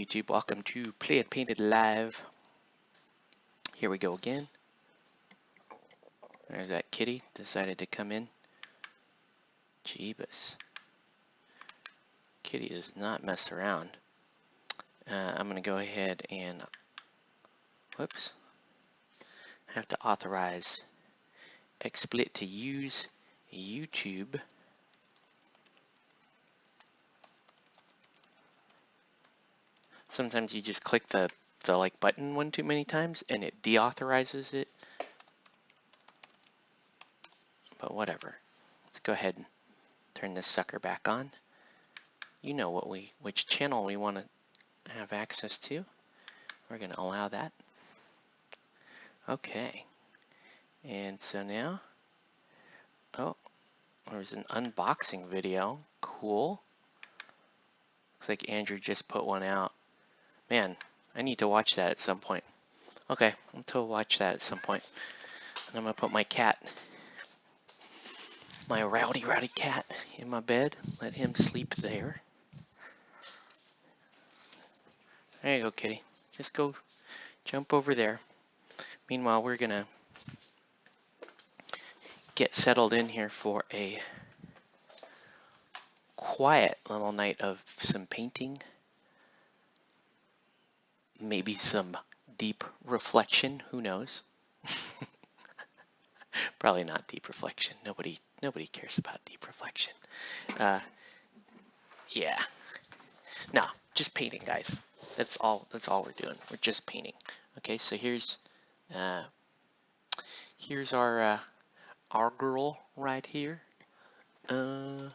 YouTube? Welcome to Play It Painted Live. Here we go again. There's that kitty, decided to come in. Jeebus. Kitty does not mess around. I'm going to go ahead and, whoops, I have to authorize XSplit to use YouTube. Sometimes you just click the like button one too many times and it deauthorizes it. But whatever. Let's go ahead and turn this sucker back on. You know which channel we want to have access to. We're going to allow that. Okay. And so now, oh, there's an unboxing video. Cool. Looks like Andrew just put one out. Man, I need to watch that at some point. Okay, I'll watch that at some point. And I'm going to put my cat, my rowdy cat, in my bed. Let him sleep there. There you go, kitty. Just go jump over there. Meanwhile, we're going to get settled in here for a quiet little night of some painting. Maybe some deep reflection, who knows? Probably not deep reflection. Nobody cares about deep reflection. Yeah. No, just painting, guys. That's all we're doing. We're just painting. Okay, so here's our girl right here. And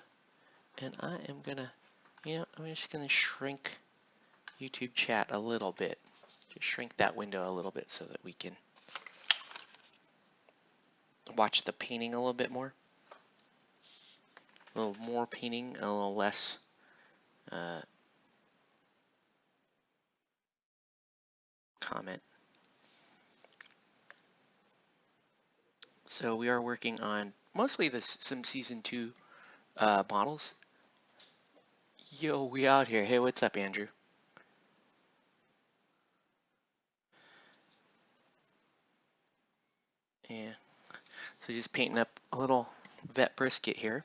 I am gonna, I'm just gonna shrink YouTube chat a little bit. Just shrink that window a little bit so that we can watch the painting a little bit more. A little more painting, a little less comment. So we are working on mostly some season 2 models. Yo, we out here. Hey, what's up, Andrew? Yeah. So just painting up a little vet brisket here.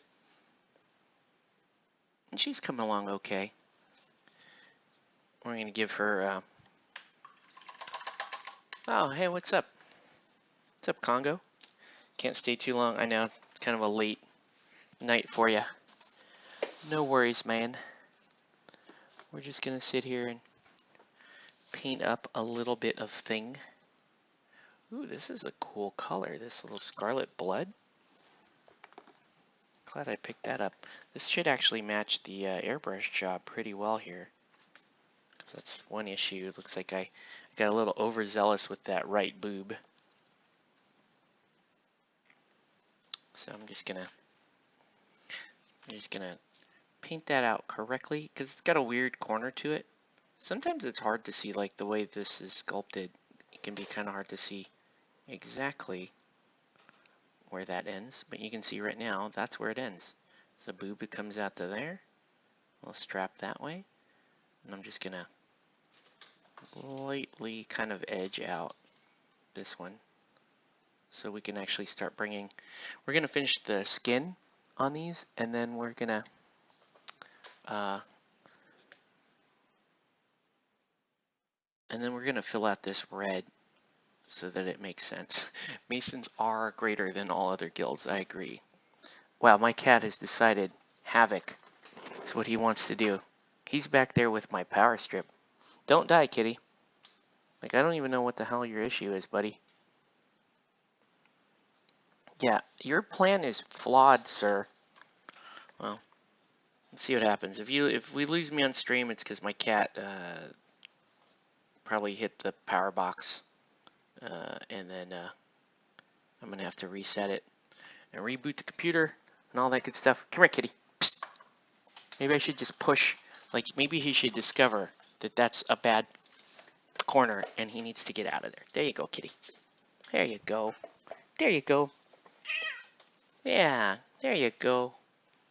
And she's coming along okay. We're going to give her... Oh, hey, what's up? What's up, Congo? Can't stay too long. I know, it's kind of a late night for you. No worries, man. We're just going to sit here and paint up a little bit of thing. Ooh, this is a cool color, this little Scarlet Blood. Glad I picked that up. This should actually match the airbrush job pretty well here. Because that's one issue. It looks like I got a little overzealous with that right boob. So I'm just gonna paint that out correctly because it's got a weird corner to it. Sometimes it's hard to see, like the way this is sculpted. It can be kind of hard to see exactly where that ends, but you can see right now that's where it ends. So the boob comes out to there. We'll strap that way, and I'm just gonna lightly kind of edge out this one so we can actually start we're gonna finish the skin on these, and then we're gonna fill out this red so that it makes sense. Masons are greater than all other guilds, I agree. Wow, my cat has decided havoc is what he wants to do. He's back there with my power strip. Don't die, kitty. Like, I don't even know what the hell your issue is, buddy. Yeah, your plan is flawed, sir. Well, let's see what happens. If we lose me on stream, it's because my cat probably hit the power box. And then I'm going to have to reset it and reboot the computer and all that good stuff. Come here, kitty. Psst. Maybe I should just push. Like, maybe he should discover that that's a bad corner and he needs to get out of there. There you go, kitty. There you go. There you go. Yeah, there you go.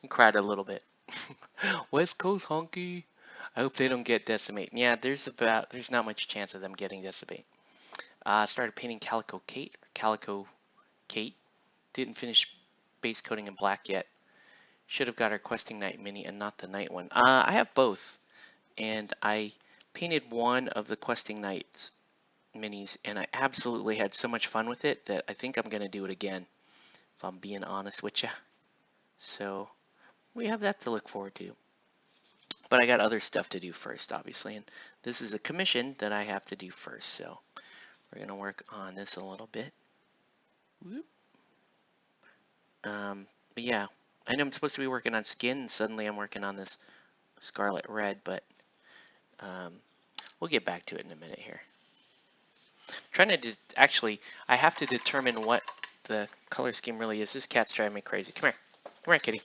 He cried a little bit. West Coast honky. I hope they don't get Decimate. Yeah, there's not much chance of them getting Decimate. Started painting Calico Kate, or Calico Kate. Didn't finish base coating in black yet. Should have got our Questing Night mini and not the night one. I have both, and I painted one of the Questing Nights minis, and I absolutely had so much fun with it that I think I'm going to do it again, if I'm being honest with you. So we have that to look forward to. But I got other stuff to do first, obviously, and this is a commission that I have to do first, so we're going to work on this a little bit. Whoop. But yeah, I know I'm supposed to be working on skin, and suddenly I'm working on this Scarlet Red, but we'll get back to it in a minute here. Trying to actually, I have to determine what the color scheme really is. This cat's driving me crazy. Come here. Come here, kitty.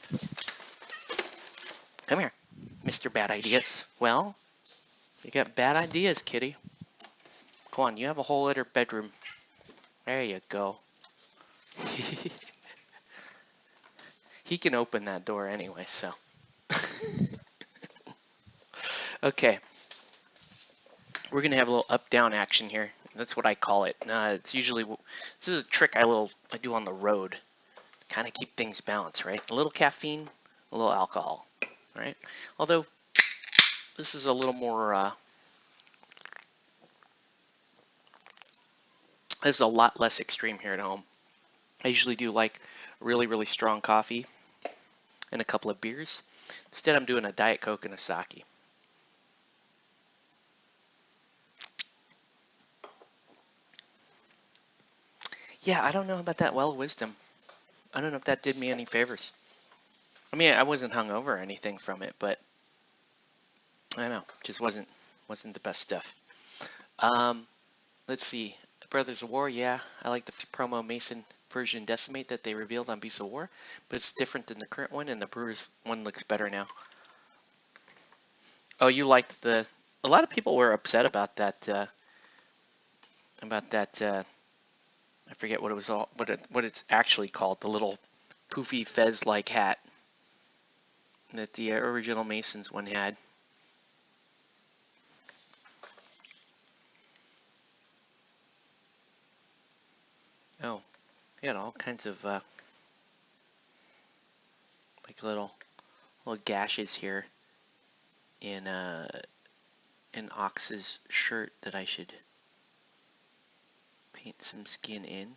Come here, Mr. Bad Ideas. Well, you got bad ideas, kitty. Come on, you have a whole other bedroom. There you go. He can open that door anyway, so. Okay. We're going to have a little up-down action here. That's what I call it. It's usually, this is a trick I do on the road. Kind of keep things balanced, right? A little caffeine, a little alcohol, right? Although, this is a little more, this is a lot less extreme here at home. I usually do like really, really strong coffee and a couple of beers. Instead, I'm doing a Diet Coke and a sake. Yeah, I don't know about that well wisdom. I don't know if that did me any favors. I mean, I wasn't hungover or anything from it, but I don't know, just wasn't the best stuff. Let's see, Brothers of War. Yeah, I like the promo Mason version Decimate that they revealed on Beasts of War, but it's different than the current one, and the Brewers one looks better now. Oh, you liked the? A lot of people were upset about that. I forget what it was all, what it's actually called, the little poofy fez-like hat that the original Masons one had. Oh, he had all kinds of like little gashes here in Ox's shirt that I should paint some skin in.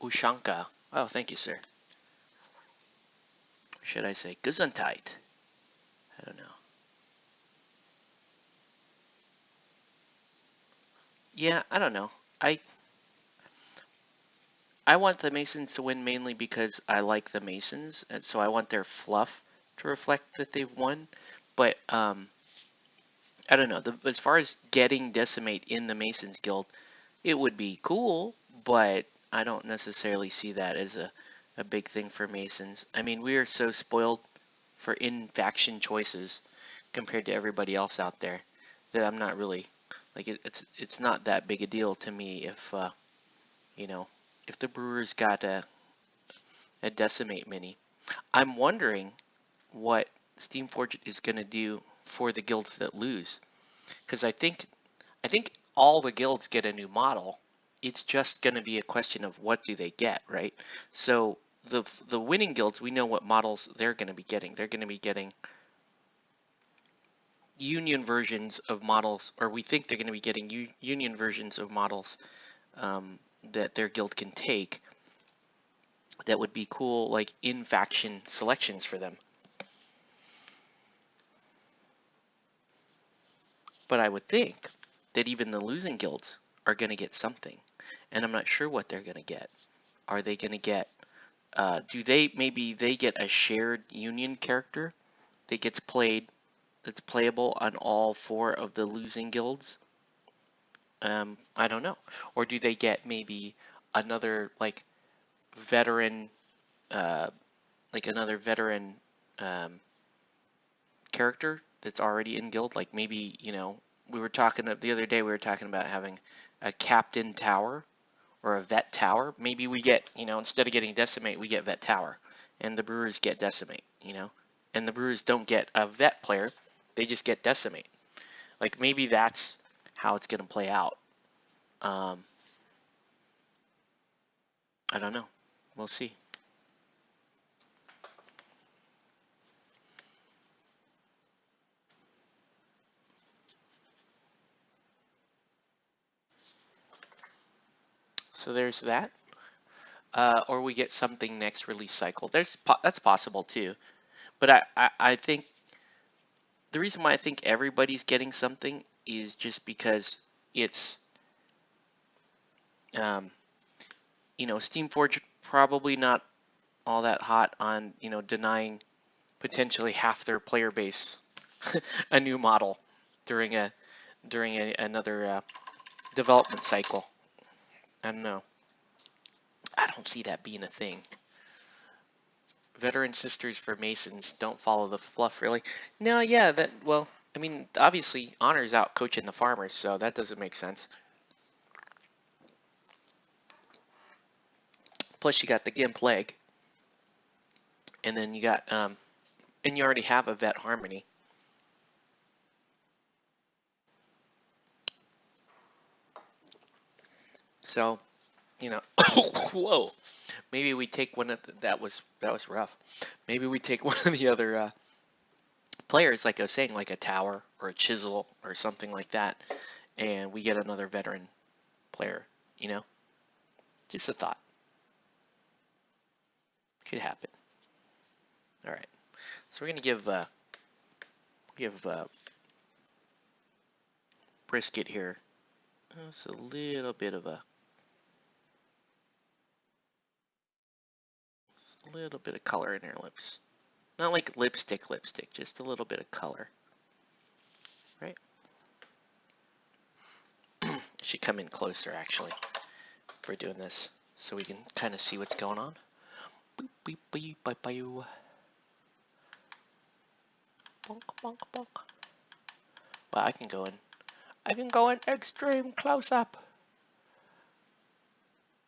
Ushanka. Oh, thank you, sir. Or should I say Gesundheit? I don't know. Yeah, I don't know. I want the Masons to win mainly because I like the Masons, and so I want their fluff to reflect that they've won. But I don't know. As far as getting Decimate in the Masons Guild, it would be cool, but I don't necessarily see that as a big thing for Masons. I mean, we are so spoiled for in-faction choices compared to everybody else out there that I'm not really, like, it's not that big a deal to me if, you know, if the Brewers got a Decimate mini. I'm wondering what Steamforged is going to do for the guilds that lose, because I think all the guilds get a new model. It's just going to be a question of what do they get, right? So the winning guilds, we know what models they're going to be getting. They're going to be getting union versions of models, or we think they're going to be getting union versions of models that their guild can take. That would be cool, like in-faction selections for them. But I would think that even the losing guilds are going to get something, and I'm not sure what they're going to get. Are they going to get? Maybe they get a shared union character that gets played, that's playable on all 4 of the losing guilds? I don't know. Or do they get maybe another like veteran, character that's already in guild? Like maybe, we were talking the other day. We were talking about having a captain tower or a vet tower, maybe we get, you know, instead of getting decimate, we get vet tower, and the Brewers get decimate, you know, and the Brewers don't get a vet player, they just get decimate. Like maybe that's how it's going to play out. I don't know. We'll see. So there's that. Or we get something next release cycle. That's possible too. But I think the reason why I think everybody's getting something is just because it's, you know, Steamforge probably not all that hot on, you know, denying potentially half their player base a new model during another development cycle. I don't know. I don't see that being a thing. Veteran sisters for Masons don't follow the fluff, really. No, yeah, well, I mean, obviously, Honor's out coaching the farmers, so that doesn't make sense. Plus, you got the Gimp leg. And then you got, and you already have a vet harmony. So, you know, whoa. Maybe we take one of that was rough. Maybe we take one of the other players, like I was saying, like a Tower or a Chisel or something like that, and we get another veteran player, you know? Just a thought. Could happen. All right. So we're going to give Brisket here just a little bit of color in her lips. Not like lipstick, just a little bit of color. Right? I should come in closer, actually, for doing this, so we can kind of see what's going on. Boop, beep, beep, bye, bye. Bonk, bonk, bonk. Well, I can go in extreme close-up.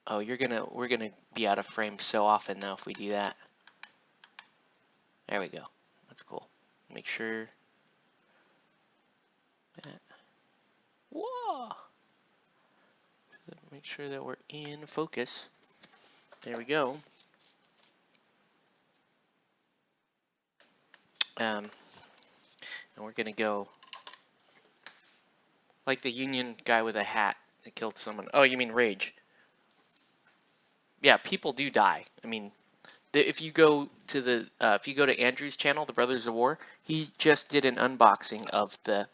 Oh, we're gonna be out of frame so often now if we do that. There we go. That's cool. Make sure. Whoa! Make sure that we're in focus. There we go. And we're gonna go like the Union guy with a hat that killed someone. Oh, you mean Rage? Yeah, people do die. I mean, if you go to Andrew's channel, the Brothers of War, he just did an unboxing of the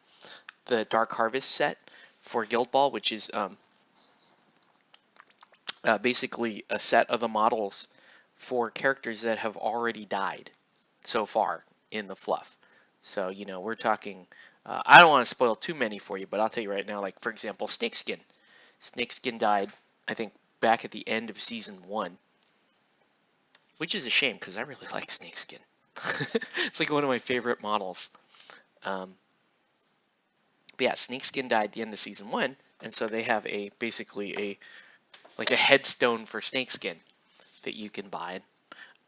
Dark Harvest set for Guild Ball, which is basically a set of the models for characters that have already died so far in the fluff. So, you know, we're talking, I don't want to spoil too many for you, but I'll tell you right now, like, for example, Snakeskin. Snakeskin died, I think, back at the end of Season 1, which is a shame, because I really like Snakeskin. It's like one of my favorite models. But yeah, Snakeskin died at the end of Season 1, and so they have basically a headstone for Snakeskin that you can buy.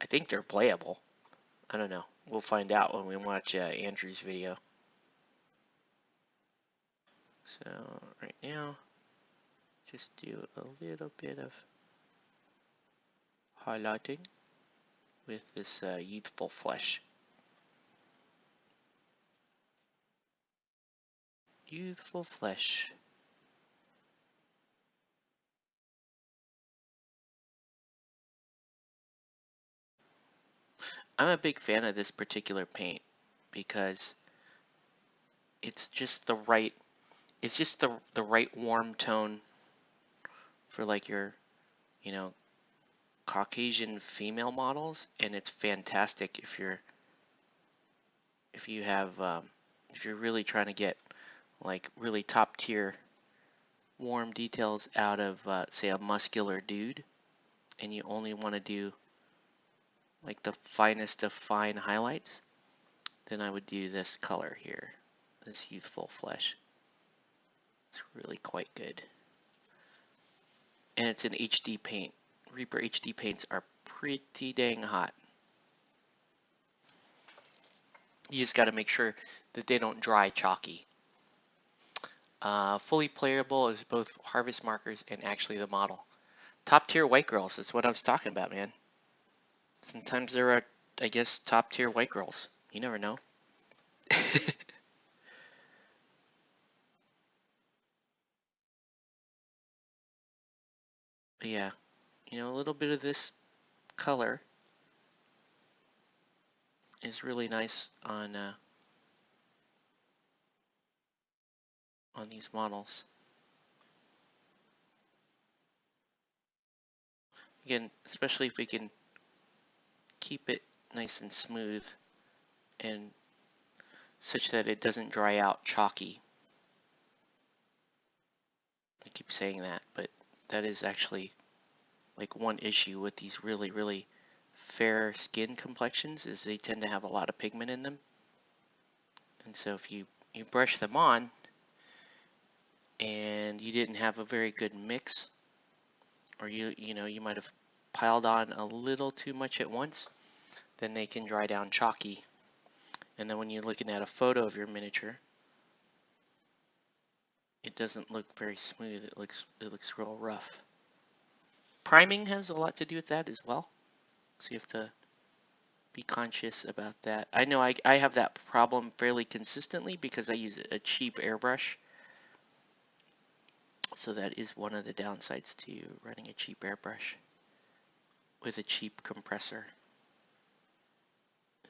I think they're playable. I don't know. We'll find out when we watch Andrew's video. So right now, just do a little bit of highlighting with this Youthful Flesh. Youthful Flesh. I'm a big fan of this particular paint because it's just the right warm tone for like your, you know, Caucasian female models, and it's fantastic if you're really trying to get like really top tier warm details out of say a muscular dude, and you only want to do like the finest of fine highlights, then I would do this color here, this Youthful Flesh. It's really quite good. and it's an HD paint. Reaper HD paints are pretty dang hot. You just got to make sure that they don't dry chalky. Fully playable is both harvest markers and actually the model. Top tier white girls is what I was talking about, man. Sometimes there are, I guess, top tier white girls. You never know. But yeah, you know, a little bit of this color is really nice on these models. Again, especially if we can keep it nice and smooth and such that it doesn't dry out chalky. I keep saying that, but that is actually like one issue with these really fair skin complexions is they tend to have a lot of pigment in them. And so if you brush them on and you didn't have a very good mix, or you know, you might have piled on a little too much at once, then they can dry down chalky. And then when you're looking at a photo of your miniature, it doesn't look very smooth. It looks real rough. Priming has a lot to do with that as well. So you have to be conscious about that. I know I have that problem fairly consistently because I use a cheap airbrush. So that is one of the downsides to running a cheap airbrush with a cheap compressor.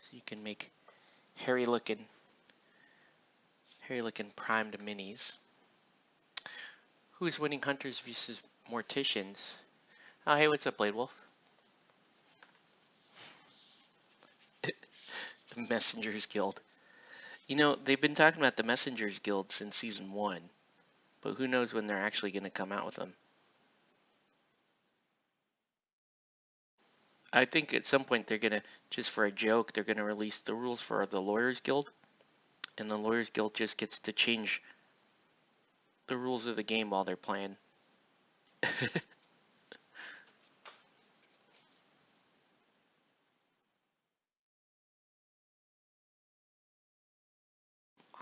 So you can make hairy looking primed minis. Who's winning, hunters versus morticians? Oh, hey, what's up, Blade Wolf? The Messengers Guild. You know, they've been talking about the Messengers Guild since season 1, but who knows when they're actually going to come out with them. I think at some point they're going to, just for a joke, they're going to release the rules for the Lawyers Guild, and the Lawyers Guild just gets to change the rules of the game while they're playing.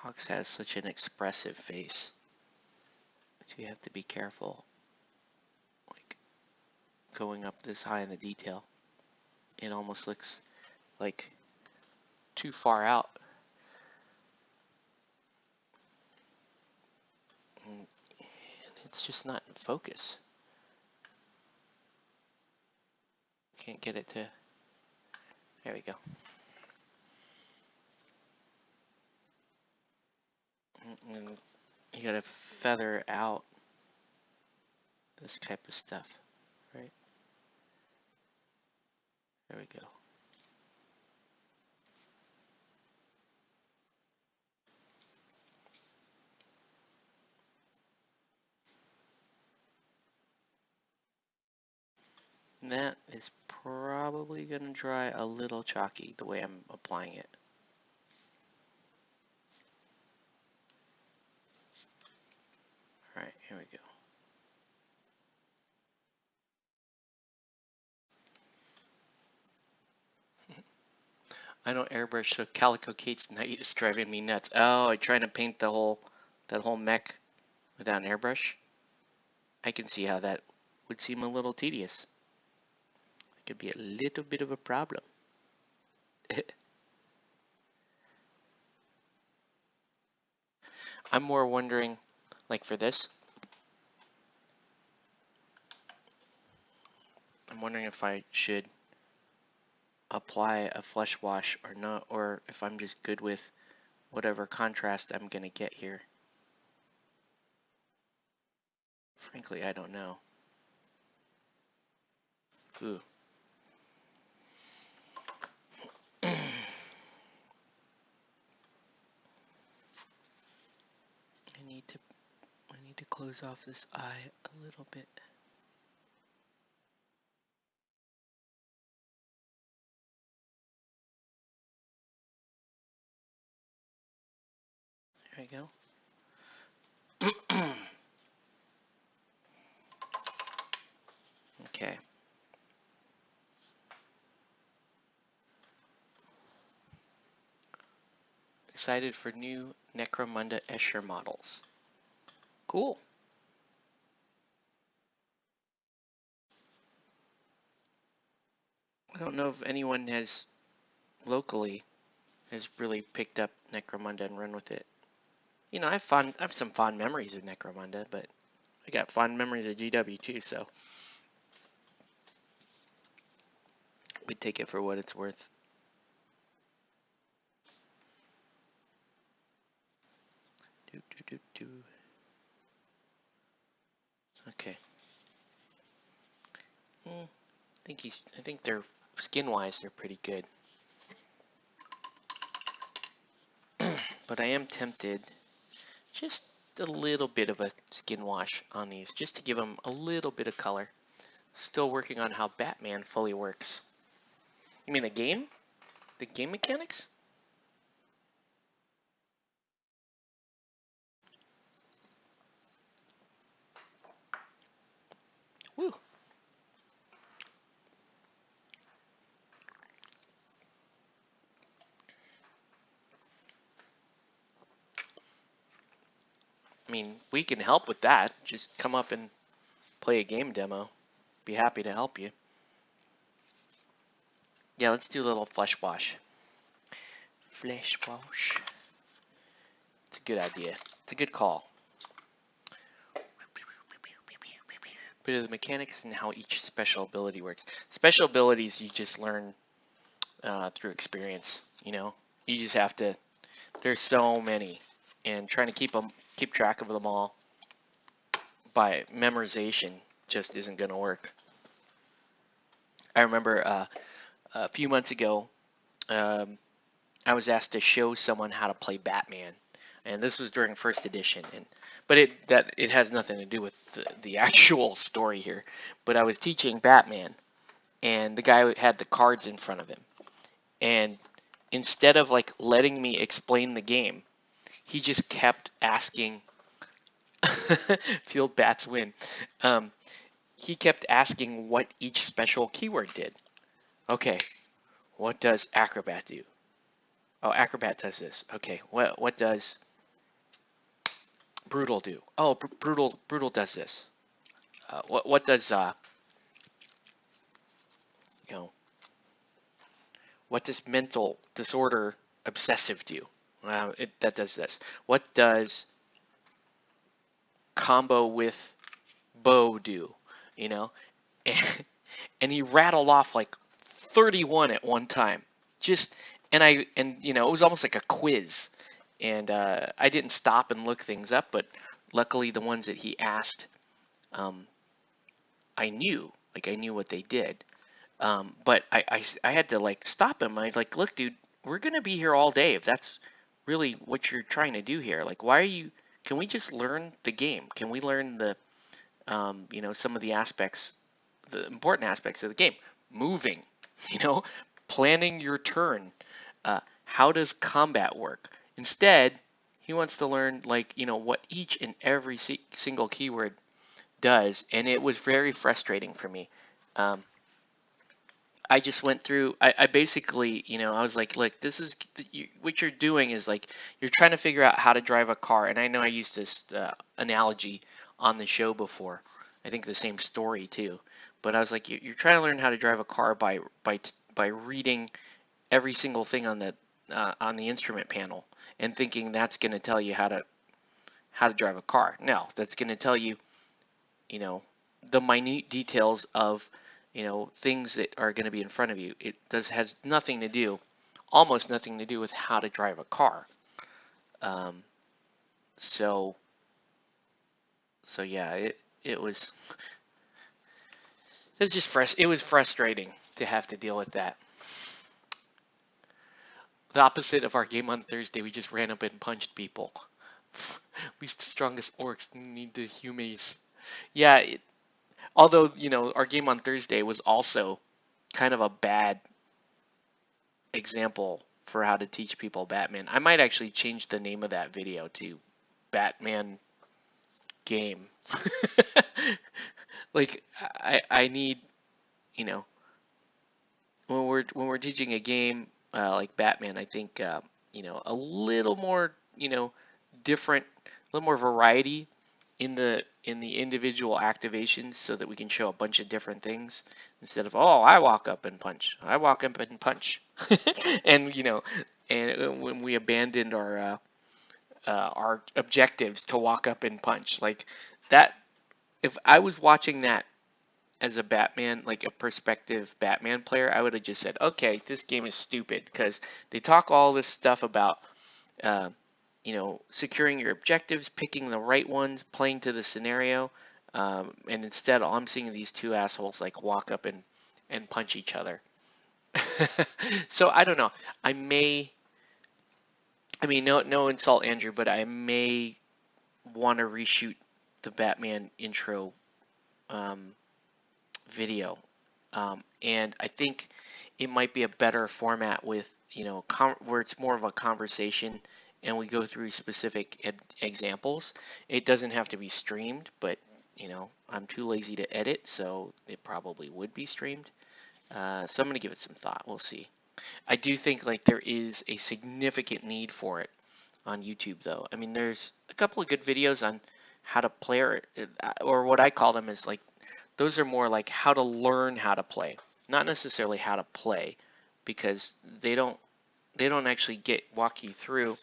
Ox has such an expressive face. So you have to be careful, like going up this high in the detail. It almost looks like too far out. And it's just not in focus. Can't get it to, there we go. And you gotta feather out this type of stuff, right? There we go. And that is probably gonna dry a little chalky the way I'm applying it. All right, here we go. I don't airbrush, so Calico Kate's night is driving me nuts. Oh, I'm trying to paint that whole mech without an airbrush. I can see how that would seem a little tedious. It could be a little bit of a problem. I'm more wondering, like for this, I'm wondering if I should apply a flesh wash or not, or if I'm just good with whatever contrast I'm gonna get here. Frankly, I don't know. Ooh. I need to close off this eye a little bit. There we go. Excited for new Necromunda Escher models. Cool. I don't know if anyone has locally has really picked up Necromunda and run with it. You know, I have some fond memories of Necromunda, but I got fond memories of GW too, so we'd take it for what it's worth. Okay. I think they're skin-wise they're pretty good. But I am tempted just a little bit of a skin wash on these, just to give them a little bit of color. Still working on how Batman fully works. You mean the game? The game mechanics? Woo. I mean, we can help with that. Just come up and play a game demo. Be happy to help you. Yeah, let's do a little flesh wash. Flesh wash. It's a good idea. It's a good call. Bit of the mechanics and how each special ability works. Special abilities you just learn through experience. You know, you just have to. There's so many, and trying to keep track of them all by memorization just isn't going to work. I remember a few months ago, I was asked to show someone how to play Batman, and this was during first edition. But it has nothing to do with the actual story here. But I was teaching Batman, and the guy had the cards in front of him, and instead of like letting me explain the game, he just kept asking. Field bats win. He kept asking what each special keyword did. Okay, what does Acrobat do? Oh, Acrobat does this. Okay, what does Brutal do? Oh, Brutal does this. What does you know? What does Mental Disorder Obsessive do? That does this. What does Combo with Bow do? You know, and he rattled off like 31 at one time. Just and you know, it was almost like a quiz. And I didn't stop and look things up, but luckily the ones that he asked, I knew what they did. But I had to like stop him. I was like, look, dude, we're gonna be here all day if that's really what you're trying to do here. Like, why are you? Can we just learn the game? Can we learn the, you know, some of the aspects, the important aspects of the game? Moving, you know, planning your turn. How does combat work? Instead, he wants to learn like, you know, what each and every single keyword does, and it was very frustrating for me. I just went through, I basically, you know, I was like, look, this is, what you're doing is like, you're trying to figure out how to drive a car. And I know I used this analogy on the show before. I think the same story too. But I was like, you're trying to learn how to drive a car by reading every single thing on the instrument panel and thinking that's going to tell you how to drive a car. No, that's going to tell you, you know, the minute details of, you know, things that are going to be in front of you. It has nothing to do, almost nothing to do with how to drive a car. So yeah, it was just it was frustrating to have to deal with that. The opposite of our game on Thursday, we just ran up and punched people. We the strongest orcs need the humays. Yeah, although, you know, our game on Thursday was also kind of a bad example for how to teach people Batman. I might actually change the name of that video to Batman Game. Like, I need, you know, when we're teaching a game like Batman, I think a little more, different, a little more variety in the individual activations so that we can show a bunch of different things instead of, oh, I walk up and punch, I walk up and punch. And when we abandoned our objectives to walk up and punch like that. If I was watching that as a Batman, like a prospective Batman player, I would have just said, okay, this game is stupid because they talk all this stuff about, uh, securing your objectives, picking the right ones, playing to the scenario, and instead all I'm seeing are these two assholes like walk up and punch each other. So I don't know. No insult, Andrew, but I may want to reshoot the Batman intro um, video. And I think it might be a better format with, where it's more of a conversation and we go through specific examples. It doesn't have to be streamed, but, I'm too lazy to edit, so it probably would be streamed. So I'm going to give it some thought. We'll see. I do think like there is a significant need for it on YouTube, though. I mean, there's a couple of good videos on how to play, or what I call them is like, those are more like how to learn how to play, not necessarily how to play, because they don't actually walk you through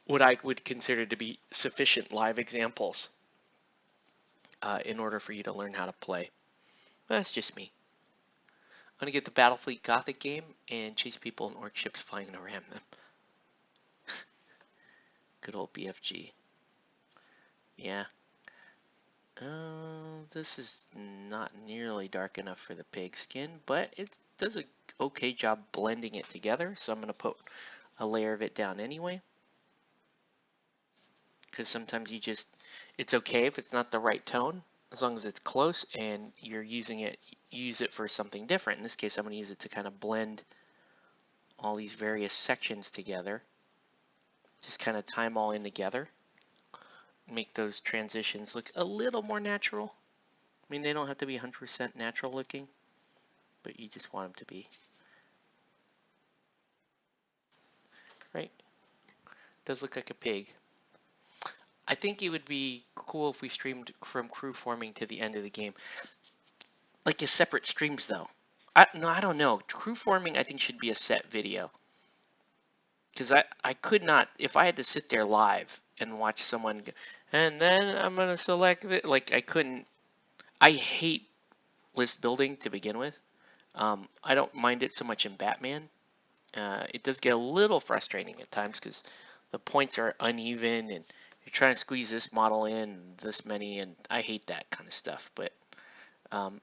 what I would consider to be sufficient live examples in order for you to learn how to play. That's just me. I'm gonna get the Battlefleet Gothic game and chase people in orc ships flying to ram them. Good old BFG. Yeah. This is not nearly dark enough for the pigskin, but it does a okay job blending it together, so I'm going to put a layer of it down anyway. Because sometimes it's okay if it's not the right tone, as long as it's close and you're use it for something different. In this case, I'm going to use it to kind of blend all these various sections together. Just kind of tie them all in together. Make those transitions look a little more natural. I mean, they don't have to be 100% natural looking, but you just want them to be. Right? Does look like a pig. I think it would be cool if we streamed from crew forming to the end of the game. Like as separate streams, though. I don't know. Crew forming, I think, should be a set video. Because I could not, if I had to sit there live and watch someone, and then I'm going to select it, like I couldn't. I hate list building to begin with. I don't mind it so much in Batman. It does get a little frustrating at times because the points are uneven and you're trying to squeeze this model in, this many, and I hate that kind of stuff, but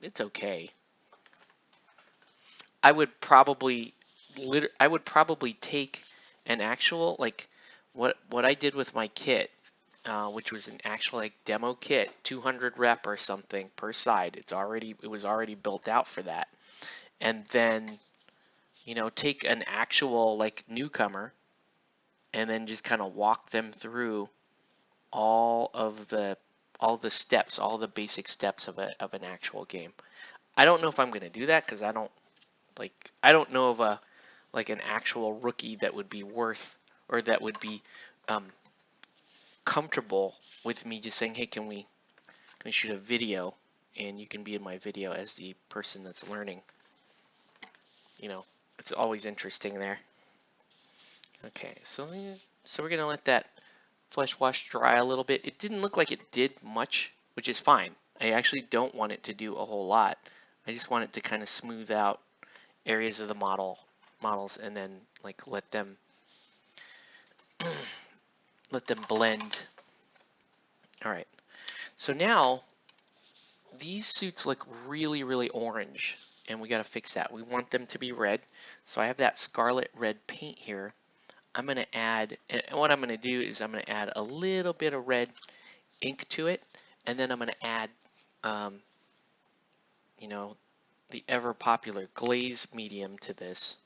it's okay. I would probably take an actual, like what I did with my kit, which was an actual like demo kit, 200 rep or something per side. It was already built out for that. And then, take an actual like newcomer and then just kind of walk them through all the steps, all the basic steps of an actual game. I don't know if I'm going to do that because I don't know of an actual rookie that would be worth, or that would be comfortable with me just saying, hey, can we shoot a video and you can be in my video as the person that's learning. It's always interesting there. Okay, so we're gonna let that flesh wash dry a little bit. It didn't look like it did much, which is fine. I actually don't want it to do a whole lot. I just want it to kind of smooth out areas of the models and then like let them blend. All right, so now these suits look really, really orange, and we got to fix that. We want them to be red, so I have that Scarlet Red paint here. I'm going to add, and what I'm going to do is I'm going to add a little bit of red ink to it, and then I'm going to add, the ever popular glaze medium to this.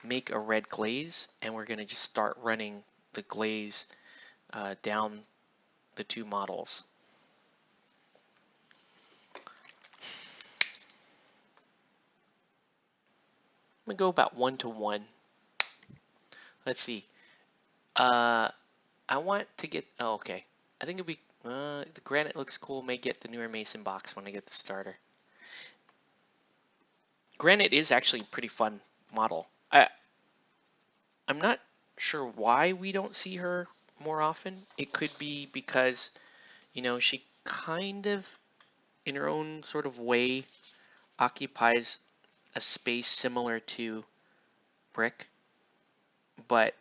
Make a red glaze, and we're going to just start running the glaze down the two models. I'm going to go about 1 to 1. Let's see. I want to get, oh, okay. I think it'd be, the granite looks cool. May get the newer mason box when I get the starter. Granite is actually a pretty fun model. I'm not sure why we don't see her more often. It could be because, you know, she kind of, in her own sort of way, occupies a space similar to Brick, but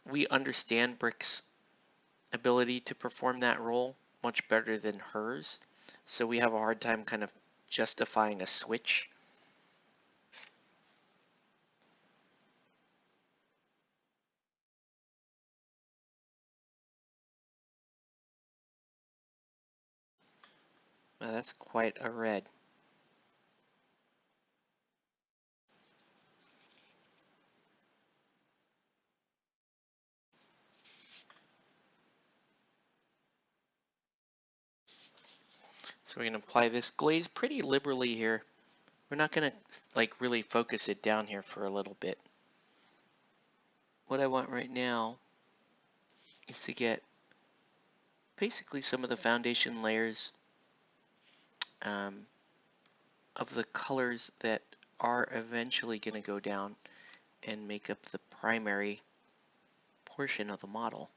we understand Brick's ability to perform that role much better than hers, so we have a hard time kind of justifying a switch. That's quite a red. So we're going to apply this glaze pretty liberally here. We're not going to like really focus it down here for a little bit. What I want right now is to get basically some of the foundation layers of the colors that are eventually going to go down and make up the primary portion of the model.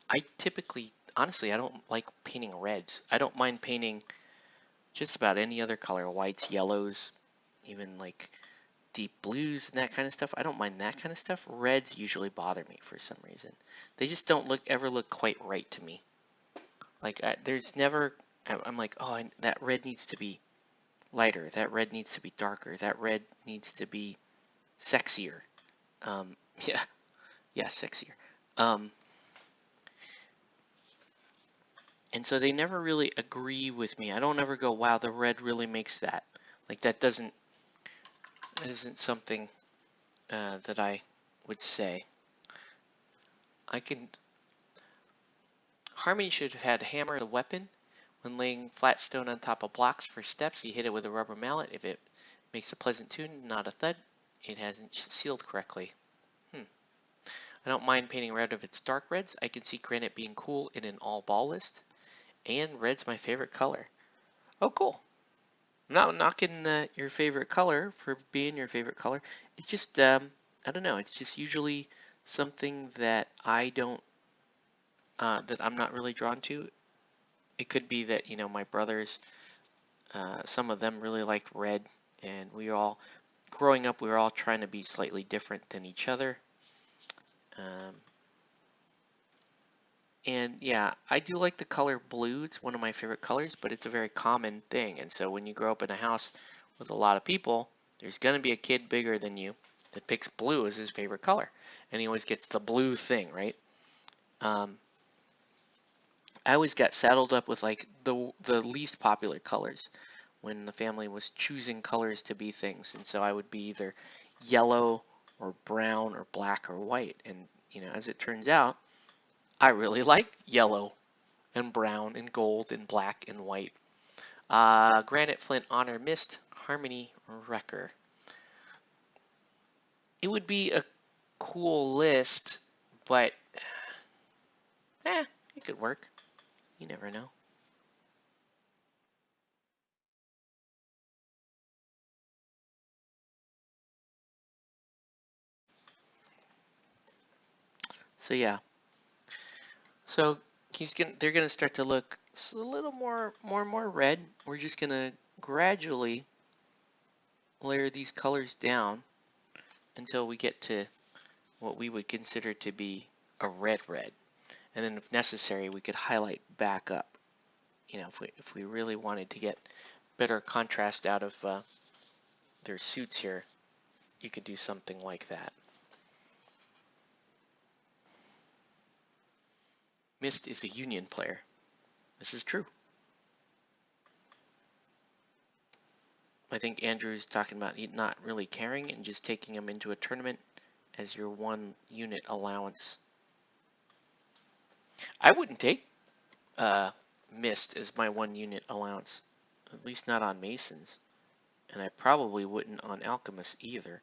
I typically, honestly, I don't like painting reds. I don't mind painting just about any other color, whites, yellows, even like deep blues and that kind of stuff. I don't mind that kind of stuff. Reds usually bother me for some reason. They just don't ever look quite right to me. Like there's never, I'm like, oh, that red needs to be lighter. That red needs to be darker. That red needs to be sexier. Yeah, yeah, sexier. And so they never really agree with me. I don't ever go, wow, the red really makes that. Like that isn't something that I would say. Harmony should have had a hammer as a weapon. When laying flat stone on top of blocks for steps, you hit it with a rubber mallet. If it makes a pleasant tune, not a thud, it hasn't sealed correctly. I don't mind painting red if it's dark reds. I can see granite being cool in an all ball list. And red's my favorite color. Oh, cool. I'm not knocking your favorite color for being your favorite color. It's just, I don't know. It's just usually something that that I'm not really drawn to. It could be that, you know, my brothers, some of them really liked red, and growing up, we were all trying to be slightly different than each other. And yeah, I do like the color blue. It's one of my favorite colors, but it's a very common thing. And so when you grow up in a house with a lot of people, there's going to be a kid bigger than you that picks blue as his favorite color. And he always gets the blue thing, right? I always got saddled up with like the least popular colors when the family was choosing colors to be things. And so I would be either yellow or brown or black or white. And, you know, as it turns out, I really liked yellow and brown and gold and black and white. Granite, Flint, Honor, Mist, Harmony, Wrecker. It would be a cool list, but it could work. You never know. So yeah. So they're gonna start to look a little more and more red. We're just gonna gradually layer these colors down until we get to what we would consider to be a red. And then if necessary, we could highlight back up. You know, if we really wanted to get better contrast out of their suits here, you could do something like that. Mist is a Union player. This is true. I think Andrew's talking about not really caring and just taking them into a tournament as your one unit allowance. I wouldn't take Mist as my one unit allowance, at least not on Masons, and I probably wouldn't on Alchemists either.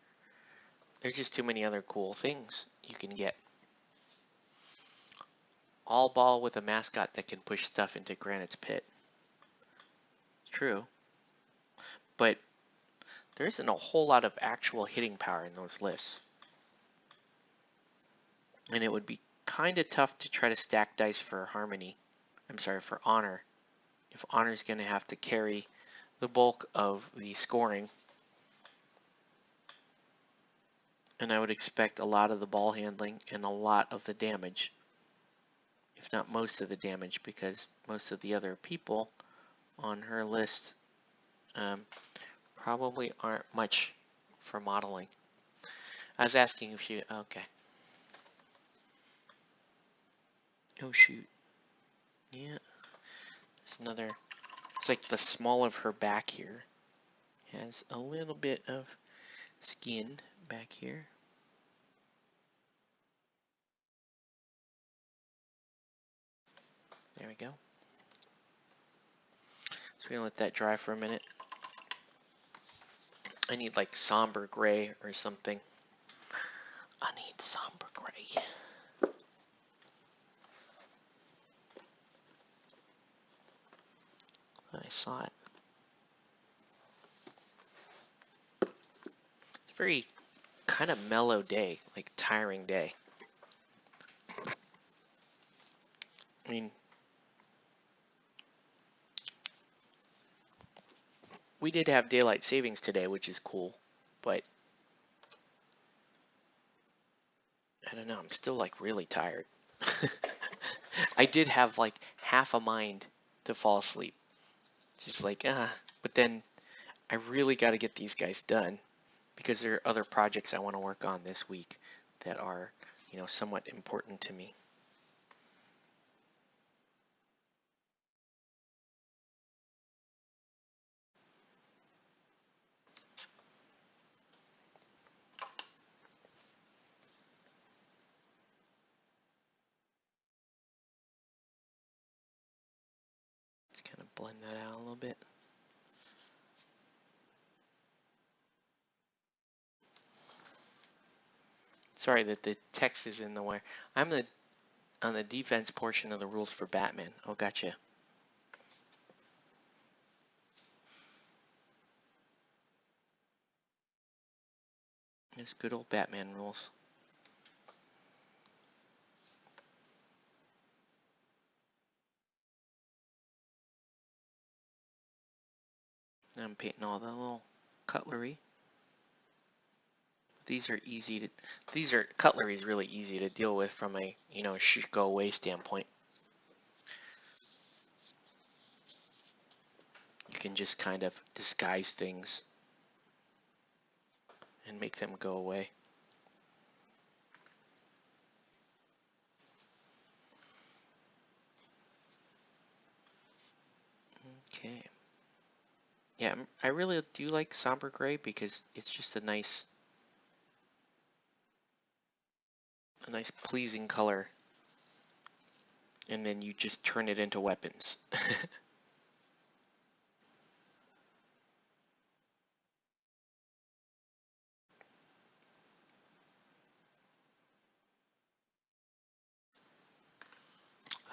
There's just too many other cool things you can get. All ball with a mascot that can push stuff into Granite's pit. True. But there isn't a whole lot of actual hitting power in those lists. And it would be kind of tough to try to stack dice for Harmony. I'm sorry, for Honor. If Honor's going to have to carry the bulk of the scoring. And I would expect a lot of the ball handling and a lot of the damage. If not most of the damage, because most of the other people on her list probably aren't much for modeling. I was asking if she, okay. Oh shoot. Yeah. There's another, it's like the small of her back here has a little bit of skin back here. There we go. So we're gonna let that dry for a minute. I need like somber gray or something. I need somber gray. I saw it. It's a very kind of mellow day, like tiring day. I mean, we did have daylight savings today, which is cool, but I don't know, I'm still like really tired. I did have like half a mind to fall asleep. Just like, but then I really got to get these guys done because there are other projects I want to work on this week that are, you know, somewhat important to me. Let's kind of blend that out a little bit. Sorry that the text is in the way. I'm on the defense portion of the rules for Batman. Oh, gotcha. It's good old Batman rules. Now I'm painting all the little cutlery. These are easy to, cutlery is really easy to deal with from a, you know, go away standpoint. You can just kind of disguise things and make them go away. Okay. Yeah, I really do like somber gray because it's just a nice pleasing color. And then you just turn it into weapons.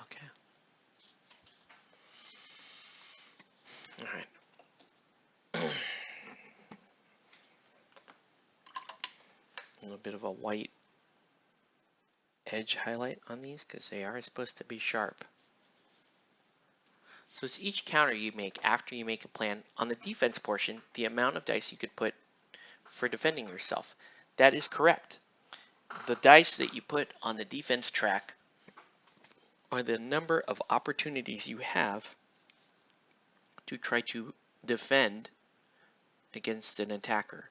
Okay. All right. A little bit of a white edge highlight on these because they are supposed to be sharp. So it's each counter you make after you make a plan. On the defense portion, the amount of dice you could put for defending yourself. That is correct. The dice that you put on the defense track are the number of opportunities you have to try to defend against an attacker,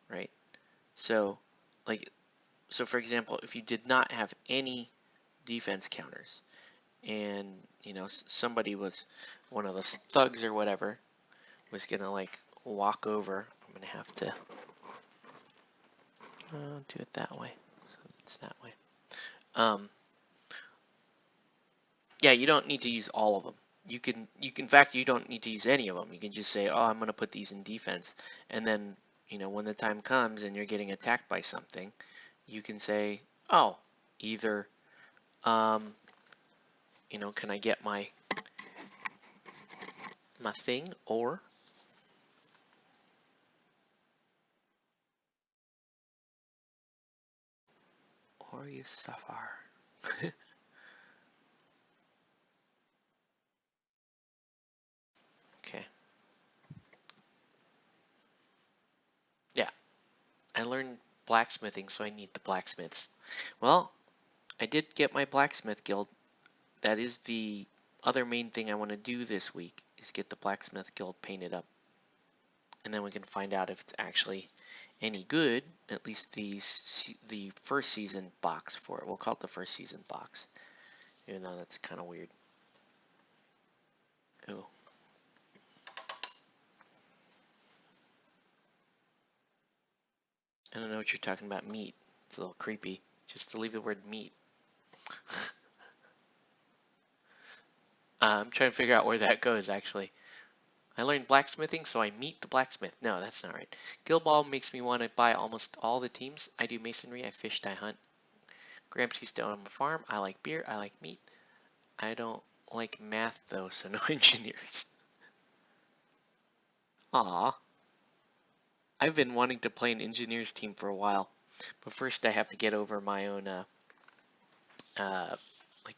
right? So, for example, if you did not have any defense counters, and you know somebody was one of those thugs or whatever was gonna like walk over, I'm gonna have to do it that way, so it's that way. Yeah, you don't need to use all of them. You can in fact, you don't need to use any of them. You can just say, oh, I'm gonna put these in defense, and then you know, when the time comes and you're getting attacked by something, you can say, oh, either, you know, can I get my thing, or you suffer. Okay. Yeah, I learned blacksmithing, so I need the blacksmiths. Well, I did get my blacksmith guild. That is the other main thing I want to do this week, is get the blacksmith guild painted up. And then we can find out if it's actually any good, at least the first season box for it. We'll call it the first season box, even though that's kind of weird. Oh. I don't know what you're talking about, meat. It's a little creepy. Just to leave the word meat. I'm trying to figure out where that goes, actually. I learned blacksmithing, so I meet the blacksmith. No, that's not right. Guild Ball makes me want to buy almost all the teams. I do masonry, I fish, I hunt. Gramsci's down on the farm. I like beer, I like meat. I don't like math, though, so no engineers. Aw. I've been wanting to play an engineers team for a while. But first I have to get over my own,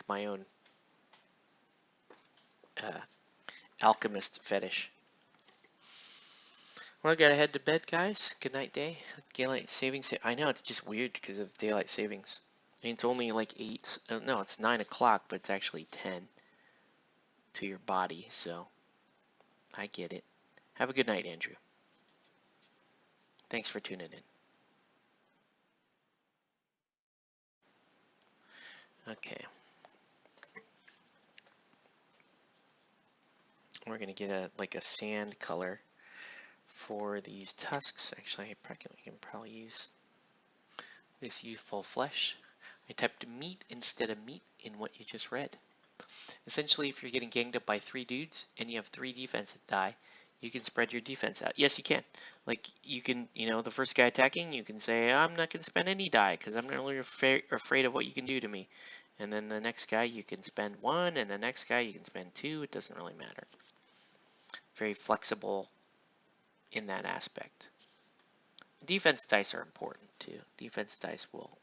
my own alchemist fetish. Well, I gotta head to bed, guys. Good night, day. Daylight savings. I know it's just weird because of daylight savings. I mean, it's only like 8. No, it's 9 o'clock, but it's actually 10 to your body. So I get it. Have a good night, Andrew. Thanks for tuning in. Okay. We're gonna get a sand color for these tusks. Actually, I can probably use this Youthful Flesh. I typed meat instead of meat in what you just read. Essentially, if you're getting ganged up by 3 dudes and you have 3 defensive die, you can spread your defense out. Yes, you can. Like, you can, you know, the first guy attacking, you can say, I'm not going to spend any die because I'm really afraid of what you can do to me. And then the next guy, you can spend 1, and the next guy, you can spend 2. It doesn't really matter. Very flexible in that aspect. Defense dice are important too. Defense dice will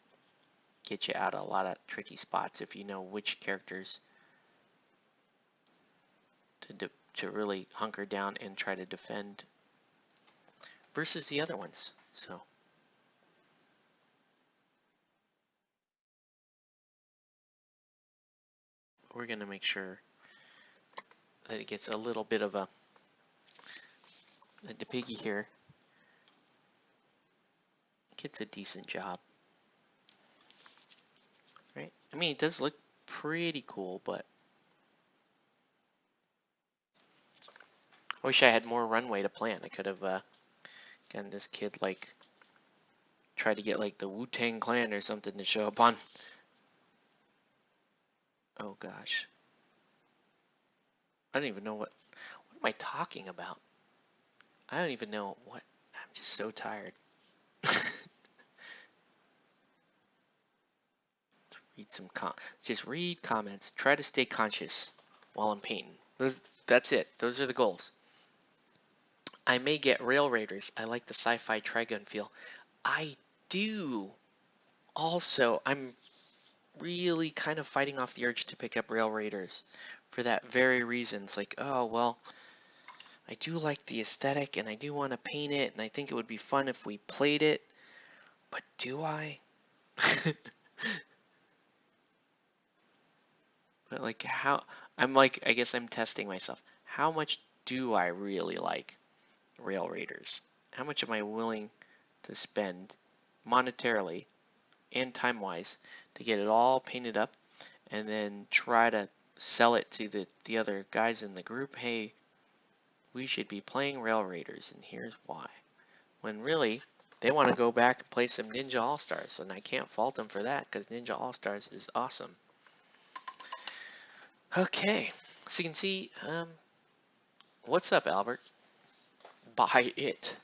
get you out of a lot of tricky spots if you know which characters to really hunker down and try to defend versus the other ones. So we're going to make sure that it gets a little bit of a, that the piggy here gets a decent job. Right? I mean, it does look pretty cool, but I wish I had more runway to plan. I could have gotten this kid, like, tried to get like the Wu-Tang Clan or something to show up on. Oh gosh. I don't even know what am I talking about? I don't even know what, I'm just so tired. Read some just read comments. Try to stay conscious while I'm painting. That's it. Those are the goals. I may get Rail Raiders. I like the sci-fi trigun feel. I do. Also, I'm really kind of fighting off the urge to pick up Rail Raiders for that very reason. It's like, oh, well, I do like the aesthetic and I do want to paint it and I think it would be fun if we played it. But do I? But like how, I guess I'm testing myself. How much do I really like Rail Raiders? How much am I willing to spend monetarily and time-wise to get it all painted up and then try to sell it to the other guys in the group? Hey, we should be playing Rail Raiders and here's why. When really, they want to go back and play some Ninja All-Stars, and I can't fault them for that because Ninja All-Stars is awesome. Okay, so you can see, what's up, Albert? Buy it.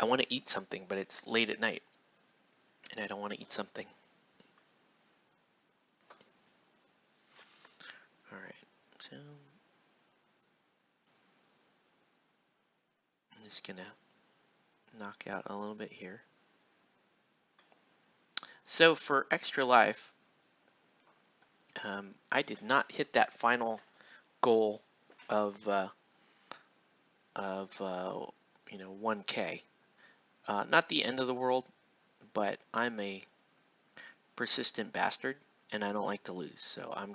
I want to eat something, but it's late at night, and I don't want to eat something. All right, so I'm just gonna knock out a little bit here. So for extra life, I did not hit that final goal of 1K. Not the end of the world, but I'm a persistent bastard, and I don't like to lose. So I'm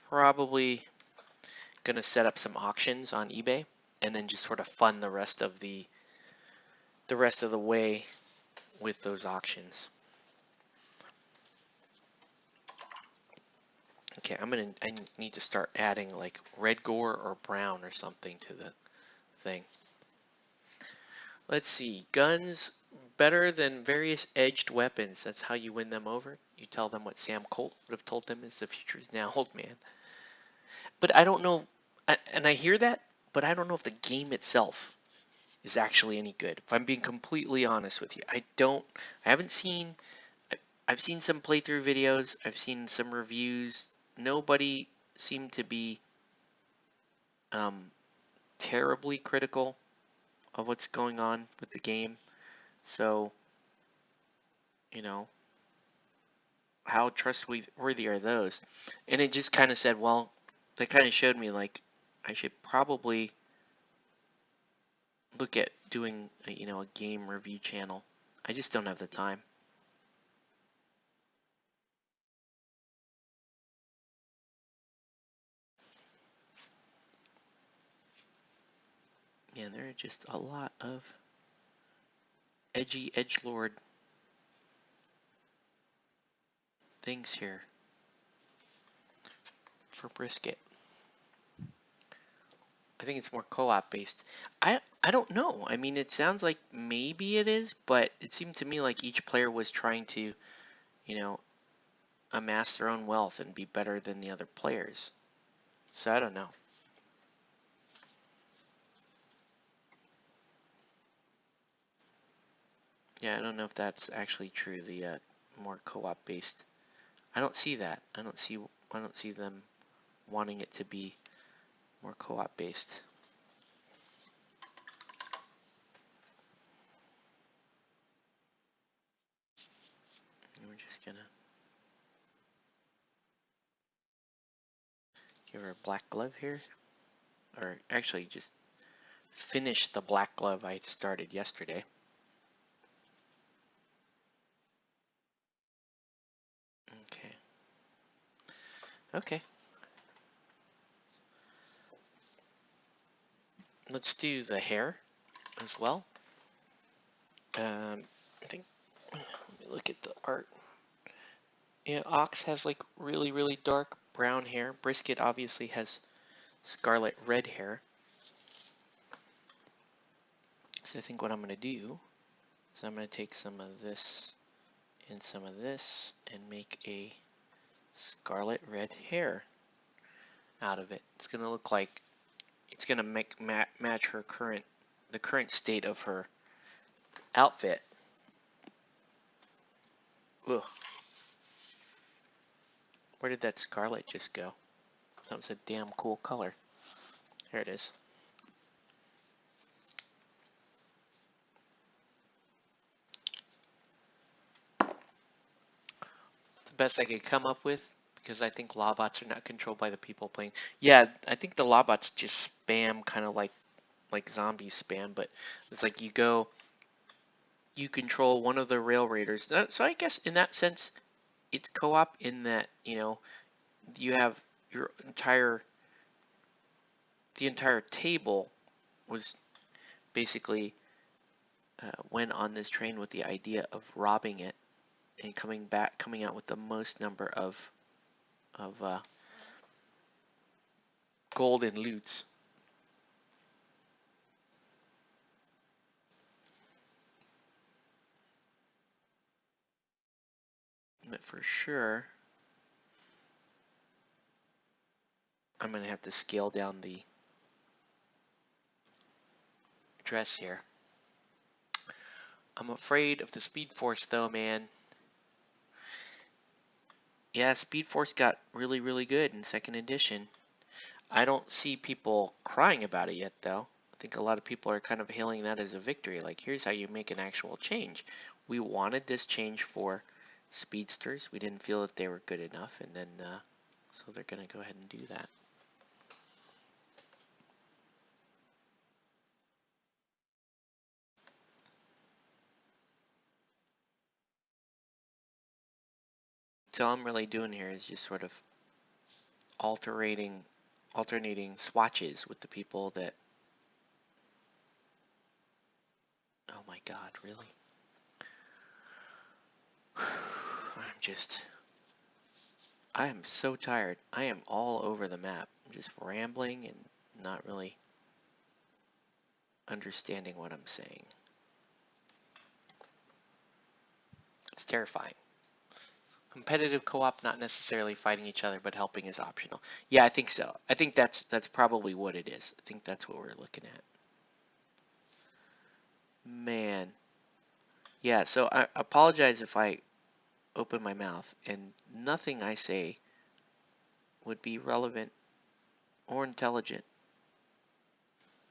probably gonna set up some auctions on eBay, and then just sort of fund the rest of the way with those auctions. Okay, I need to start adding like red gore or brown or something to the thing. Let's see, guns better than various edged weapons. That's how you win them over. You tell them what Sam Colt would have told them is the future is now, old man. But I don't know, and I hear that, but I don't know if the game itself is actually any good. If I'm being completely honest with you, I haven't seen, I've seen some playthrough videos, I've seen some reviews. Nobody seemed to be terribly critical of what's going on with the game. So, you know, how trustworthy are those? And it just kind of said, well, they kind of showed me like I should probably look at doing a game review channel. I just don't have the time. Yeah, there are just a lot of edgy edgelord things here for brisket. I think it's more co-op based. I don't know. I mean, it sounds like maybe it is, but it seemed to me like each player was trying to, amass their own wealth and be better than the other players. So I don't know. Yeah, I don't know if that's actually true. The more co-op based. I don't see that. I don't see them wanting it to be more co-op based. And we're just gonna give her a black glove here, or actually just finish the black glove I started yesterday. Okay. Okay. Let's do the hair as well. I think, let me look at the art. Yeah, Ox has like really, really dark brown hair. Brisket obviously has Scarlet Red Hair. So I think what I'm going to do is I'm going to take some of this and some of this and make a Scarlet Red Hair out of it. It's going to look like, it's going to match her the current state of her outfit. Ugh. Where did that scarlet just go? That was a damn cool color. There it is. It's the best I could come up with because I think Lawbots are not controlled by the people playing. Yeah, I think the Lawbots just spam kind of like zombies spam, but it's like you control one of the rail raiders. So I guess in that sense, it's co-op in that, you have the entire table was basically went on this train with the idea of robbing it and coming out with the most number of gold and loots. But for sure, I'm going to have to scale down the dress here. I'm afraid of the Speed Force though, man. Yeah, Speed Force got really, really good in 2nd edition. I don't see people crying about it yet, though. I think a lot of people are kind of hailing that as a victory. Like, here's how you make an actual change. We wanted this change for speedsters. We didn't feel that they were good enough, and then so they're going to go ahead and do that. So all I'm really doing here is just sort of alternating swatches with the people that. Oh my God, really? I am so tired. I am all over the map. I'm just rambling and not really understanding what I'm saying. It's terrifying. Competitive co-op, not necessarily fighting each other, but helping is optional. Yeah, I think so. I think that's probably what it is. I think that's what we're looking at. Man. Yeah, so I apologize if I open my mouth and nothing I say would be relevant or intelligent.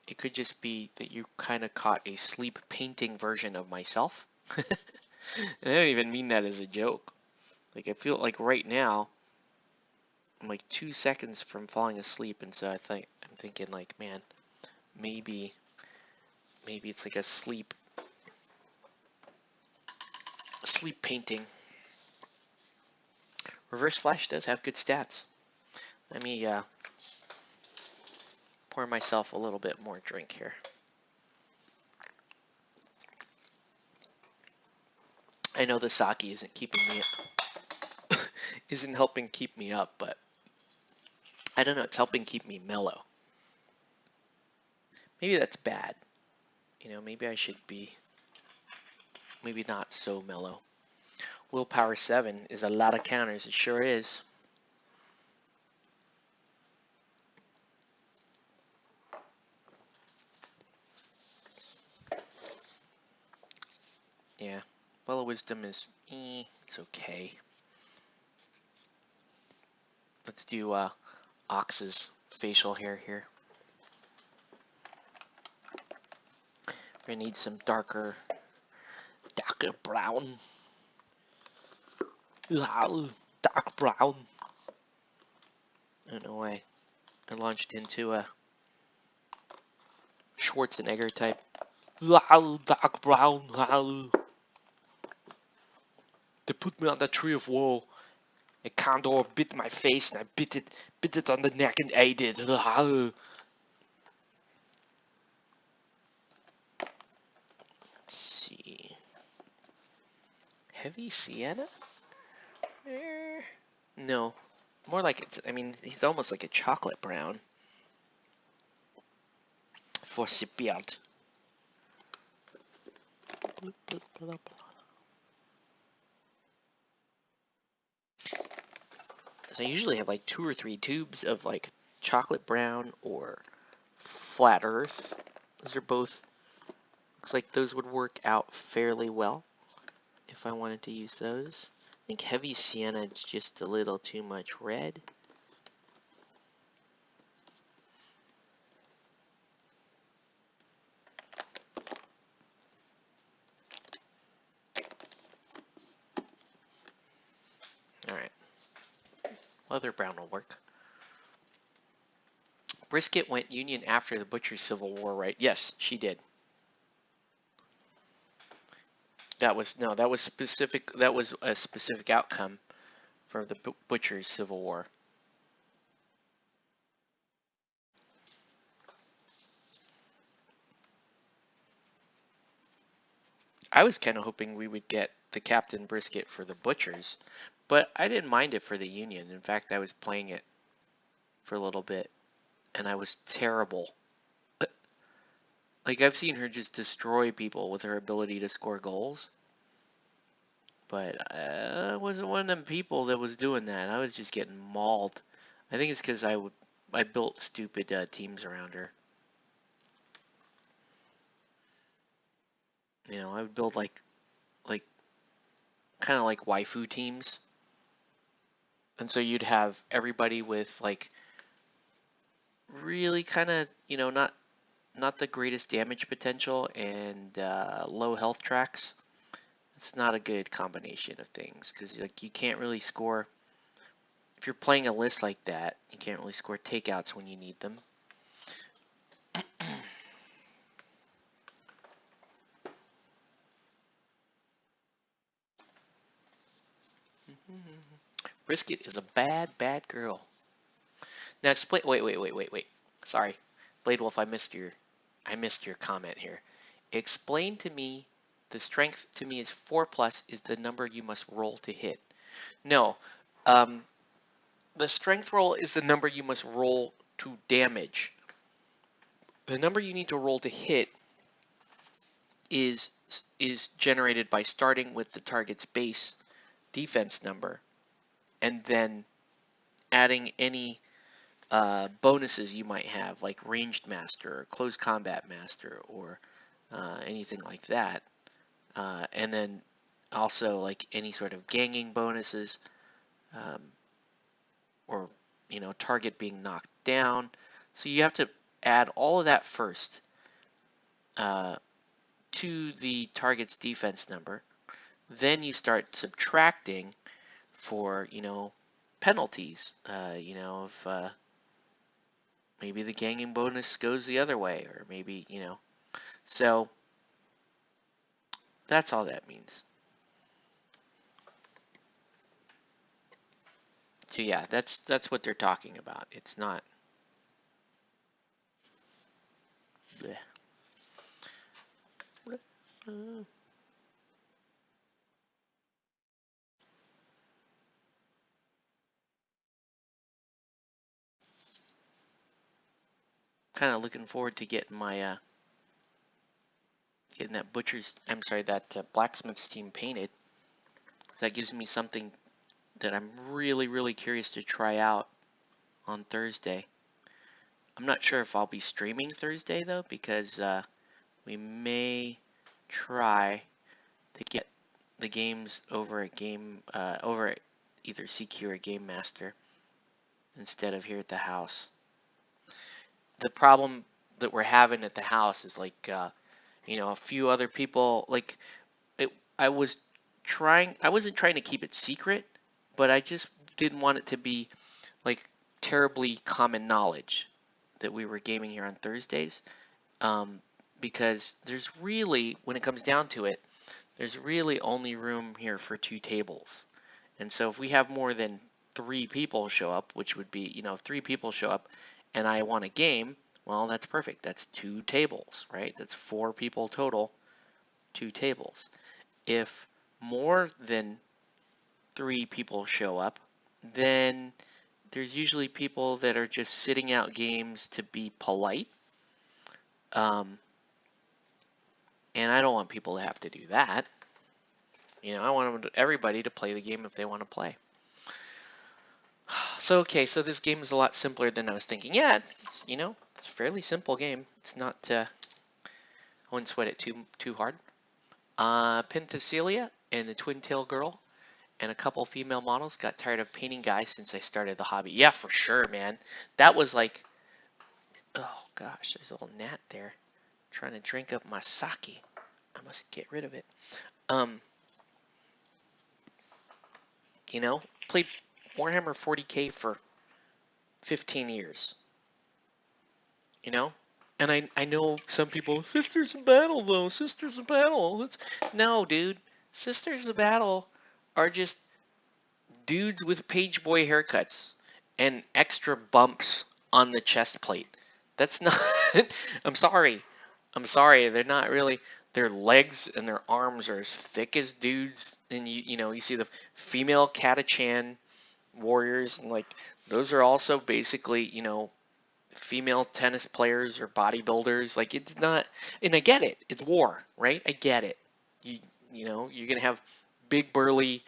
It could just be that you kind of caught a sleep painting version of myself. And I don't even mean that as a joke. Like, I feel like right now, I'm like 2 seconds from falling asleep, and so I'm thinking like, man, maybe it's like a sleep painting. Reverse Flash does have good stats. Let me pour myself a little bit more drink here. I know the sake isn't keeping me isn't helping keep me up, but I don't know, it's helping keep me mellow. Maybe that's bad. You know, maybe I should be maybe not so mellow. Willpower 7 is a lot of counters, it sure is. Yeah, Well of Wisdom is, it's okay. Let's do Ox's facial hair here. We're gonna need some darker brown. Dark brown. I don't know why I launched into a Schwarzenegger type. Dark brown. They put me on the tree of woe. A condor bit my face and I bit it on the neck and ate it. Let's see. Heavy sienna? No. More like it's, I mean, he's almost like a chocolate brown. For beard. So I usually have like 2 or 3 tubes of like chocolate brown or flat earth. Those are both, looks like those would work out fairly well if I wanted to use those. I think heavy sienna is just a little too much red. Alright. Leather brown will work. Brisket went Union after the Butcher's Civil War, right? Yes, she did. That was specific. That was a specific outcome for the Butcher's Civil War. I was kind of hoping we would get the Captain Brisket for the Butchers, but I didn't mind it for the Union. In fact, I was playing it for a little bit, and I was terrible. Like, I've seen her just destroy people with her ability to score goals. But I wasn't one of them people that was doing that. I was just getting mauled. I think it's because I would I built stupid teams around her. You know, I would build like kind of like waifu teams. And so you'd have everybody with like really kind of, you know, not the greatest damage potential and low health tracks. It's not a good combination of things because like you can't really score if you're playing a list like that. You can't really score takeouts when you need them. Brisket is a bad girl. Now explain. Wait. Sorry, Blade Wolf. I missed your comment here. Explain to me. The strength to me is 4+ is the number you must roll to hit. No, um, the strength roll is the number you must roll to damage. The number you need to roll to hit is generated by starting with the target's base defense number and then adding any bonuses you might have, like ranged master or close combat master or anything like that, and then also like any sort of ganging bonuses, or you know, target being knocked down. So you have to add all of that first to the target's defense number. Then you start subtracting for, you know, penalties. You know, if maybe the ganging bonus goes the other way, or maybe, you know. So that's all that means. So yeah, that's what they're talking about. It's not. Bleh. Kind of looking forward to getting my getting that that blacksmith's team painted. That gives me something that I'm really curious to try out on Thursday. I'm not sure if I'll be streaming Thursday though, because we may try to get the games over at either CQ or Game Master instead of here at the house. The problem that we're having at the house is like, you know, a few other people, like, I wasn't trying to keep it secret, but I just didn't want it to be like terribly common knowledge that we were gaming here on Thursdays, because there's really, when it comes down to it, there's really only room here for 2 tables. And so if we have more than 3 people show up, which would be, you know, if 3 people show up and I want a game, well, that's perfect. That's 2 tables, right? That's 4 people total, 2 tables. If more than 3 people show up, then there's usually people that are just sitting out games to be polite. And I don't want people to have to do that. You know, I want everybody to play the game if they want to play. So, okay, so this game is a lot simpler than I was thinking. Yeah, it's you know, it's a fairly simple game. It's not, I wouldn't sweat it too hard. Penthesilea and the Twin Tail Girl and a couple female models got tired of painting guys since I started the hobby. Yeah, for sure, man. That was like, oh gosh, there's a little gnat there trying to drink up my sake. I must get rid of it. You know, played Warhammer 40K for 15 years. You know? And I know some people, Sisters of Battle though, Sisters of Battle. No, dude. Sisters of Battle are just dudes with page boy haircuts and extra bumps on the chest plate. That's not, I'm sorry. They're not really, their legs and their arms are as thick as dudes. And you know, you see the female Katachan warriors, and like, those are also basically, you know, female tennis players or bodybuilders. Like, it's not, and I get it. It's war, right? I get it. You know, you're going to have big burly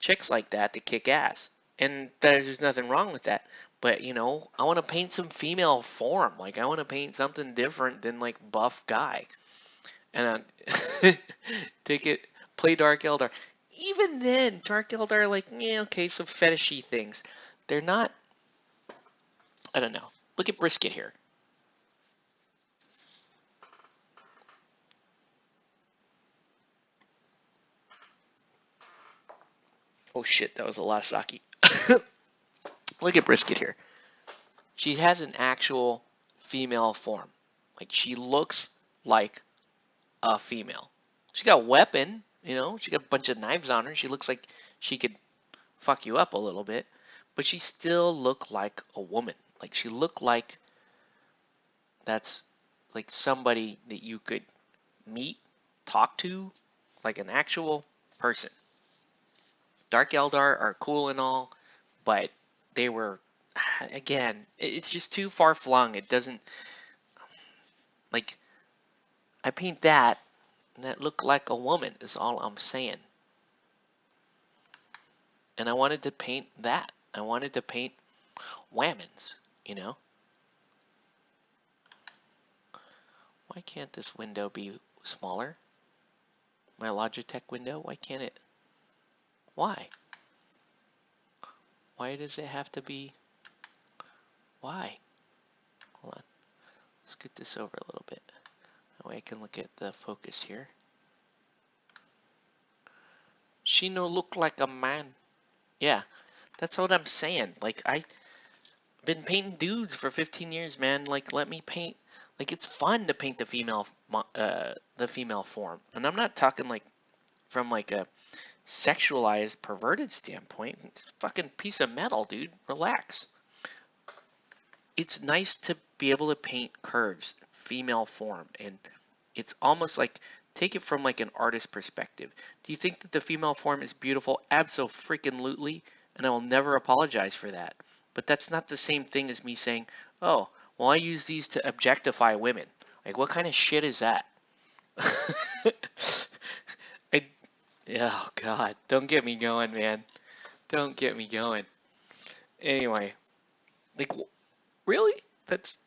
chicks like that kick ass. And there's nothing wrong with that. But you know, I want to paint some female form. Like I want to paint something different than like buff guy. And take it, play Dark Eldar. Even then, Dark Eldar, like, yeah, okay, some fetishy things. They're not, I don't know. Look at Brisket here. Oh shit, that was a lot of sake. Look at Brisket here. She has an actual female form. Like, she looks like a female. She got a weapon, you know, she got a bunch of knives on her. She looks like she could fuck you up a little bit, but she still looked like a woman. Like, she looked like that's like somebody that you could meet, talk to, like an actual person. Dark Eldar are cool and all, but they were, again, it's just too far flung. It doesn't, like, I paint that, and that looked like a woman, is all I'm saying. And I wanted to paint that. I wanted to paint whammons, you know? Why can't this window be smaller? My Logitech window? Why can't it? Why? Why does it have to be? Why? Hold on. Let's get this over a little bit. That way I can look at the focus here. She no look like a man. Yeah, that's what I'm saying. Like, I've been painting dudes for 15 years, man. Like, let me paint. Like, it's fun to paint the female form. And I'm not talking like from like a sexualized, perverted standpoint. It's a fucking piece of metal, dude. Relax. It's nice to be able to paint curves, female form, and it's almost like take it from like an artist perspective. Do you think that the female form is beautiful? Abso-freaking-lutely, and I will never apologize for that. But that's not the same thing as me saying, oh, well, I use these to objectify women. Like, what kind of shit is that? Oh, God. Don't get me going, man. Don't get me going. Anyway, like, really? That's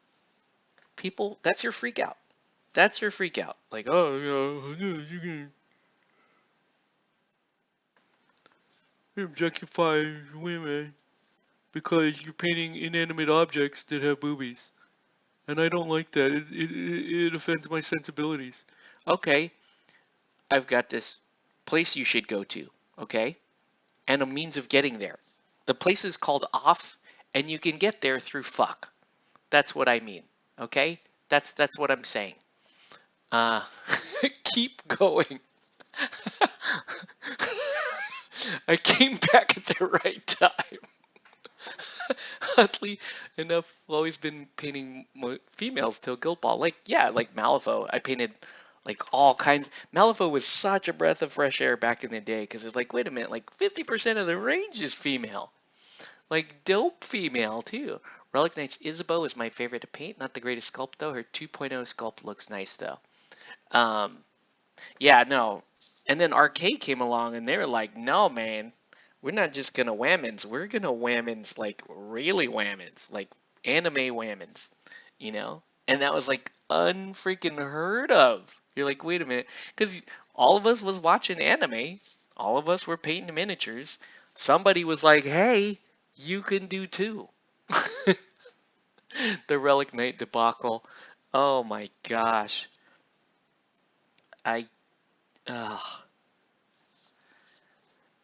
people, that's your freak out. That's your freak out. Like, oh, you can objectify women because you're painting inanimate objects that have boobies. And I don't like that. It offends my sensibilities. Okay, I've got this place you should go to, okay? And a means of getting there. The place is called Off, and you can get there through fuck. That's what I mean, okay? That's what I'm saying. Uh, keep going. I came back at the right time. Oddly enough, I've always been painting females till Guild Ball. Like, yeah, like Malifaux. I painted like all kinds. Malifaux was such a breath of fresh air back in the day because it's like, wait a minute, like 50% of the range is female. Like, dope female, too. Relic Knight's Isabeau is my favorite to paint. Not the greatest sculpt, though. Her 2.0 sculpt looks nice, though. Yeah, no. And then Arcade came along and they were like, no, man, we're not just gonna whammons, we're gonna whammons like really whammons, like anime whammons, you know? And that was like unfreaking heard of. You're like, wait a minute, because all of us was watching anime, all of us were painting miniatures. Somebody was like, hey, you can do too. The Relic Knight debacle. Oh my gosh. I, ugh.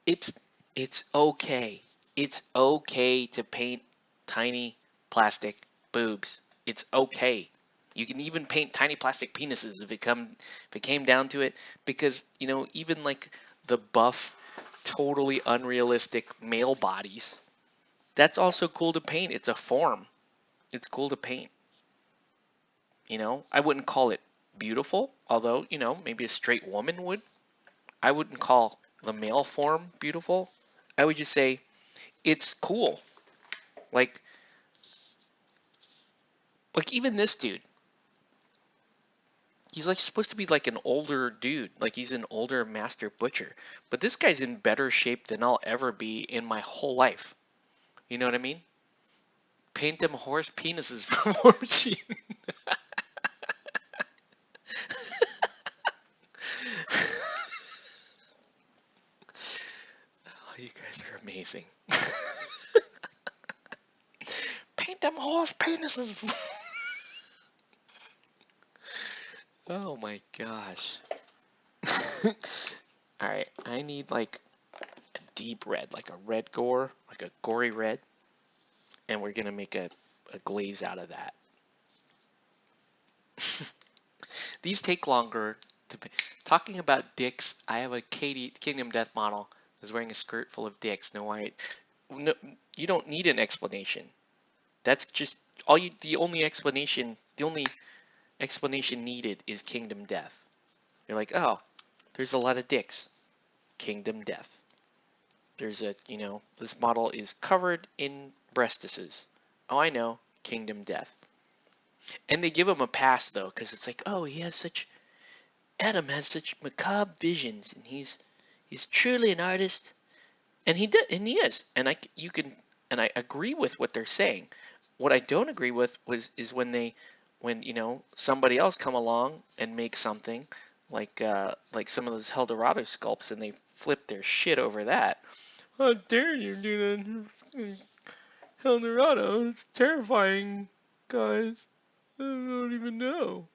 It's it's okay. It's okay to paint tiny plastic boobs. It's okay. You can even paint tiny plastic penises if it came down to it, because you know even like the buff, totally unrealistic male bodies. That's also cool to paint. It's a form. It's cool to paint. You know, I wouldn't call it beautiful, although you know maybe a straight woman would. I wouldn't call the male form beautiful. I would just say it's cool. Like even this dude, he's like supposed to be like an older dude, like he's an older master butcher. But this guy's in better shape than I'll ever be in my whole life. You know what I mean? Paint them horse penises from War Machine. Oh, you guys are amazing. Paint them horse penises. Oh my gosh. Alright, I need like a deep red, like a red gore, like a gory red. And we're gonna make a glaze out of that. These take longer to talking about dicks. I have a Kingdom Death model that's wearing a skirt full of dicks. No, you don't need an explanation. That's just the only explanation needed is Kingdom Death. You're like, oh, there's a lot of dicks. Kingdom Death. There's this model is covered in breastises. Oh, I know, Kingdom Death. And they give him a pass though, because it's like, oh, Adam has such macabre visions, and he's truly an artist, and he is, and I agree with what they're saying. What I don't agree with is when somebody else come along and make something like some of those Eldorado sculpts, and they flip their shit over that. How dare you do that, Eldorado? It's terrifying, guys. I don't even know.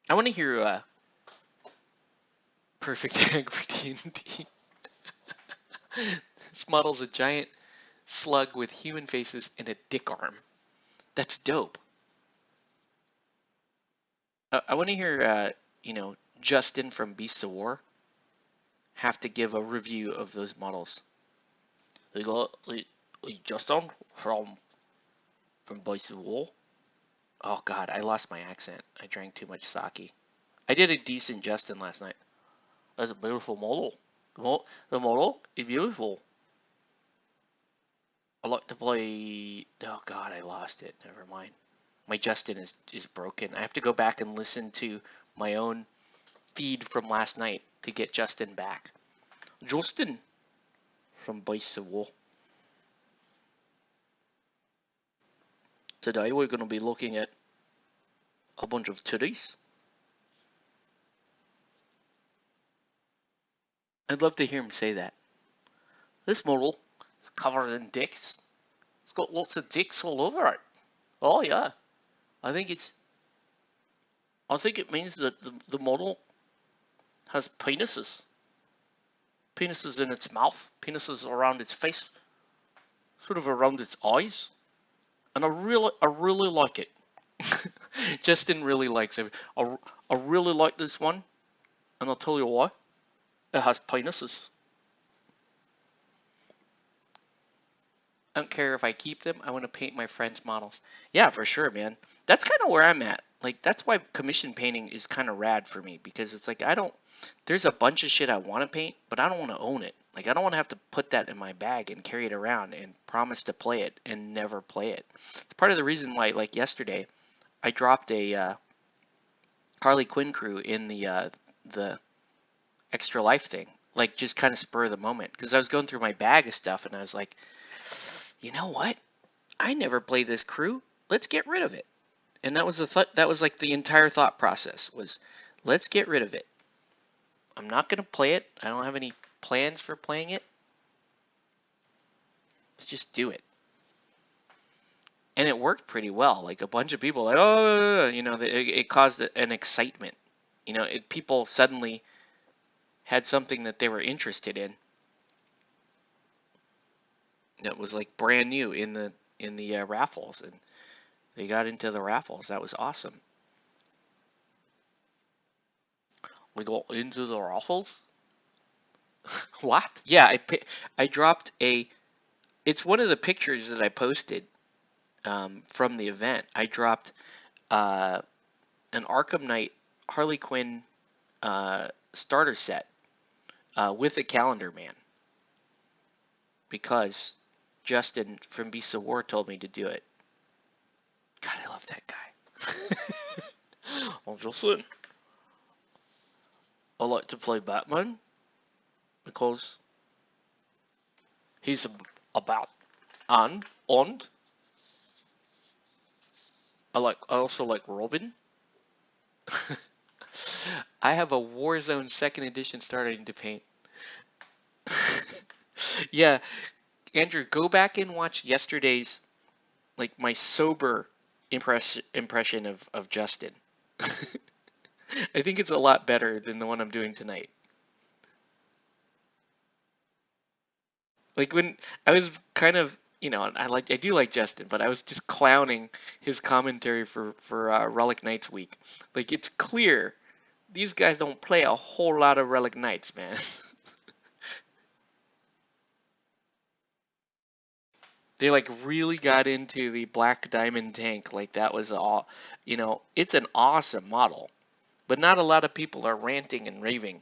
I want to hear Perfect Egg for D&D. This model's a giant slug with human faces and a dick arm. That's dope. I want to hear, Justin from Beasts of War have to give a review of those models. They got Justin from Beasts of War. Oh God, I lost my accent. I drank too much sake. I did a decent Justin last night. That's a beautiful model. The model is beautiful. I like to play. Oh God, I lost it. Never mind. My Justin is broken. I have to go back and listen to my own feed from last night to get Justin back. Justin from Beasts of War. Today we're going to be looking at a bunch of titties. I'd love to hear him say that. This model is covered in dicks. It's got lots of dicks all over it. Oh yeah. I think it means that the model has penises. Penises in its mouth, penises around its face, sort of around its eyes. And I really like it. Justin really likes it. I really like this one, and I'll tell you why. It has penises. I don't care if I keep them. I want to paint my friends' models. Yeah, for sure, man. That's kind of where I'm at. Like, that's why commission painting is kind of rad for me, because it's like there's a bunch of shit I want to paint, but I don't want to own it. Like, I don't want to have to put that in my bag and carry it around and promise to play it and never play it. It's part of the reason why, like yesterday, I dropped a Harley Quinn crew in the Extra Life thing, like just kind of spur of the moment, because I was going through my bag of stuff and I was like, you know what? I never played this crew. Let's get rid of it. And that was that was like the entire thought process was, let's get rid of it. I'm not going to play it. I don't have any plans for playing it. Let's just do it. And it worked pretty well. Like a bunch of people, like, oh, it caused an excitement. People suddenly had something that they were interested in. That was like brand new in the raffles, and they got into the raffles. That was awesome. We got into the raffles. What? Yeah, I dropped a. It's one of the pictures that I posted from the event. I dropped an Arkham Knight Harley Quinn starter set with a Calendar Man, because Justin from Beasts of War told me to do it. God, I love that guy. Well, Justin, I like to play Batman because He's about and I also like Robin. I have a Warzone second edition starting to paint. Yeah, Andrew, go back and watch yesterday's, like, my sober impression of Justin. I think it's a lot better than the one I'm doing tonight. Like when I was kind of, I do like Justin, but I was just clowning his commentary for Relic Knights week. Like it's clear these guys don't play a whole lot of Relic Knights, man. They like really got into the Black Diamond tank. Like that was all, it's an awesome model, but not a lot of people are ranting and raving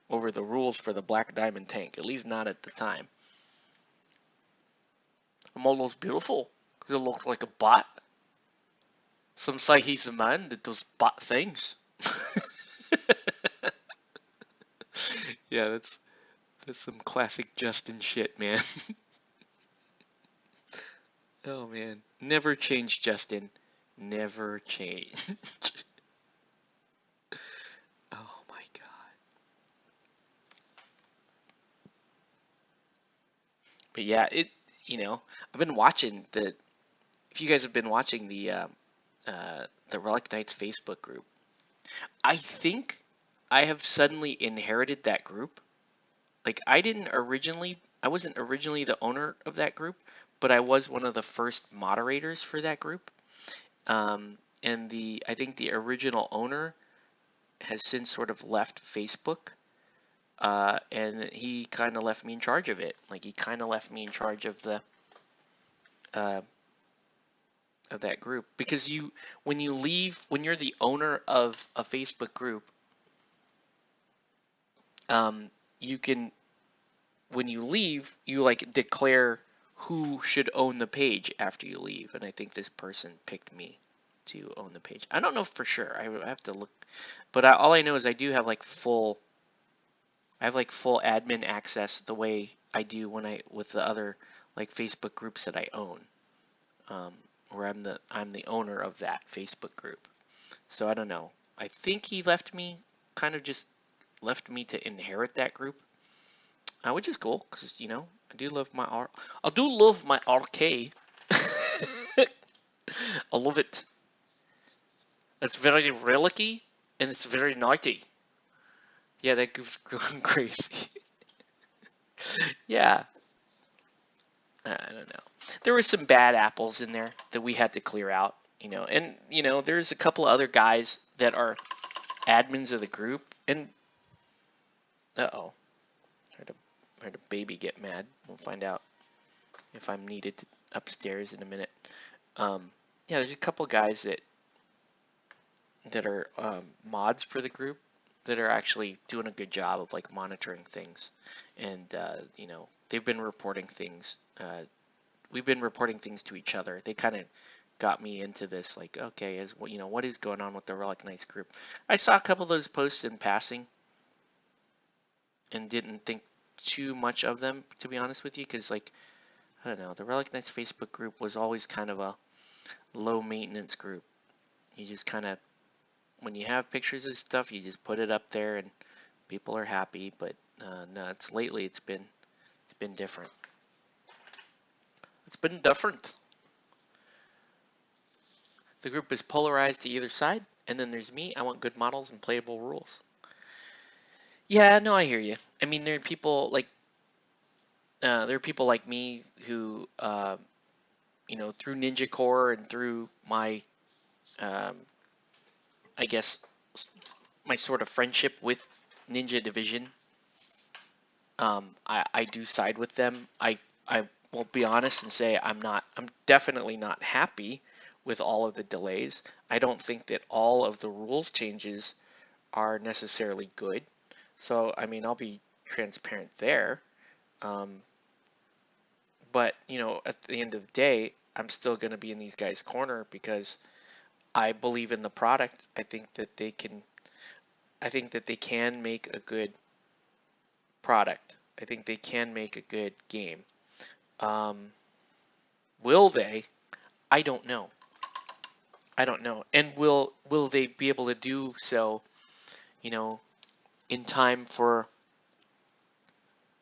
over the rules for the Black Diamond tank, at least not at the time. The model's beautiful because it looks like a bot. Some say he's a man that does bot things. Yeah, that's some classic Justin shit, man. Oh man, never change, Justin. Never change. Oh my god. But yeah, I've been watching the. If you guys have been watching the Relic Knights Facebook group, I think I have suddenly inherited that group. Like I wasn't originally the owner of that group, but I was one of the first moderators for that group. And I think the original owner has since sort of left Facebook, and he kind of left me in charge of it. Like he kind of left me in charge uh, of that group because when you're the owner of a Facebook group, you can when you leave, you like declare who should own the page after you leave, and I think this person picked me to own the page. I don't know for sure. I have to look, but all I know is I do have like I have like full admin access the way I do with the other like Facebook groups that I own, where I'm the owner of that Facebook group. So I don't know. I think he left me, kind of just left me to inherit that group, which is cool because I do love my art. I do love my RK. I love it. It's very relicy and it's very naughty. Yeah, that goof's going crazy. Yeah, I don't know. There were some bad apples in there that we had to clear out, and there's a couple of other guys that are admins of the group, and uh-oh, heard a baby get mad. We'll find out if I'm needed upstairs in a minute. Yeah, there's a couple guys that are mods for the group that are actually doing a good job of like monitoring things, and they've been reporting things. We've been reporting things to each other. They kind of got me into this, like, okay, what is going on with the Relic Knights group? I saw a couple of those posts in passing, and didn't think too much of them, to be honest with you, because like I don't know, the Relic Knights Facebook group was always kind of a low maintenance group. You just kind of, when you have pictures of stuff, you just put it up there and people are happy. But no, lately it's been different. It's been different. The group is polarized to either side, and then there's me. I want good models and playable rules. Yeah, no, I hear you. I mean, there are people like me who, through Ninja Core and through my, I guess, my sort of friendship with Ninja Division, I do side with them. I will be honest and say I'm definitely not happy with all of the delays. I don't think that all of the rules changes are necessarily good. So, I mean, I'll be transparent there. But, at the end of the day, I'm still going to be in these guys' corner because I believe in the product. I think that they can make a good product. I think they can make a good game. Will they? I don't know. I don't know. And will they be able to do so, you know, in time for,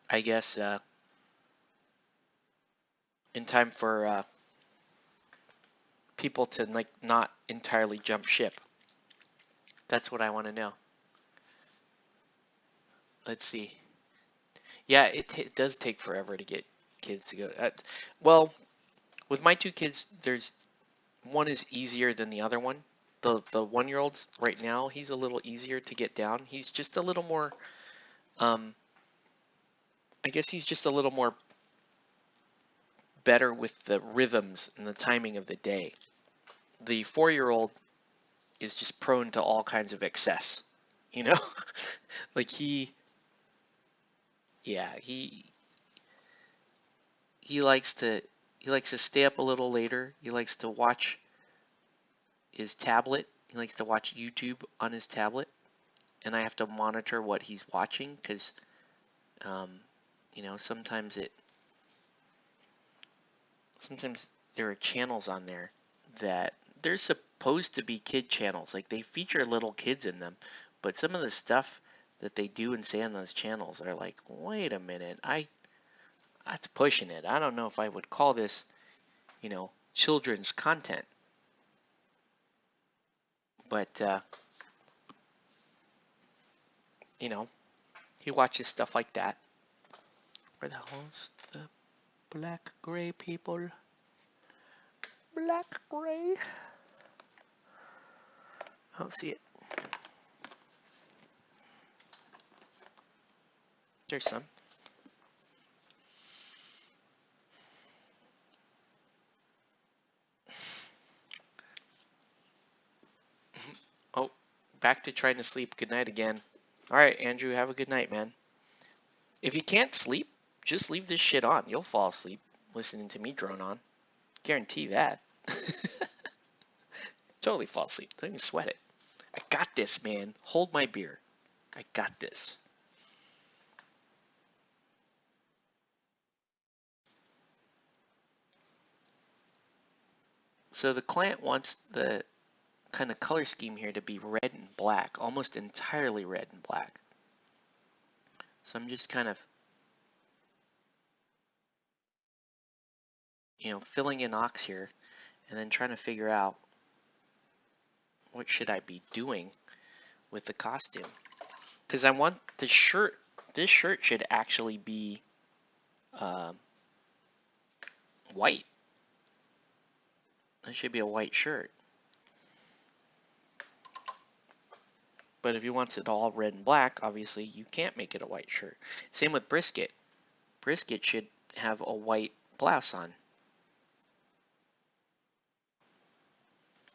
I guess, in time for people to like not entirely jump ship? That's what I want to know. Let's see. Yeah, it does take forever to get kids to go. Well, with my two kids, there's one is easier than the other one. The 1-year-old's right now, he's a little easier to get down. He's just a little more, I guess he's just a little more better with the rhythms and the timing of the day. The 4-year-old is just prone to all kinds of excess, you know? Like yeah, he likes to stay up a little later. He likes to watch his tablet. He likes to watch YouTube on his tablet, and I have to monitor what he's watching because, you know, sometimes there are channels on there that they're supposed to be kid channels. Like they feature little kids in them, but some of the stuff that they do and say on those channels are like, wait a minute, that's pushing it. I don't know if I would call this, you know, children's content. But, you know, he watches stuff like that. Where the hell's the black gray people? Black gray. I don't see it. There's some. Oh, back to trying to sleep. Good night again. All right, Andrew, have a good night, man. If you can't sleep, just leave this shit on. You'll fall asleep listening to me drone on. Guarantee that. Totally fall asleep. Don't even sweat it. I got this, man. Hold my beer. I got this. So the client wants the kind of color scheme here to be red and black, almost entirely red and black. So I'm just kind of, you know, filling in ox here and then trying to figure out what should I be doing with the costume. Because I want the shirt, this shirt should actually be white. That should be a white shirt. But if he wants it all red and black, obviously you can't make it a white shirt. Same with brisket. Brisket should have a white blouse on.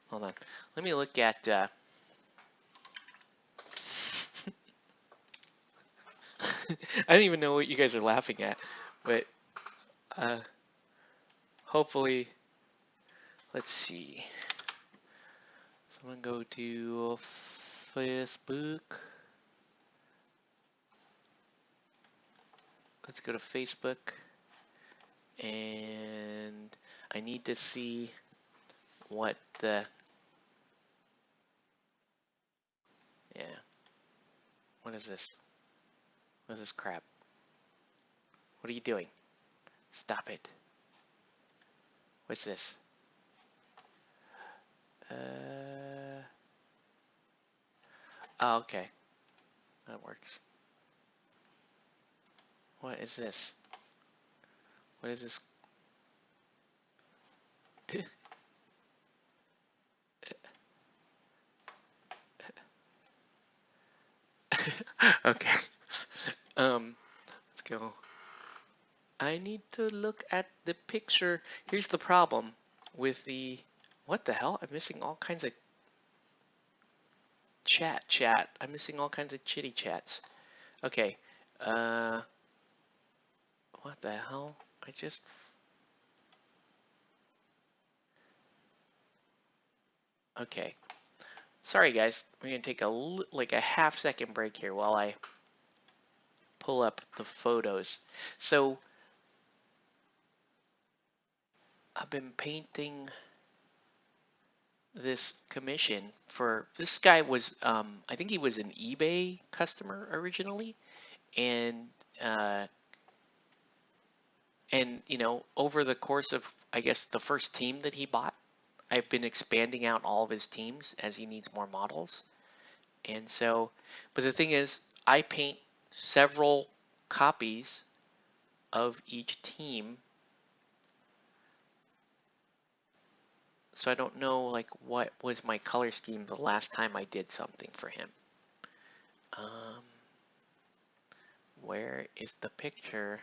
Hold on. Let me look at... I don't even know what you guys are laughing at, but hopefully... Let's see. So I'm going to go to Facebook. Let's go to Facebook. And I need to see what the... Yeah. What is this? What is this crap? What are you doing? Stop it. What's this? Oh, okay. That works. What is this? What is this? Okay. Let's go. I need to look at the picture. Here's the problem with the... What the hell? I'm missing all kinds of chat. I'm missing all kinds of chitty chats. Okay. What the hell? I just... Okay. Sorry guys. We're gonna take like a half-second break here while I pull up the photos. So I've been painting this commission for this guy was I think he was an eBay customer originally, and uh, you know, over the course of I guess the first team that he bought, I've been expanding out all of his teams as he needs more models. And so, but the thing is, I paint several copies of each team, so I don't know like what was my color scheme the last time I did something for him. Where is the picture?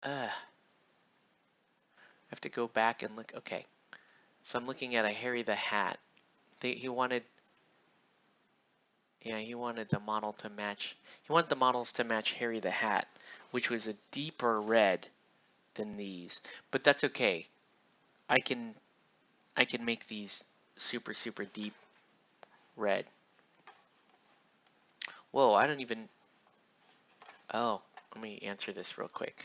I have to go back and look. Okay, so I'm looking at a Harry the Hat. He wanted, yeah, he wanted the model to match. He wanted the models to match Harry the Hat, which was a deeper red than these, but that's okay. I can make these super deep red. Whoa, I don't even. Oh, let me answer this real quick.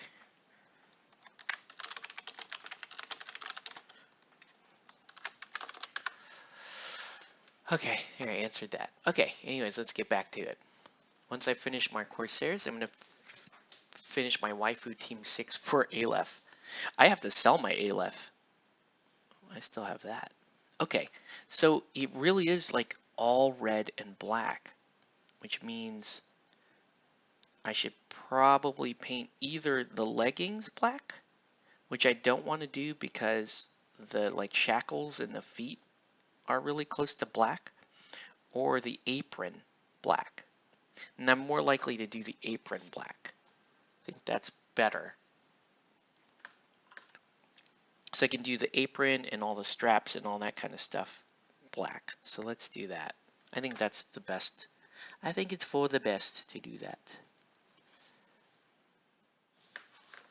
Okay, here I answered that. Okay, anyways, let's get back to it. Once I finish my Corsairs, I'm going to finish my waifu team 6 for Aleph. I have to sell my Aleph. I still have that. Okay, so it really is like all red and black, which means I should probably paint either the leggings black, which I don't want to do because the like shackles and the feet are really close to black, or the apron black. And I'm more likely to do the apron black. I think that's better. So I can do the apron and all the straps and all that kind of stuff black. So let's do that. I think that's the best. I think it's for the best to do that.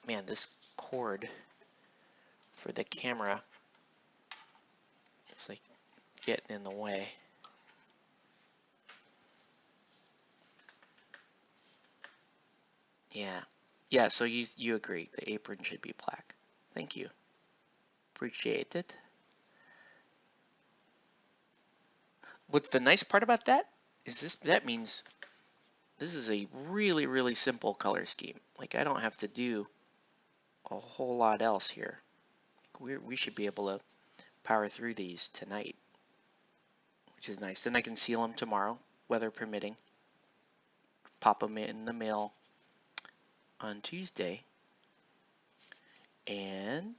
Man, this cord for the camera is like getting in the way. Yeah. Yeah, so you agree. The apron should be black. Thank you. Appreciate it. What's the nice part about that is that means this is a really simple color scheme. Like I don't have to do a whole lot else here. We should be able to power through these tonight, which is nice. Then I can seal them tomorrow, weather permitting. Pop them in the mail on Tuesday, and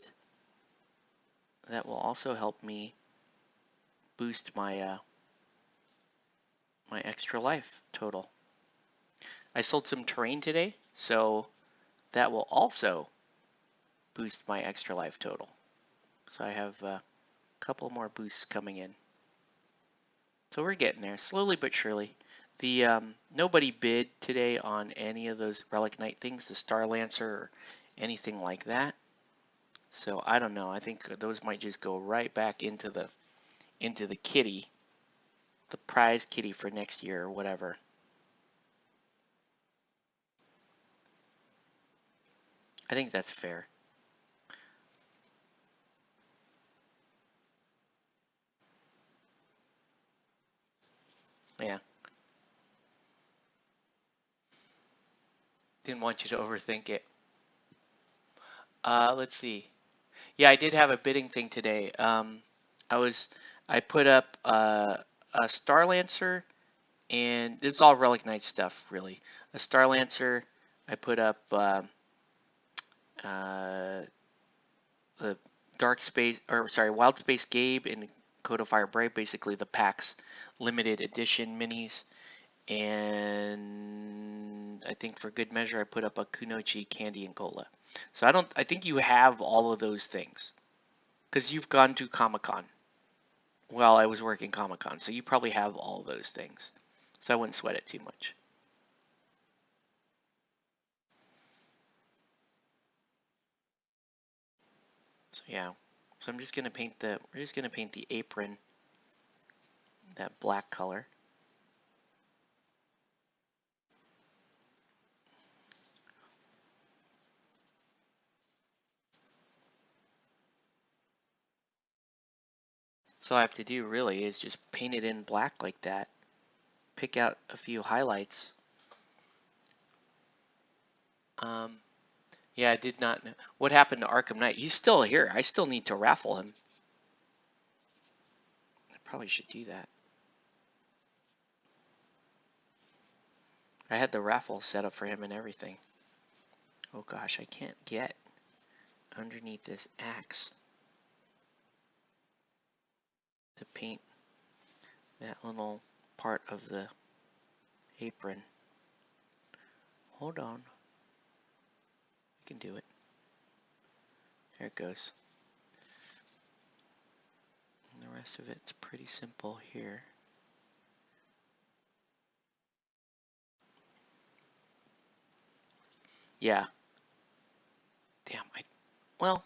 that will also help me boost my my extra life total. I sold some terrain today, so that will also boost my extra life total. So I have a couple more boosts coming in. So we're getting there, slowly but surely. The nobody bid today on any of those Relic Knight things, the Star Lancer or anything like that. So I don't know. I think those might just go right back into the kitty, the prize kitty for next year or whatever. I think that's fair. Yeah. Didn't want you to overthink it. Let's see. Yeah, I did have a bidding thing today. I put up a Star Lancer, and this is all Relic Knight stuff, really. A Star Lancer. I put up the Dark Space, or sorry, Wild Space Gabe and Code of Fire Brave, basically the PAX limited edition minis. And I think for good measure, I put up a Kunoichi Candy and Cola. So I think you have all of those things because you've gone to Comic-Con while I was working Comic-Con. So you probably have all of those things. So I wouldn't sweat it too much. So yeah, so I'm just gonna paint we're just gonna paint the apron that black color. So all I have to do really is just paint it in black like that. Pick out a few highlights. Yeah, I did not know. What happened to Arkham Knight? He's still here. I still need to raffle him. I probably should do that. I had the raffle set up for him and everything. Oh gosh, I can't get underneath this axe to paint that little part of the apron. Hold on. I can do it. There it goes. And the rest of it's pretty simple here. Yeah. Damn, well,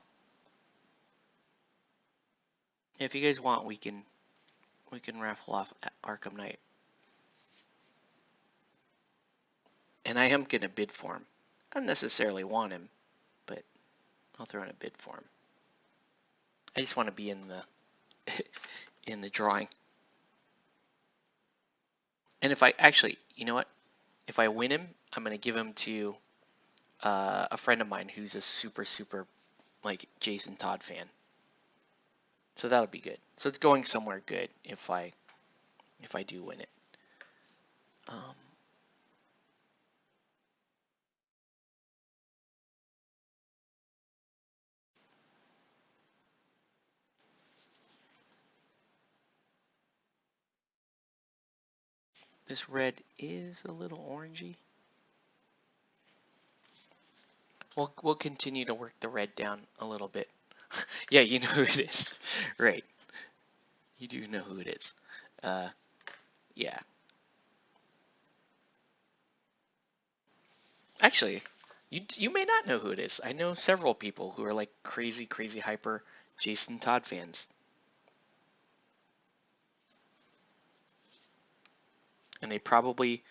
if you guys want, we can raffle off Arkham Knight. And I am gonna bid for him. I don't necessarily want him, but I'll throw in a bid for him. I just want to be in the in the drawing. And if I actually, you know what? If I win him, I'm gonna give him to a friend of mine who's a super like Jason Todd fan. So that'll be good. So it's going somewhere good if I do win it. This red is a little orangey. We'll continue to work the red down a little bit. Yeah, you know who it is. Right. You do know who it is. Yeah. Actually, you may not know who it is. I know several people who are like crazy hyper Jason Todd fans. And they probably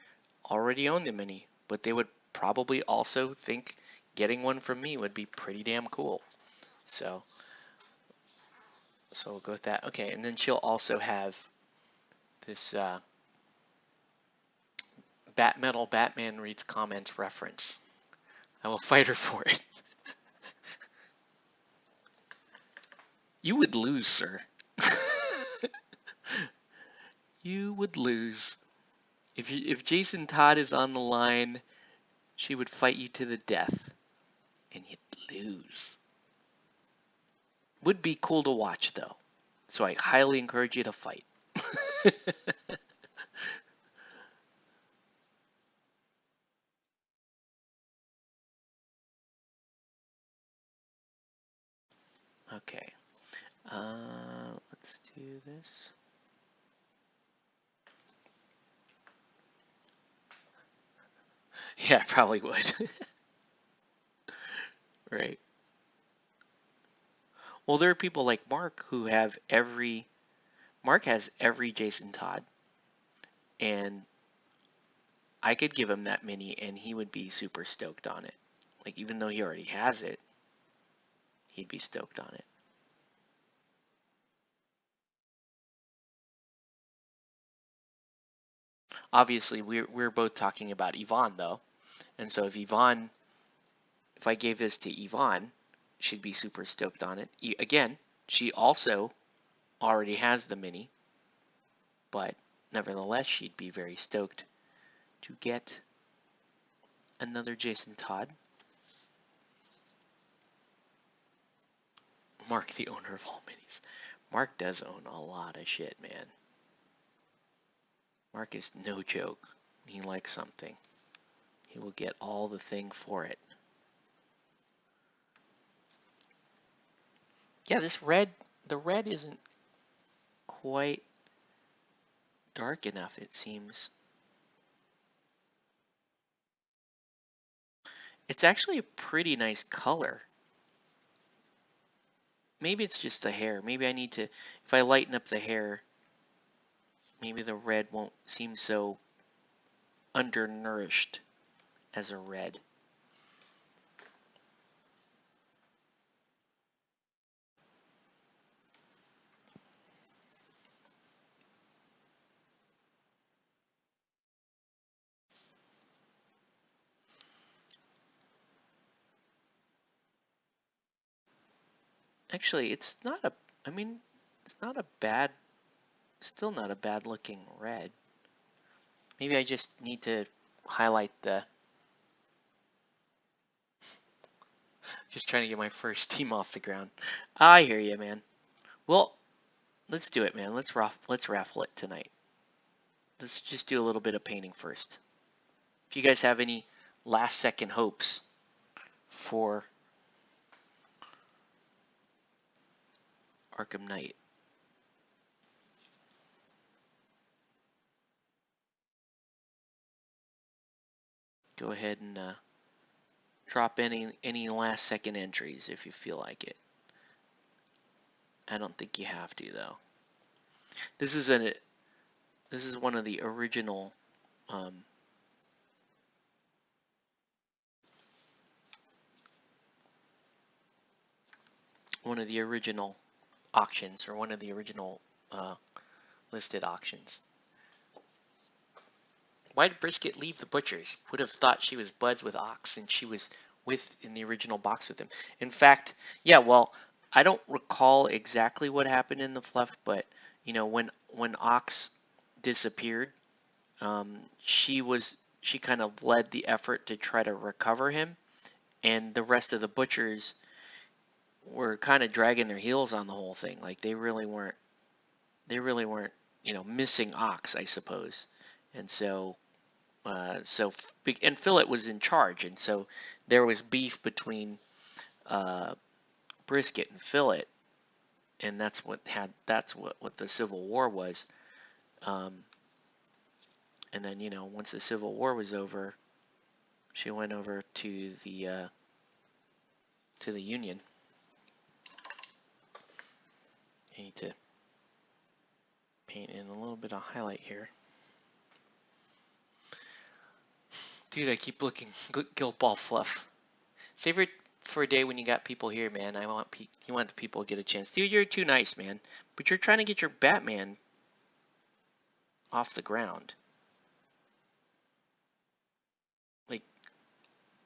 already own the mini, but they would probably also think getting one from me would be pretty damn cool. So we'll go with that. Okay, and then she'll also have this Metal Batman Reads Comments reference. I will fight her for it. You would lose, sir. You would lose. If Jason Todd is on the line, she would fight you to the death, and you'd lose. Would be cool to watch, though. So I highly encourage you to fight. Okay. Let's do this. Yeah, I probably would. Right. Well, there are people like Mark who have Mark has every Jason Todd, and I could give him that mini and he would be super stoked on it. Like, even though he already has it, he'd be stoked on it. Obviously, we're both talking about Yvonne, though. And so if I gave this to Yvonne, she'd be super stoked on it. Again, she also already has the mini, but nevertheless, she'd be very stoked to get another Jason Todd. Mark, the owner of all minis. Mark does own a lot of shit, man. Mark is no joke. When he likes something, he will get all the thing for it. Yeah, the red isn't quite dark enough, it seems. It's actually a pretty nice color. Maybe it's just the hair. Maybe I need to, if I lighten up the hair, maybe the red won't seem so undernourished as a red. Actually, it's not a, I mean, it's not a bad, still not a bad looking red. Maybe I just need to highlight the, just trying to get my first team off the ground. I hear you, man. Well, let's do it, man. Let's raffle it tonight. Let's just do a little bit of painting first. If you guys have any last second hopes for Arkham Knight. Go ahead and drop any last second entries if you feel like it. I don't think you have to though. This is one of the original auctions, or one of the original listed auctions. Why did Brisket leave the butchers? Would have thought she was buds with Ox and she was in the original box with him. In fact, yeah, well, I don't recall exactly what happened in the fluff, but you know, when Ox disappeared, she kind of led the effort to try to recover him, and the rest of the butchers were kind of dragging their heels on the whole thing. Like they really weren't, you know, missing Ox, I suppose. And so, and Phillip was in charge, and so there was beef between Brisket and Phillip, and that's what the Civil War was. And then, you know, once the Civil War was over, she went over to the Union. I need to paint in a little bit of highlight here. Dude, I keep looking guilt ball fluff. Save it for a day when you got people here, man. You want the people to get a chance. Dude, you're too nice, man. But you're trying to get your Batman off the ground. Like,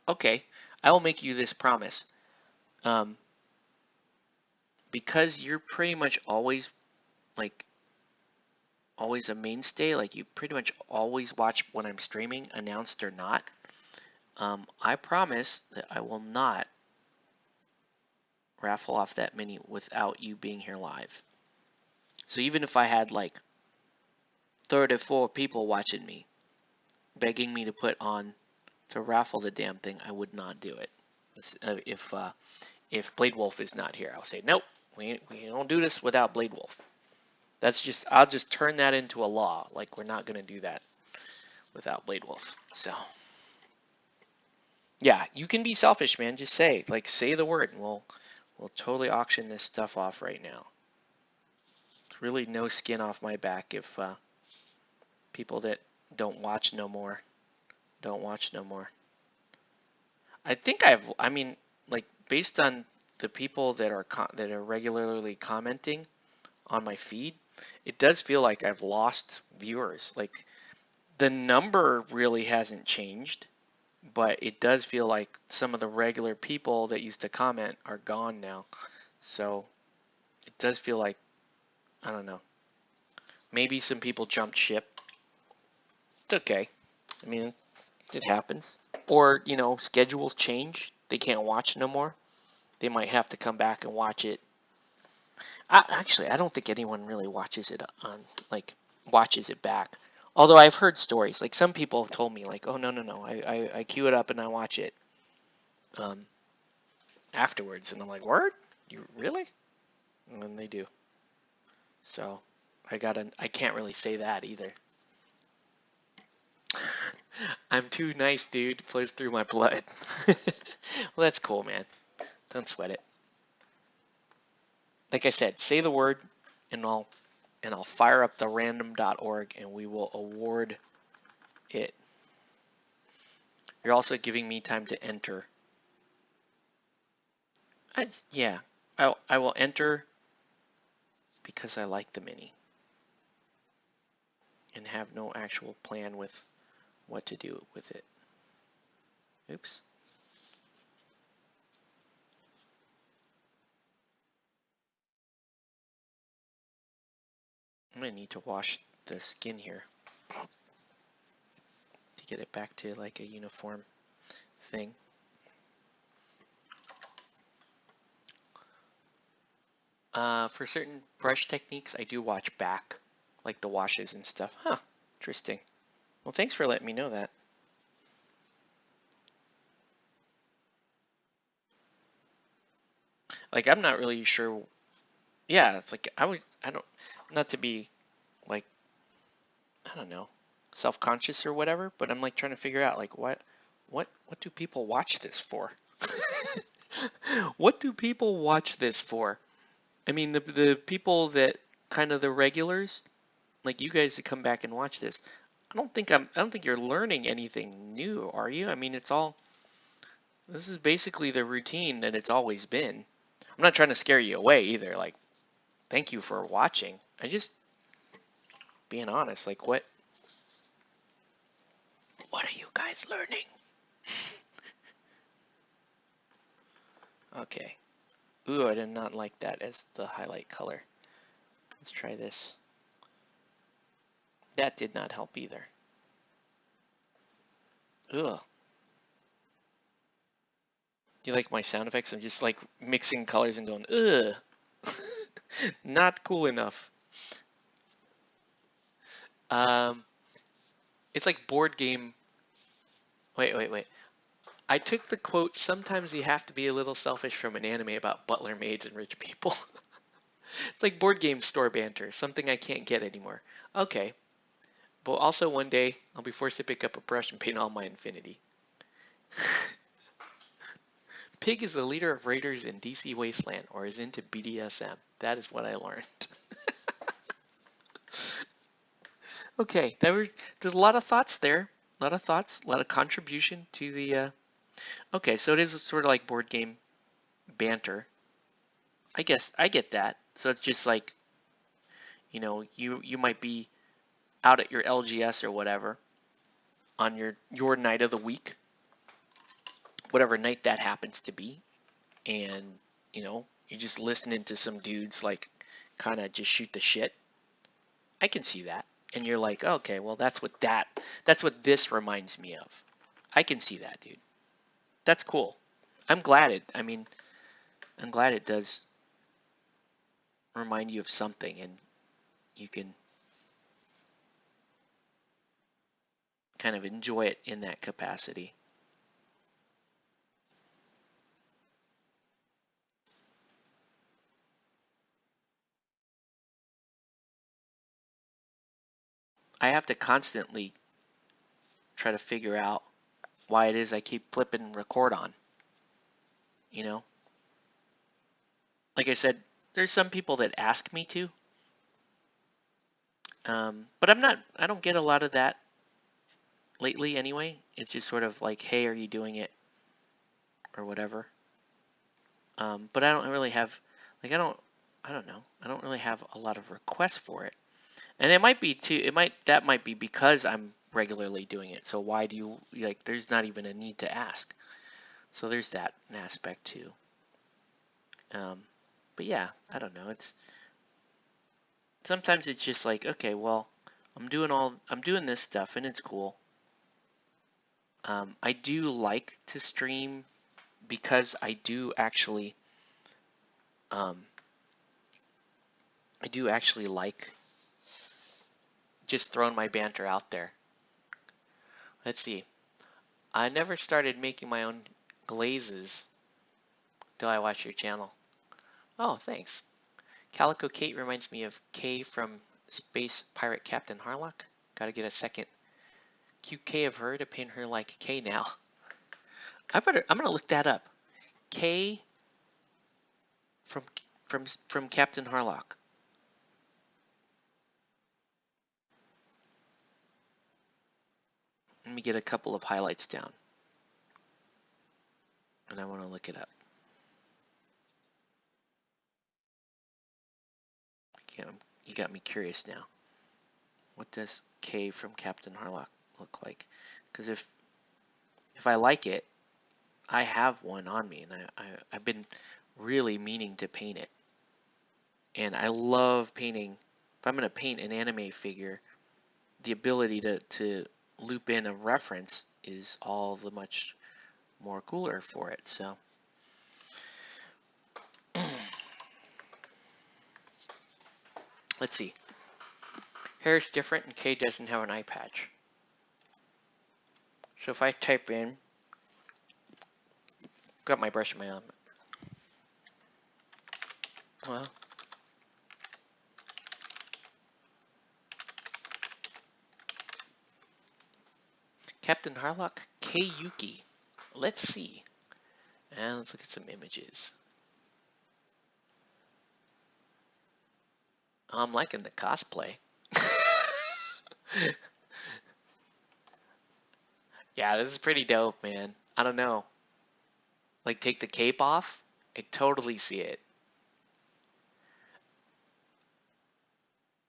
okay, I will make you this promise. Because you're pretty much always a mainstay, like you pretty much always watch when I'm streaming, announced or not. I promise that I will not raffle off that many without you being here live. So even if I had like 34 people watching me, begging me to raffle the damn thing, I would not do it. If Blade Wolf is not here, I'll say nope. We don't do this without Blade Wolf. I'll just turn that into a law. Like we're not gonna do that without Blade Wolf. So yeah, you can be selfish, man. Just say the word, and we'll totally auction this stuff off right now. It's really no skin off my back if people that don't watch no more. I think I mean, like based on the people that are regularly commenting on my feed, it does feel like I've lost viewers. Like the number really hasn't changed, but it does feel like some of the regular people that used to comment are gone now. So it does feel like, I don't know, maybe some people jumped ship. It's okay. I mean, it happens. Or, you know, schedules change. They can't watch no more. They might have to come back and watch it. Actually, I don't think anyone really watches it back. Although I've heard stories, like some people have told me, like, oh no, I queue it up and I watch it afterwards, and I'm like, word? You really? And then they do. So I can't really say that either. I'm too nice, dude. It flows through my blood. Well, that's cool, man. Don't sweat it. Like I said, say the word, and I'll fire up the random.org and we will award it. You're also giving me time to enter. Yeah, I will enter because I like the mini and have no actual plan with what to do with it. Oops. I'm gonna need to wash the skin here to get it back to like a uniform thing. For certain brush techniques, I do watch back, like the washes and stuff. Huh, interesting. Well, thanks for letting me know that. Like, I'm not really sure. Yeah, it's like I don't, not to be like, I don't know, self-conscious or whatever, but I'm like trying to figure out like what do people watch this for? What do people watch this for? I mean, the people that kind of the regulars, like you guys that come back and watch this, I don't think you're learning anything new, are you? I mean, this is basically the routine that it's always been. I'm not trying to scare you away either. Like, thank you for watching. I just being honest, like what are you guys learning? Okay. Ooh, I did not like that as the highlight color. Let's try this. That did not help either. Ugh. Do you like my sound effects? I'm just like mixing colors and going, ugh. Not cool enough. Um, it's like board game. Wait. I took the quote, sometimes you have to be a little selfish from an anime about butler maids and rich people. It's like board game store banter, something I can't get anymore. Okay, but also one day I'll be forced to pick up a brush and paint all my infinity. Pig is the leader of raiders in DC Wasteland, or is into BDSM. That is what I learned. Okay, there's a lot of thoughts there. A lot of thoughts, a lot of contribution to the. Okay, so it is sort of like board game banter. I guess I get that. So it's just like, you might be out at your LGS or whatever on your night of the week, whatever night that happens to be, and you're just listening to some dudes like kind of just shoot the shit. I can see that. And you're like, okay, well that's what this reminds me of. I can see that, dude. That's cool. I'm glad it does remind you of something and you can kind of enjoy it in that capacity. I have to constantly try to figure out why it is I keep flipping record on. Like I said, there's some people that ask me to, but I don't get a lot of that lately anyway. It's just sort of like, hey, are you doing it or whatever. But I don't really have, like, I don't know. I don't really have a lot of requests for it. And it might be too, that might be because I'm regularly doing it. So why do you, like, there's not even a need to ask. So there's that aspect too. But yeah, I don't know. Sometimes it's just like, okay, well, I'm doing this stuff and it's cool. I do like to stream because I do actually like just throwing my banter out there. Let's see. I never started making my own glazes till I watched your channel. Oh, thanks. Calico Kate reminds me of Kay from Space Pirate Captain Harlock. Gotta get a second QK of her to paint her like Kay now. I'm gonna look that up. Kay from Captain Harlock. Let me get a couple of highlights down. And I want to look it up. You got me curious now. What does Kay from Captain Harlock look like? Because if I like it, I have one on me, and I've been really meaning to paint it. And I love painting if I'm going to paint an anime figure, the ability to loop in a reference is all the much more cooler for it. So let's see. Hair's different and K doesn't have an eye patch. So if I type in, got my brush in my arm. Well, Captain Harlock, K Yuki. Let's see. And let's look at some images. I'm liking the cosplay. Yeah, this is pretty dope, man. I don't know. Like, take the cape off, I totally see it.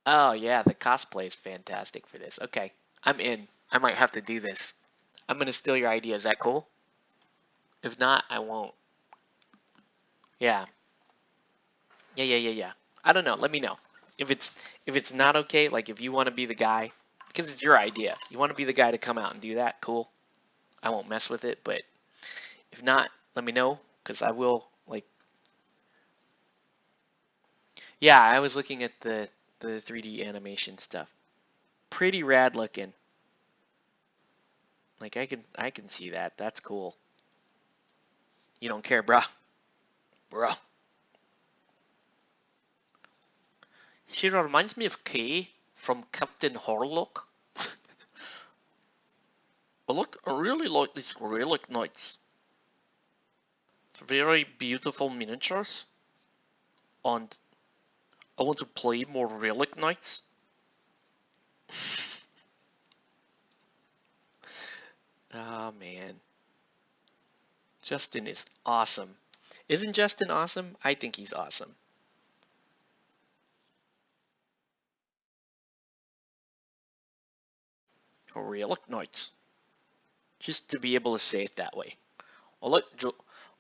Oh, yeah, the cosplay is fantastic for this. Okay, I'm in. I might have to do this. I'm going to steal your idea. Is that cool? If not, I won't. Yeah. Yeah. I don't know. Let me know. If it's not okay, like if you want to be the guy, because it's your idea. You want to be the guy to come out and do that, cool. I won't mess with it, but if not, let me know, because I will, like, yeah, I was looking at the 3D animation stuff. Pretty rad looking. Like I can see that. That's cool. You don't care, bro. Bro. She reminds me of Kay from Captain Harlock. Look, I really like these relic knights. It's very beautiful miniatures. And I want to play more relic knights. Oh man. Justin is awesome. Isn't Justin awesome? I think he's awesome. Relic knights. Just to be able to say it that way. I like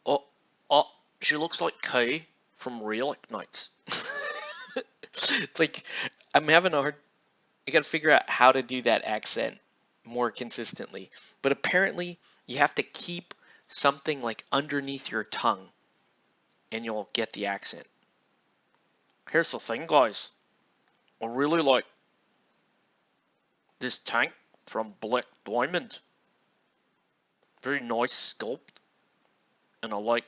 oh, oh, she looks like Kay from Relic Knights. It's like I'm having a hard. I gotta figure out how to do that accent more consistently. But apparently, you have to keep something like underneath your tongue, and you'll get the accent. Here's the thing, guys. I really like this tank from Black Diamond. Very nice sculpt, and I like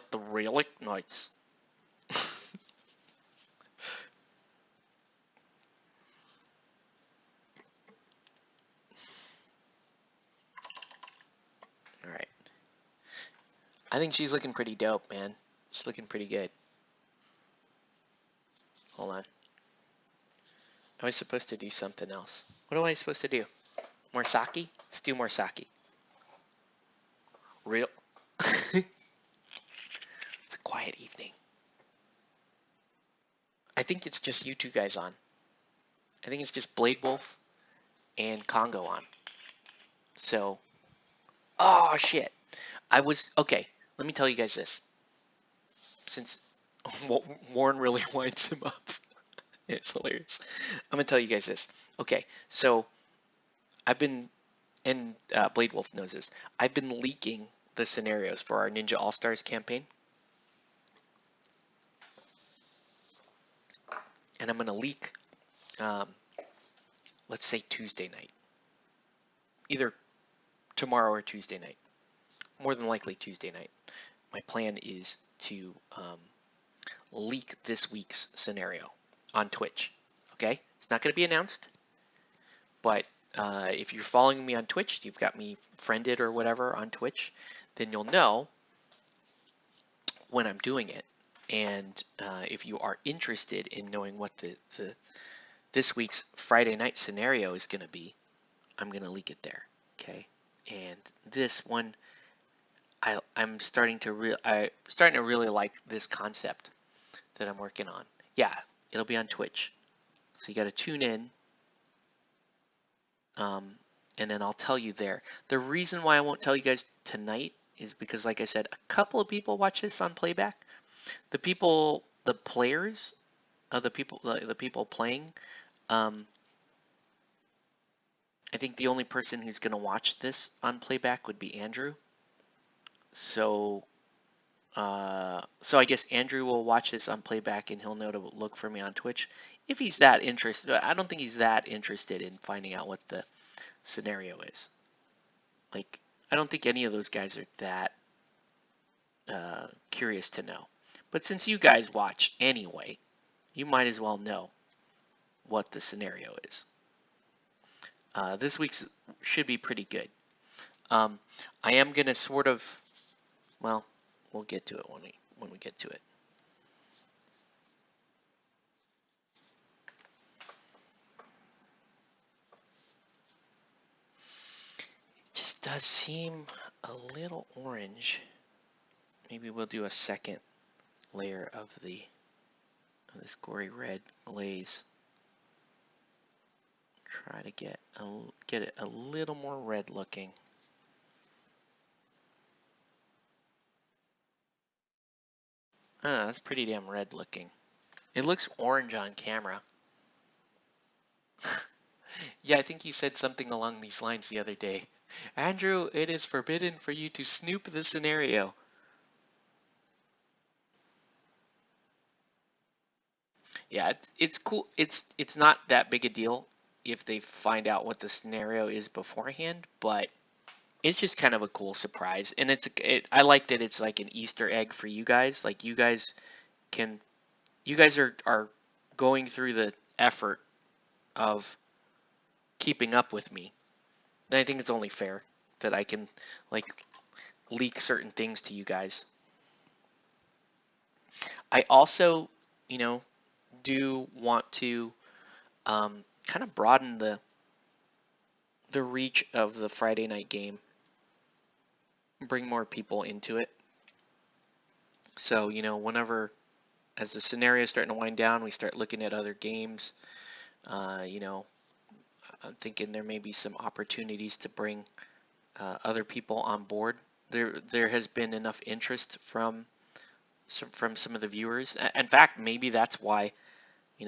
the Relic Knights. All right. I think she's looking pretty dope, man. She's looking pretty good. Hold on. I was supposed to do something else. What am I supposed to do? More sake? Let's do more sake. Real. It's a quiet evening. I think it's just you two guys on. I think it's just Blade Wolf and Congo on. So, oh shit. Okay, let me tell you guys this. Since Warren really winds him up. It's hilarious. I'm gonna tell you guys this. Okay, so I've been, and Blade Wolf knows this, I've been leaking the scenarios for our Ninja All-Stars campaign. And I'm gonna leak, let's say Tuesday night. Either tomorrow or Tuesday night. More than likely Tuesday night. My plan is to leak this week's scenario on Twitch. Okay? It's not going to be announced, but if you're following me on Twitch, you've got me friended or whatever on Twitch, then you'll know when I'm doing it. And if you are interested in knowing what this week's Friday night scenario is going to be, I'm going to leak it there. Okay? And this one, I'm starting to really like this concept that I'm working on. Yeah, it'll be on Twitch, so you got to tune in, and then I'll tell you there. The reason why I won't tell you guys tonight is because, like I said, a couple of people watch this on playback. The players, of the people playing. Um, I think the only person who's going to watch this on playback would be Andrew. So, so I guess Andrew will watch this on playback and he'll know to look for me on Twitch if he's that interested. I don't think he's that interested in finding out what the scenario is. Like, I don't think any of those guys are that curious to know. But since you guys watch anyway, you might as well know what the scenario is. This week's should be pretty good. I am gonna sort of, well, we'll get to it when we get to it. It just does seem a little orange. Maybe we'll do a second layer of this gory red glaze. Try to get it a little more red looking. I don't know, that's pretty damn red looking. It looks orange on camera. Yeah, I think you said something along these lines the other day. Andrew, it is forbidden for you to snoop the scenario. Yeah, it's cool. It's not that big a deal if they find out what the scenario is beforehand, but it's just kind of a cool surprise. And I like that it's like an Easter egg for you guys. Like you guys are going through the effort of keeping up with me. And I think it's only fair that I can like leak certain things to you guys. I also, do want to kind of broaden the reach of the Friday night game, bring more people into it. So, whenever as the scenario is starting to wind down, we start looking at other games. I'm thinking there may be some opportunities to bring other people on board. There has been enough interest from some of the viewers. In fact, maybe that's why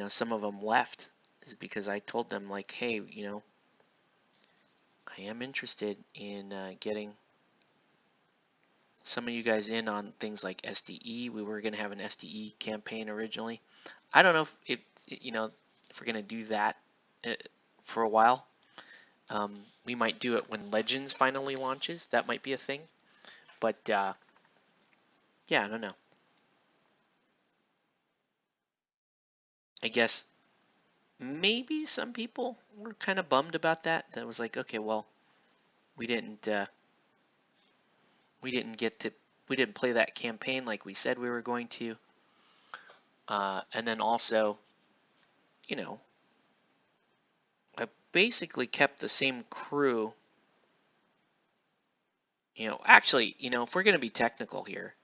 some of them left, is because I told them like, hey, I am interested in getting some of you guys in on things like SDE. We were going to have an SDE campaign originally. I don't know if if we're going to do that for a while. We might do it when Legends finally launches. That might be a thing. But yeah, I don't know. I guess maybe some people were kind of bummed about that. That was like, okay, well, we didn't play that campaign like we said we were going to. And then also, I basically kept the same crew. Actually, if we're going to be technical here,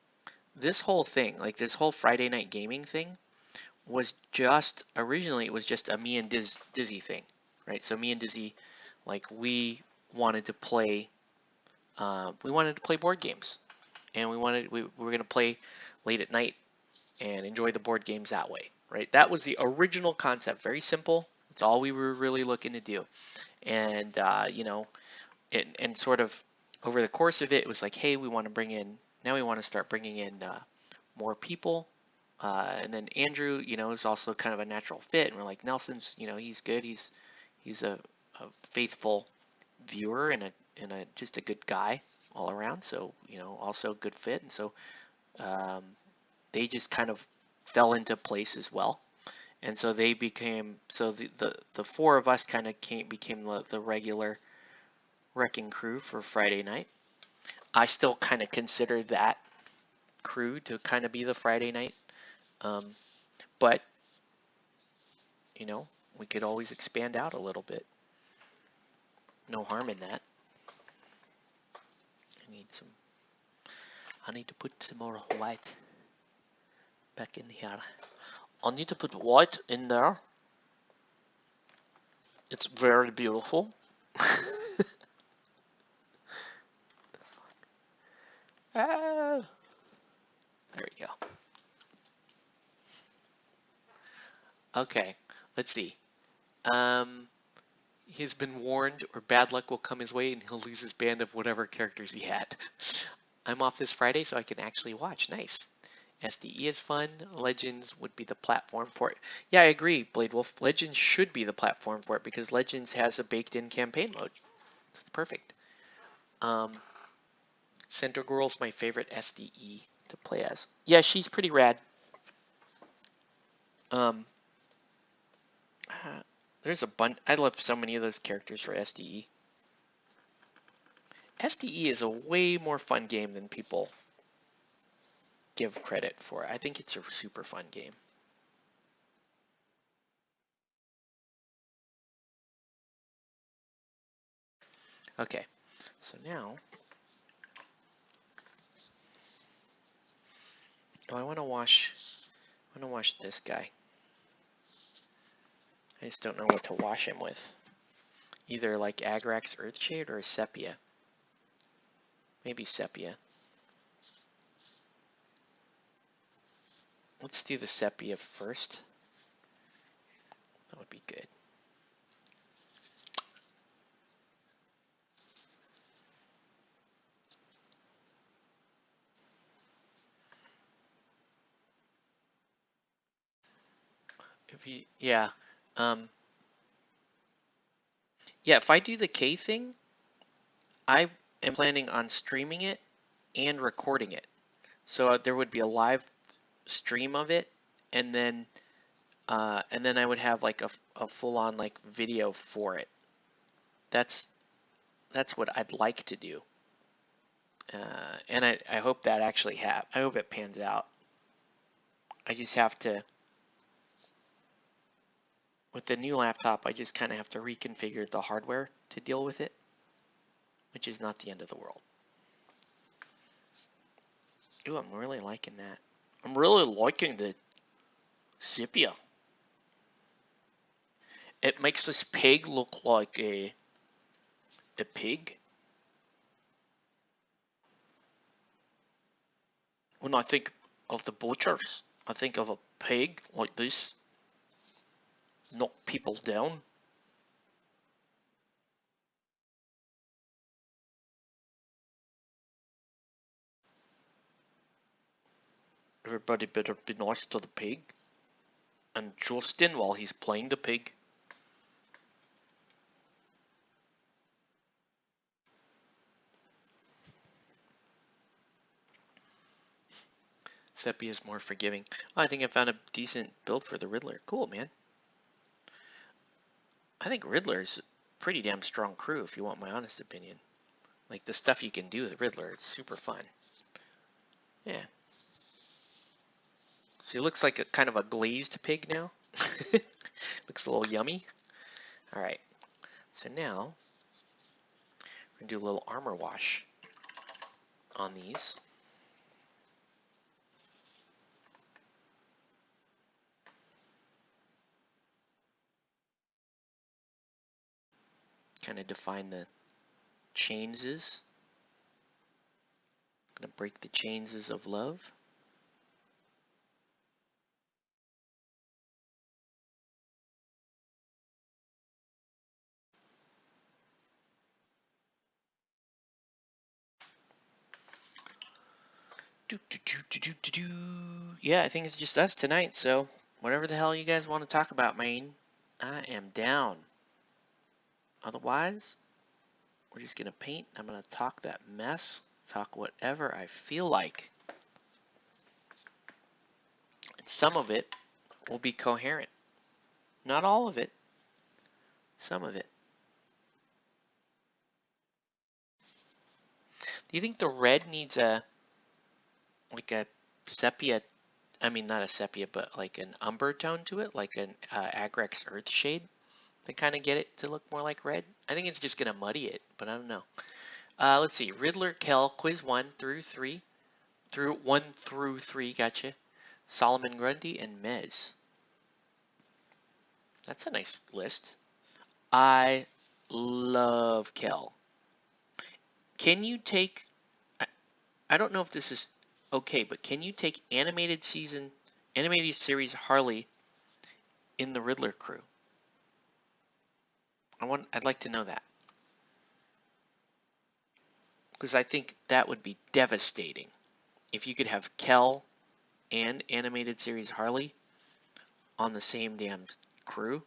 this whole thing, like this whole Friday night gaming thing, was just originally it was just a me and Dizzy thing, right? So me and Dizzy, like we wanted to play board games, and we were going to play late at night and enjoy the board games that way, right? That was the original concept. Very simple. It's all we were really looking to do, and and sort of over the course of it, it was like, hey, we want to start bringing in more people. And then Andrew, is also kind of a natural fit. And we're like, Nelson's, he's good. He's a faithful viewer and a just a good guy all around. So, also a good fit. And so they just kind of fell into place as well. And so they became, so the four of us kind of became the regular wrecking crew for Friday night. I still kind of consider that crew to kind of be the Friday night. But, we could always expand out a little bit. No harm in that. I need to put some more white back in here. I need to put white in there. It's very beautiful. There we go. Okay, let's see. He's been warned, or bad luck will come his way, and he'll lose his band of whatever characters he had. I'm off this Friday, so I can actually watch. Nice. SDE is fun. Legends would be the platform for it. Yeah, I agree, Blade Wolf. Legends should be the platform for it because Legends has a baked-in campaign mode. That's perfect. Center Girl's my favorite SDE to play as. Yeah, she's pretty rad. There's a bunch. I love so many of those characters for SDE. SDE is a way more fun game than people give credit for. I think it's a super fun game. Okay, so now I want to wash this guy. I just don't know what to wash him with. Either like Agrax Earthshade or Sepia. Maybe Sepia. Let's do the Sepia first. That would be good. Yeah, if I do the K thing, I am planning on streaming it and recording it. So there would be a live stream of it, and then I would have like a full-on like video for it. That's what I'd like to do, and I hope that actually I hope it pans out. I just have to, with the new laptop, I just kind of have to reconfigure the hardware to deal with it, which is not the end of the world. Ooh, I'm really liking that. I'm really liking the sepia. It makes this pig look like a pig. When I think of the butchers, I think of a pig like this. Knock people down. Everybody better be nice to the pig. And Justin while he's playing the pig. Seppi is more forgiving. I think I found a decent build for the Riddler. Cool, man. I think Riddler's a pretty damn strong crew if you want my honest opinion. Like the stuff you can do with Riddler, it's super fun. Yeah. So he looks like a kind of a glazed pig now. Looks a little yummy. All right. So now we're gonna do a little armor wash on these. Kind of define the chainses. Gonna break the chainses of love. Yeah, I think it's just us tonight, so whatever the hell you guys want to talk about, man, I am down. Otherwise, we're just gonna paint. I'm gonna talk that mess, talk whatever I feel like. And some of it will be coherent. Not all of it, some of it. Do you think the red needs like a sepia, I mean not a sepia, but like an umber tone to it, like an Agrax Earth shade to kind of get it to look more like red? I think it's just gonna muddy it, but I don't know. Let's see, Riddler, Kel, Quiz 1 through 3, through 1 through 3, gotcha. Solomon Grundy and Mez. That's a nice list. I love Kel. Can you take, I don't know if this is okay, but can you take animated series Harley in the Riddler crew? I'd like to know that. Because I think that would be devastating. If you could have Kel and animated series Harley on the same damn crew,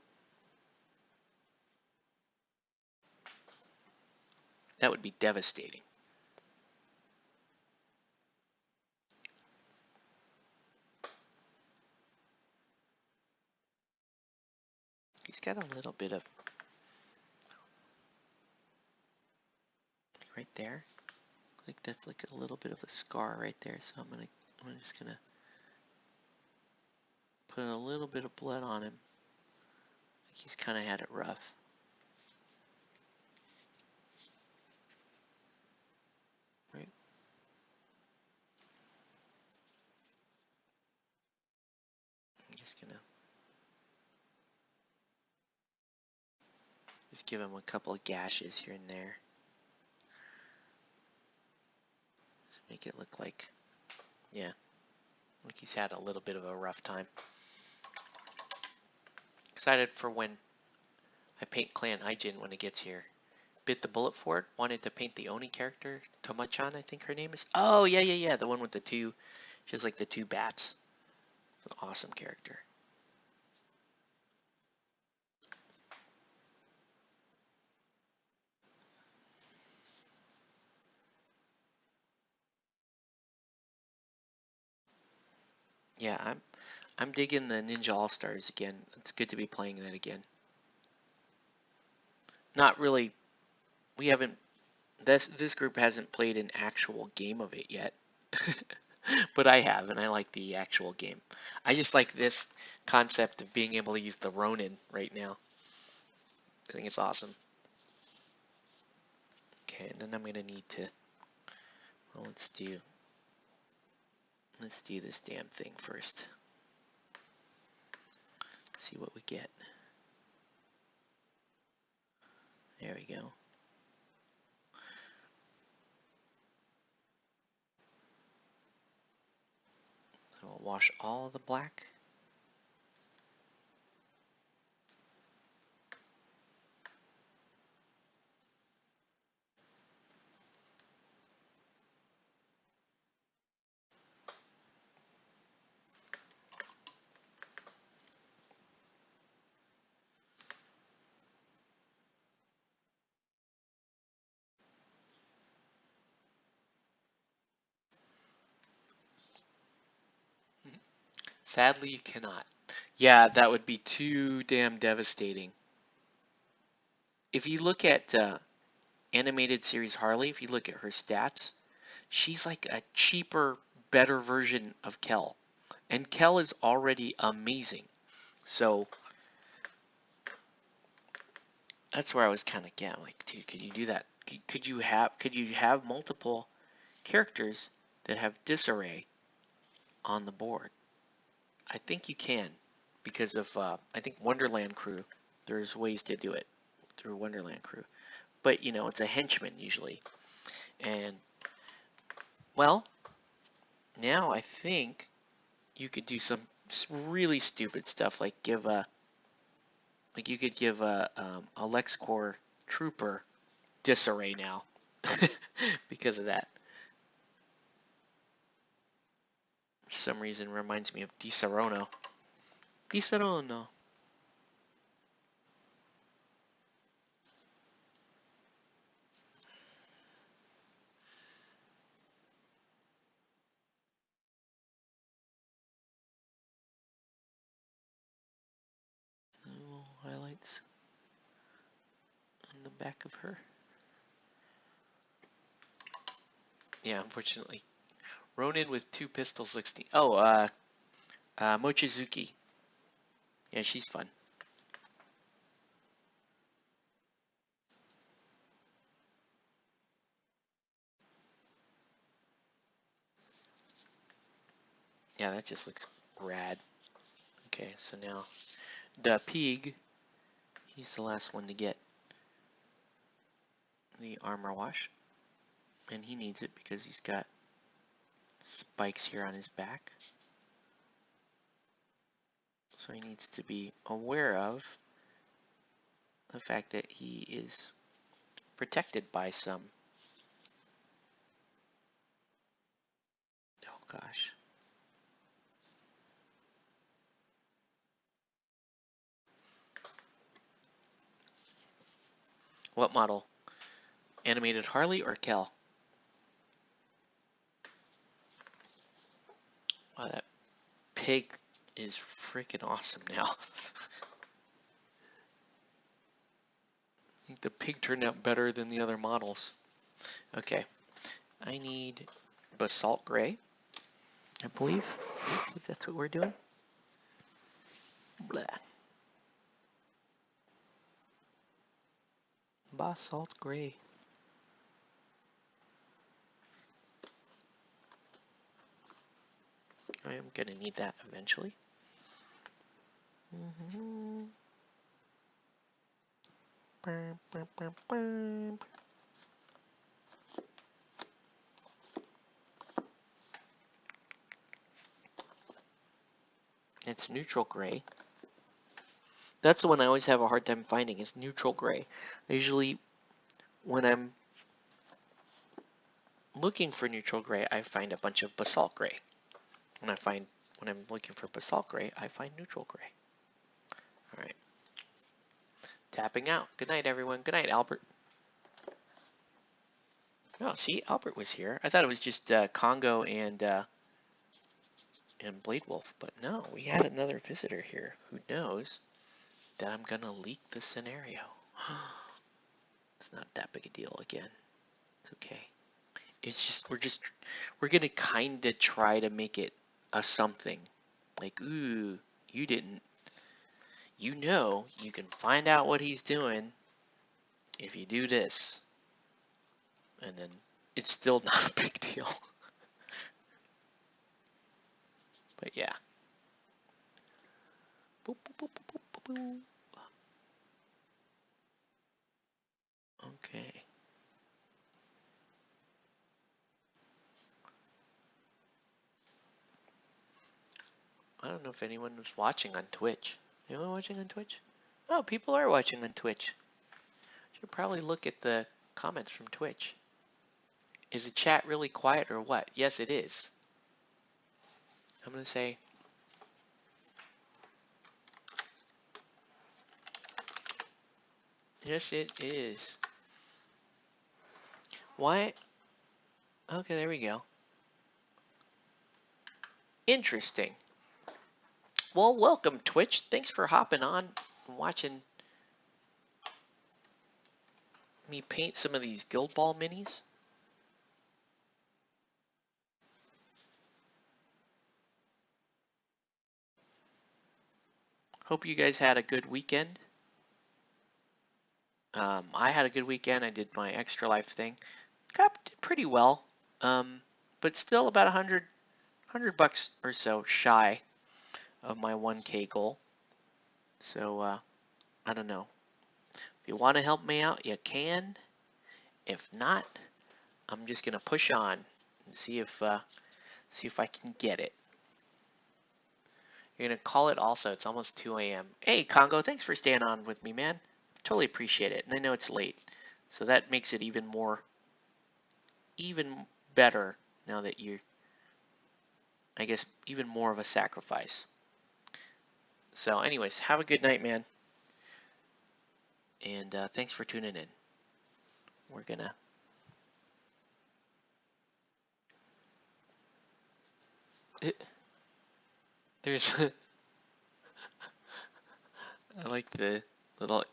that would be devastating. He's got a little bit of right there. Like that's like a little bit of a scar right there. So I'm just gonna put a little bit of blood on him. Like he's kind of had it rough. Right. I'm just gonna give him a couple of gashes here and there. Just make it look like, yeah, like he's had a little bit of a rough time. Excited for when I paint Clan Hyjin when it gets here. Bit the bullet for it. Wanted to paint the Oni character, Toma-chan, I think her name is. Oh, yeah. The one with the two, she has like the two bats. It's an awesome character. Yeah, I'm digging the Ninja All-Stars again. It's good to be playing that again. Not really, we haven't, this group hasn't played an actual game of it yet. But I have, and I like the actual game. I just like this concept of being able to use the Ronin right now. I think it's awesome. Okay, and then I'm gonna need to, well, let's do this damn thing first. See what we get. There we go. And we'll wash all of the black. Sadly, you cannot. Yeah, that would be too damn devastating. If you look at animated series Harley, if you look at her stats, she's like a cheaper, better version of Kel. And Kel is already amazing. So that's where I was kind of getting like, dude, could you do that? Could you have multiple characters that have disarray on the board? I think you can, because of I think Wonderland Crew. There's ways to do it through Wonderland Crew, but you know it's a henchman usually. And well, now I think you could do some really stupid stuff like give a you could give a LexCorp Trooper disarray now because of that. For some reason reminds me of Di Sarono. Di Sarono. Little highlights on the back of her. Yeah, unfortunately. Ronin with 2 pistols 16. Oh, Mochizuki. Yeah, she's fun. Yeah, that just looks rad. Okay, so now the pig, he's the last one to get the Armour Wash. And he needs it because he's got spikes here on his back. So he needs to be aware of the fact that he is protected by some. Oh gosh. What model? Animated Harley or Kel? Wow, that pig is freaking awesome now. I think the pig turned out better than the other models. Okay, I need basalt gray, I believe. If that's what we're doing. Blah. Basalt gray. I am gonna need that eventually. It's neutral gray. That's the one I always have a hard time finding, is neutral gray. Usually when I'm looking for neutral gray, I find a bunch of basalt gray. When I'm looking for basalt gray, I find neutral gray. All right. Tapping out. Good night, everyone. Good night, Albert. Oh, see, Albert was here. I thought it was just Congo and Blade Wolf, but no, we had another visitor here who knows that I'm gonna leak the scenario. It's not that big a deal again. It's okay. It's just we're gonna kind of try to make it a something. Like, ooh, you didn't. You know, you can find out what he's doing if you do this. And then it's still not a big deal. But yeah. Boop, boop, boop, boop, boop, boop. Okay. I don't know if anyone was watching on Twitch. Anyone watching on Twitch? Oh, people are watching on Twitch. Should probably look at the comments from Twitch. Is the chat really quiet or what? Yes, it is. I'm going to say, yes, it is. Why? Okay, there we go. Interesting. Well, welcome, Twitch. Thanks for hopping on and watching me paint some of these Guild Ball minis. Hope you guys had a good weekend. I had a good weekend. I did my Extra Life thing. Did pretty well, but still about 100 bucks or so shy of my 1K goal. So I don't know. If you want to help me out, you can. If not, I'm just gonna push on and see if I can get it. You're gonna call it also. It's almost 2 a.m. Hey, Congo, thanks for staying on with me, man. Totally appreciate it. And I know it's late, so that makes it even better now that you're, I guess, even more of a sacrifice. So anyways, have a good night, man. And thanks for tuning in. We're gonna there's I like the little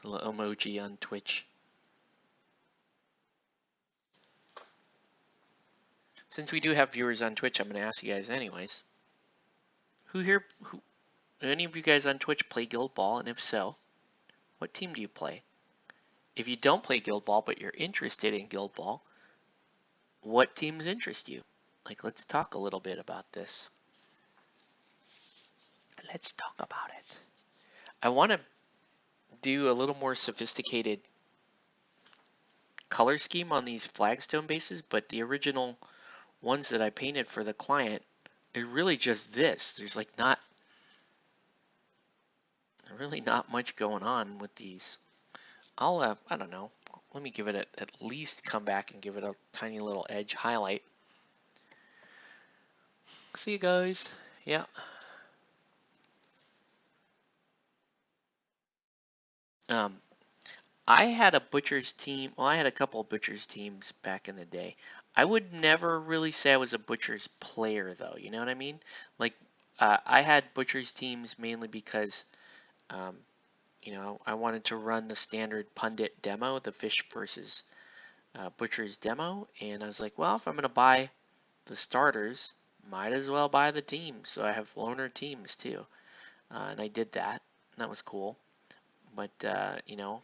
emoji on Twitch. Since we do have viewers on Twitch, I'm gonna ask you guys anyways. Who any of you guys on Twitch play Guild Ball, and if so, what team do you play? If you don't play Guild Ball but you're interested in Guild Ball, what teams interest you? Like, let's talk a little bit about this. Let's talk about it. I want to do a little more sophisticated color scheme on these flagstone bases, but the original ones that I painted for the client is really just this. There's like not really not much going on with these. I don't know. Let me give it at least come back and give it a tiny little edge highlight. See you guys. Yeah. Um, I had a butcher's team. Well, I had a couple of butcher's teams back in the day. I would never really say I was a butcher's player, though. You know what I mean? Like, I had butcher's teams mainly because, um, you know, I wanted to run the standard pundit demo, the fish versus butcher's demo, and I was like, well, if I'm gonna buy the starters, might as well buy the teams. So I have loaner teams too, and I did that. And that was cool. But you know,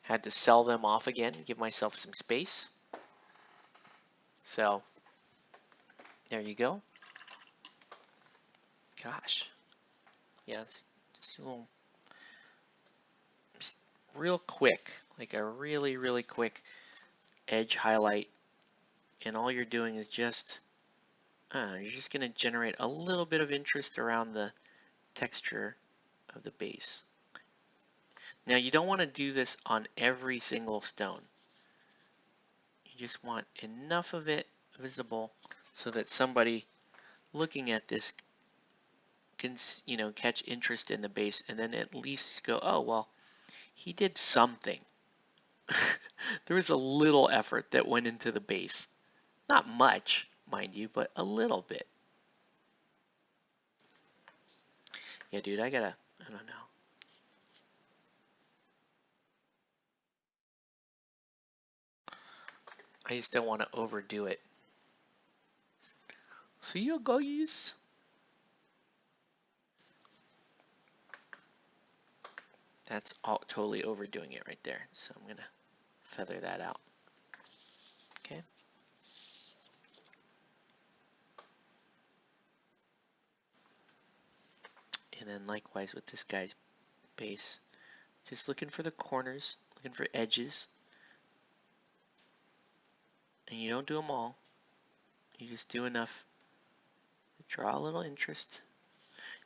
had to sell them off again, give myself some space. So there you go. Gosh, yeah, it's just a little, just real quick, like a really quick edge highlight, and all you're doing is just, you're just gonna generate a little bit of interest around the texture of the base. Now you don't want to do this on every single stone. You just want enough of it visible so that somebody looking at this can, you know, catch interest in the base and then at least go, oh, well, he did something. There was a little effort that went into the base. Not much, mind you, but a little bit. Yeah, dude, I don't know. I just don't want to overdo it. See you guys. That's all totally overdoing it right there. So I'm gonna feather that out. Okay. And then likewise with this guy's base, just looking for the corners, looking for edges. And you don't do them all. You just do enough to draw a little interest.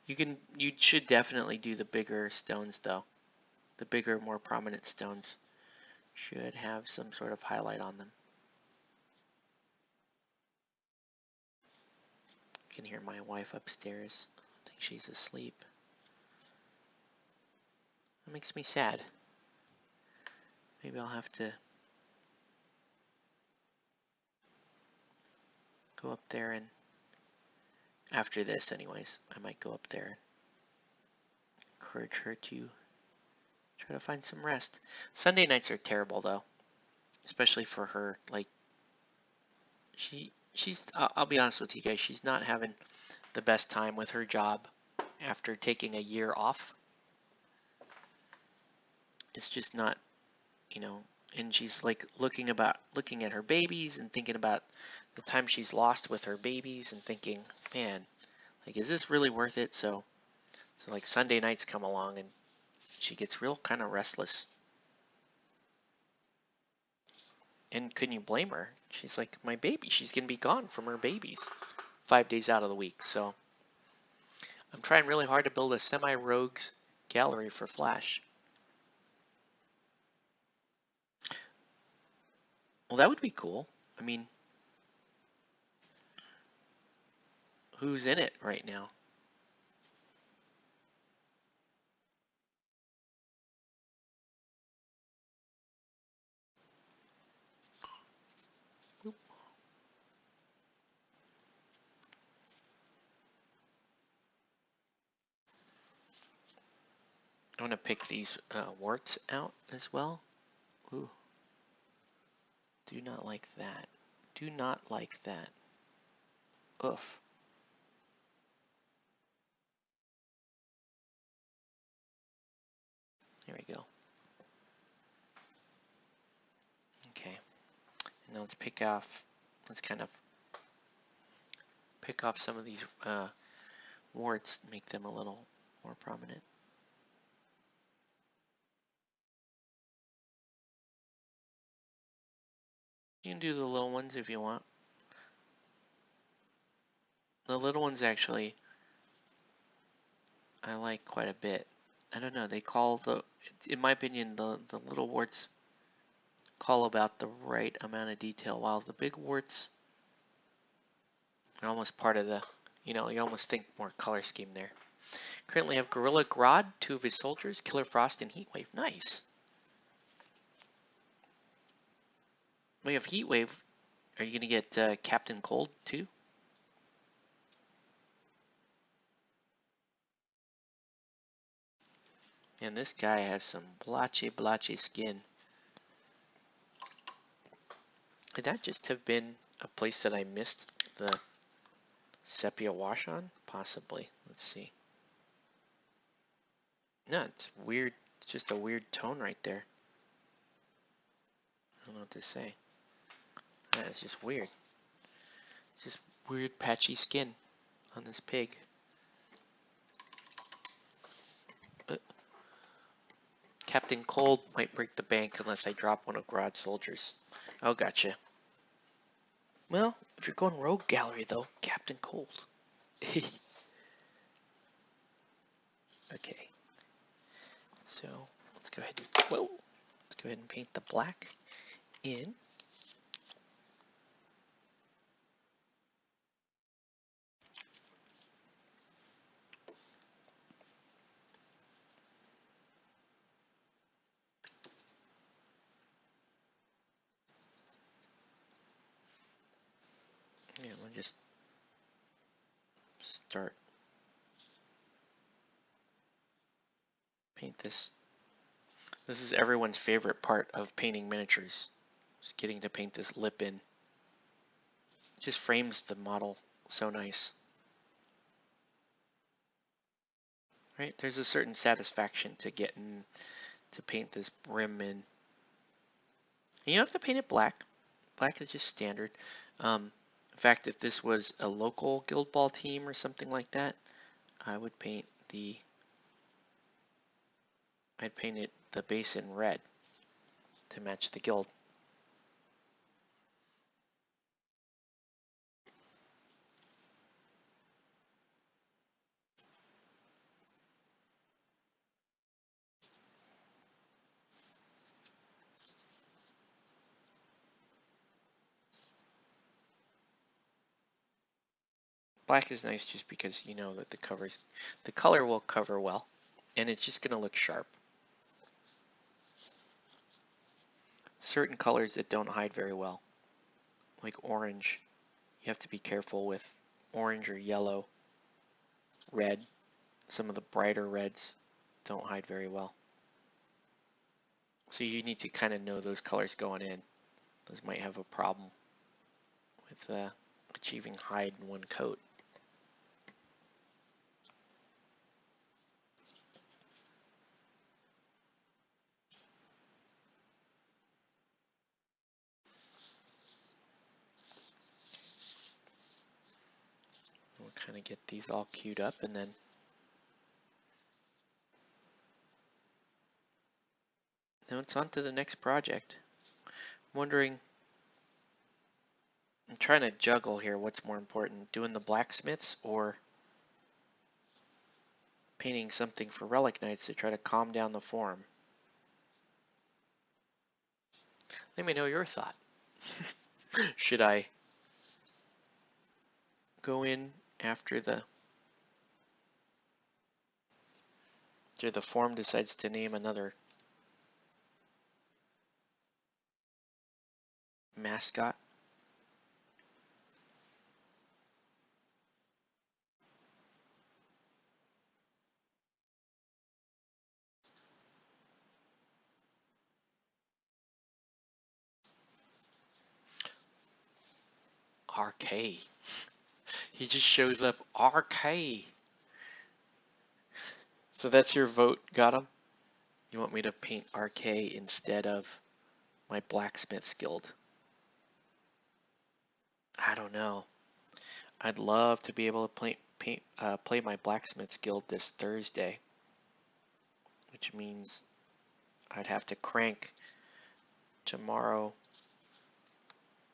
You should definitely do the bigger stones though. The bigger, more prominent stones should have some sort of highlight on them. You can hear my wife upstairs. I think she's asleep. That makes me sad. Maybe I'll have to go up there and, after this anyways, I might go up there and encourage her to try to find some rest. Sunday nights are terrible though, especially for her. Like, I'll be honest with you guys, she's not having the best time with her job after taking a year off. It's just not, you know, and she's like looking at her babies and thinking about the time she's lost with her babies and thinking, man, like, is this really worth it? So like Sunday nights come along and she gets real kind of restless. And couldn't you blame her? She's like, my baby, she's gonna be gone from her babies 5 days out of the week. So I'm trying really hard to build a semi-rogues gallery for Flash. Well, that would be cool. I mean, who's in it right now? Oop. I'm gonna pick these warts out as well. Ooh. Do not like that. Do not like that. Oof. There we go. Okay. And now let's kind of pick off some of these warts, make them a little more prominent. You can do the little ones if you want. The little ones actually I like quite a bit. I don't know, they call in my opinion, the little warts call about the right amount of detail, while the big warts are almost part of the, you almost think more color scheme there. Currently have Gorilla Grodd, 2 of his soldiers, Killer Frost, and Heatwave. Nice. We have Heatwave. Are you going to get Captain Cold too? And this guy has some blotchy skin. Could that just have been a place that I missed the sepia wash on? Possibly. Let's see. No, it's weird. It's just a weird tone right there. I don't know what to say. It's just weird. It's just weird patchy skin on this pig. Captain Cold might break the bank unless I drop one of Grodd's soldiers. Oh, gotcha. Well, if you're going rogue gallery though, Captain Cold. Okay. So let's go ahead and paint the black in. Yeah, we'll just start paint this. This is everyone's favorite part of painting miniatures. Just getting to paint this lip in. It just frames the model so nice. Right? There's a certain satisfaction to getting to paint this rim in. And you don't have to paint it black. Black is just standard. In fact, if this was a local Guild Ball team or something like that, I'd paint the base in red to match the guild. Black is nice just because you know that the color will cover well, and it's just going to look sharp. Certain colors that don't hide very well, like orange, you have to be careful with orange or yellow, red. Some of the brighter reds don't hide very well. So you need to kind of know those colors going in. Those might have a problem with achieving hide in one coat. We'll kind of get these all queued up, and then now it's on to the next project. I'm wondering, I'm trying to juggle here what's more important, doing the blacksmiths or painting something for Relic Knights to try to calm down the form. Let me know your thought. Should I go in after the form decides to name another mascot? RK. He just shows up, RK. So that's your vote, got him? You want me to paint RK instead of my blacksmith's guild? I don't know. I'd love to be able to play my blacksmith's guild this Thursday, which means I'd have to crank tomorrow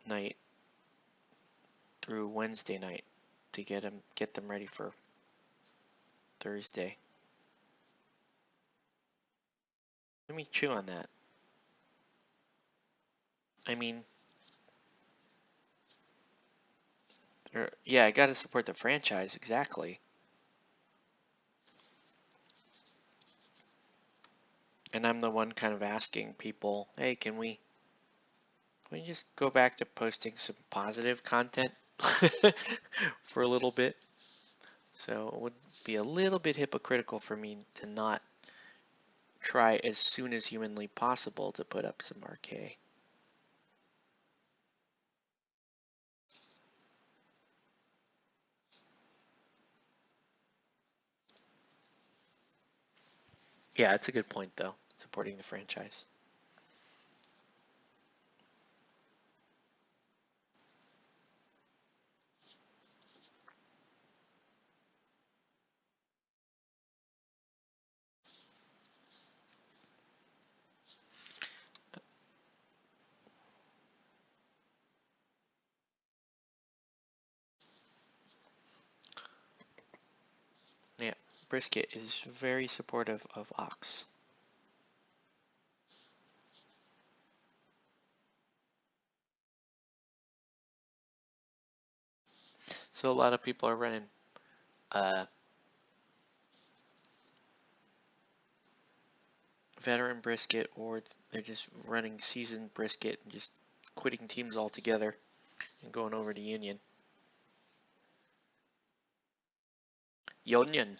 night through Wednesday night to get them ready for Thursday. Let me chew on that. I mean, yeah, I got to support the franchise, exactly. And I'm the one kind of asking people, hey, can we just go back to posting some positive content for a little bit? So it would be a little bit hypocritical for me to not try as soon as humanly possible to put up some RK. Yeah, that's a good point, though, supporting the franchise. Yeah, Brisket is very supportive of Ox. So a lot of people are running veteran brisket, or they're just running seasoned brisket and just quitting teams altogether and going over to Union. Union,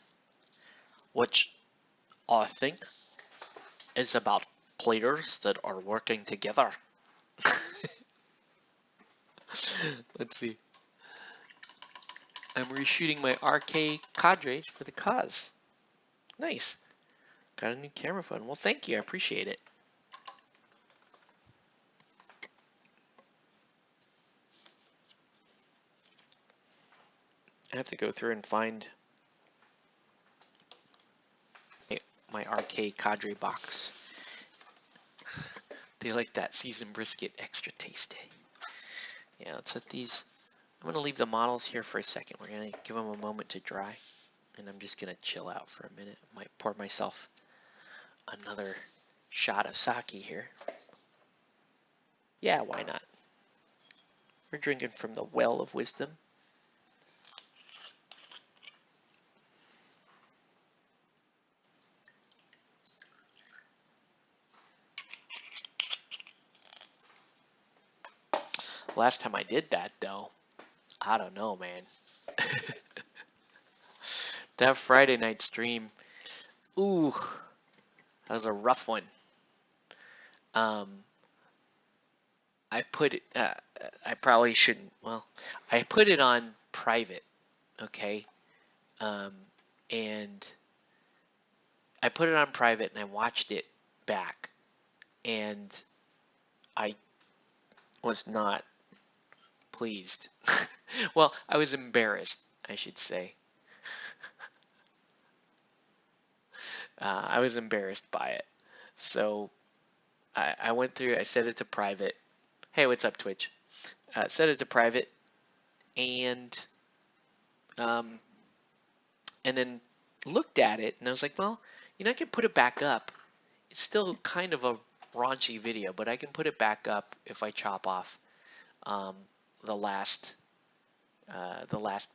which I think is about players that are working together. Let's see. I'm reshooting my RK cadres for the cause. Nice. Got a new camera phone. Well, thank you. I appreciate it. I have to go through and find my RK cadre box. They like that seasoned brisket extra tasty. Yeah, let's set these. I'm going to leave the models here for a second. We're going to give them a moment to dry. And I'm just going to chill out for a minute. Might pour myself another shot of sake here. Yeah, why not? We're drinking from the well of wisdom. Last time I did that, though, I don't know, man. That Friday night stream, ooh, that was a rough one. I put it, I probably shouldn't, well, I put it on private, okay? And I put it on private and I watched it back, and I was not pleased. Well, I was embarrassed, I should say. I was embarrassed by it. So I went through, I set it to private. Hey, what's up, Twitch? Set it to private, and then looked at it, and I was like, well, I can put it back up. It's still kind of a raunchy video, but I can put it back up if I chop off the last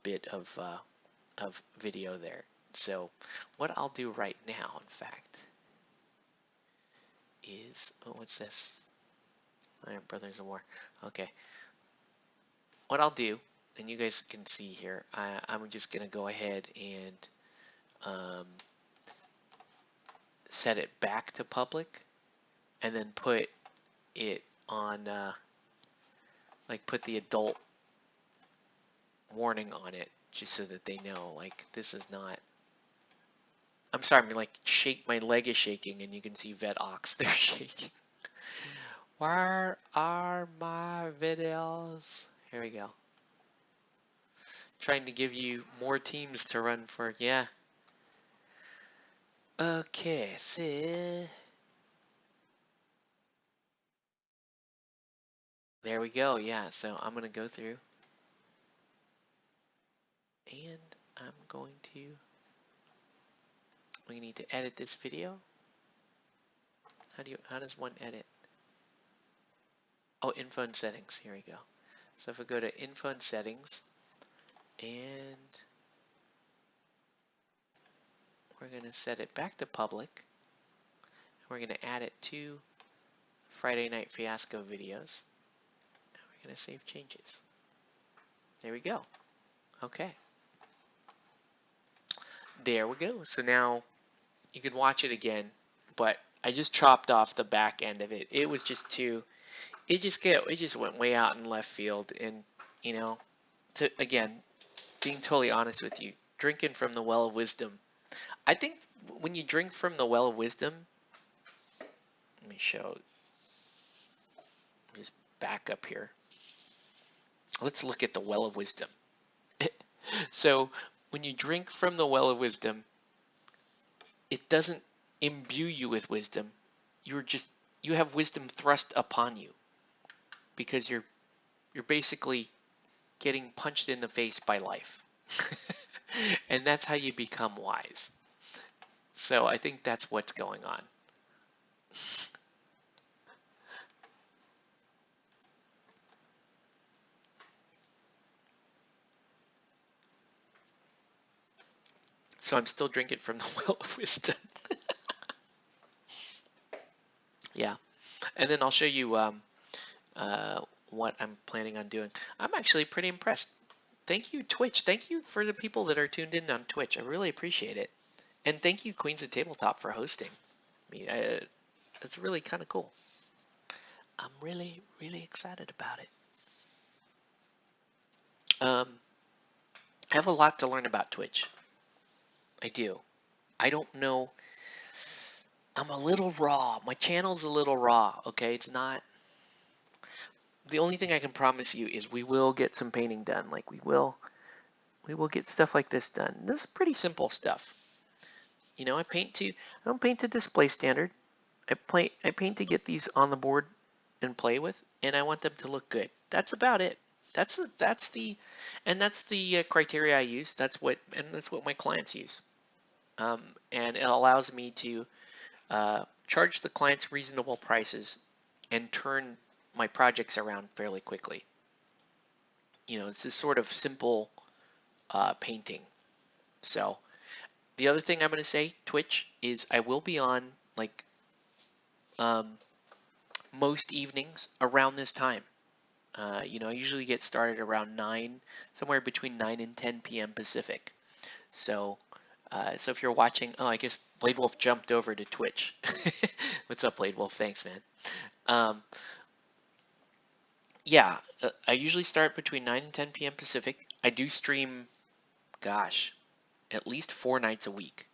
bit of video there. So what I'll do right now, in fact, is, oh, what's this? My Brothers in War. Okay. What I'll do, and you guys can see here, I'm just gonna go ahead and set it back to public, and then put it on, like, put the adult warning on it, just so that they know, like, this is not. I'm sorry, I'm like, my leg is shaking, and you can see Vet Ox, they're shaking. Where are my videos? Here we go. Trying to give you more teams to run for, yeah. Okay, so there we go, yeah, so I'm gonna go through. and we need to edit this video. How does one edit? Oh, info and settings. Here we go. So if we go to info and settings, and we're going to set it back to public. We're going to add it to Friday Night Fiasco videos. And we're going to save changes. There we go. Okay. There we go. So now you can watch it again, but I just chopped off the back end of it. It was just too, it just went way out in left field. And, you know, again, being totally honest with you, drinking from the well of wisdom. I think when you drink from the well of wisdom, let me show, just back up here. Let's look at the well of wisdom. So when you drink from the well of wisdom, it doesn't imbue you with wisdom. You have wisdom thrust upon you because you're basically getting punched in the face by life. And that's how you become wise. So I think that's what's going on. So I'm still drinking from the well of wisdom. Yeah. And then I'll show you what I'm planning on doing. I'm actually pretty impressed. Thank you, Twitch. Thank you for the people that are tuned in on Twitch. I really appreciate it. And thank you, Queens of Tabletop, for hosting me. It's really kind of cool. I'm really, really excited about it. I have a lot to learn about Twitch. I do. I don't know. I'm a little raw. My channel's a little raw, okay? It's not. The only thing I can promise you is we will get some painting done. Like we will get stuff like this done. This is pretty simple stuff. You know, I don't paint to display standard. I paint to get these on the board and play with, and I want them to look good. That's about it. That's the criteria I use. That's what my clients use. And it allows me to charge the clients reasonable prices and turn my projects around fairly quickly. You know, it's this sort of simple painting. So the other thing I'm going to say, Twitch, is I will be on like most evenings around this time. You know, I usually get started around 9, somewhere between 9 and 10 p.m. Pacific. So if you're watching, oh, I guess Blade Wolf jumped over to Twitch. What's up, Blade Wolf? Thanks, man. Yeah, I usually start between 9 and 10 p.m. Pacific. I do stream, gosh, at least 4 nights a week.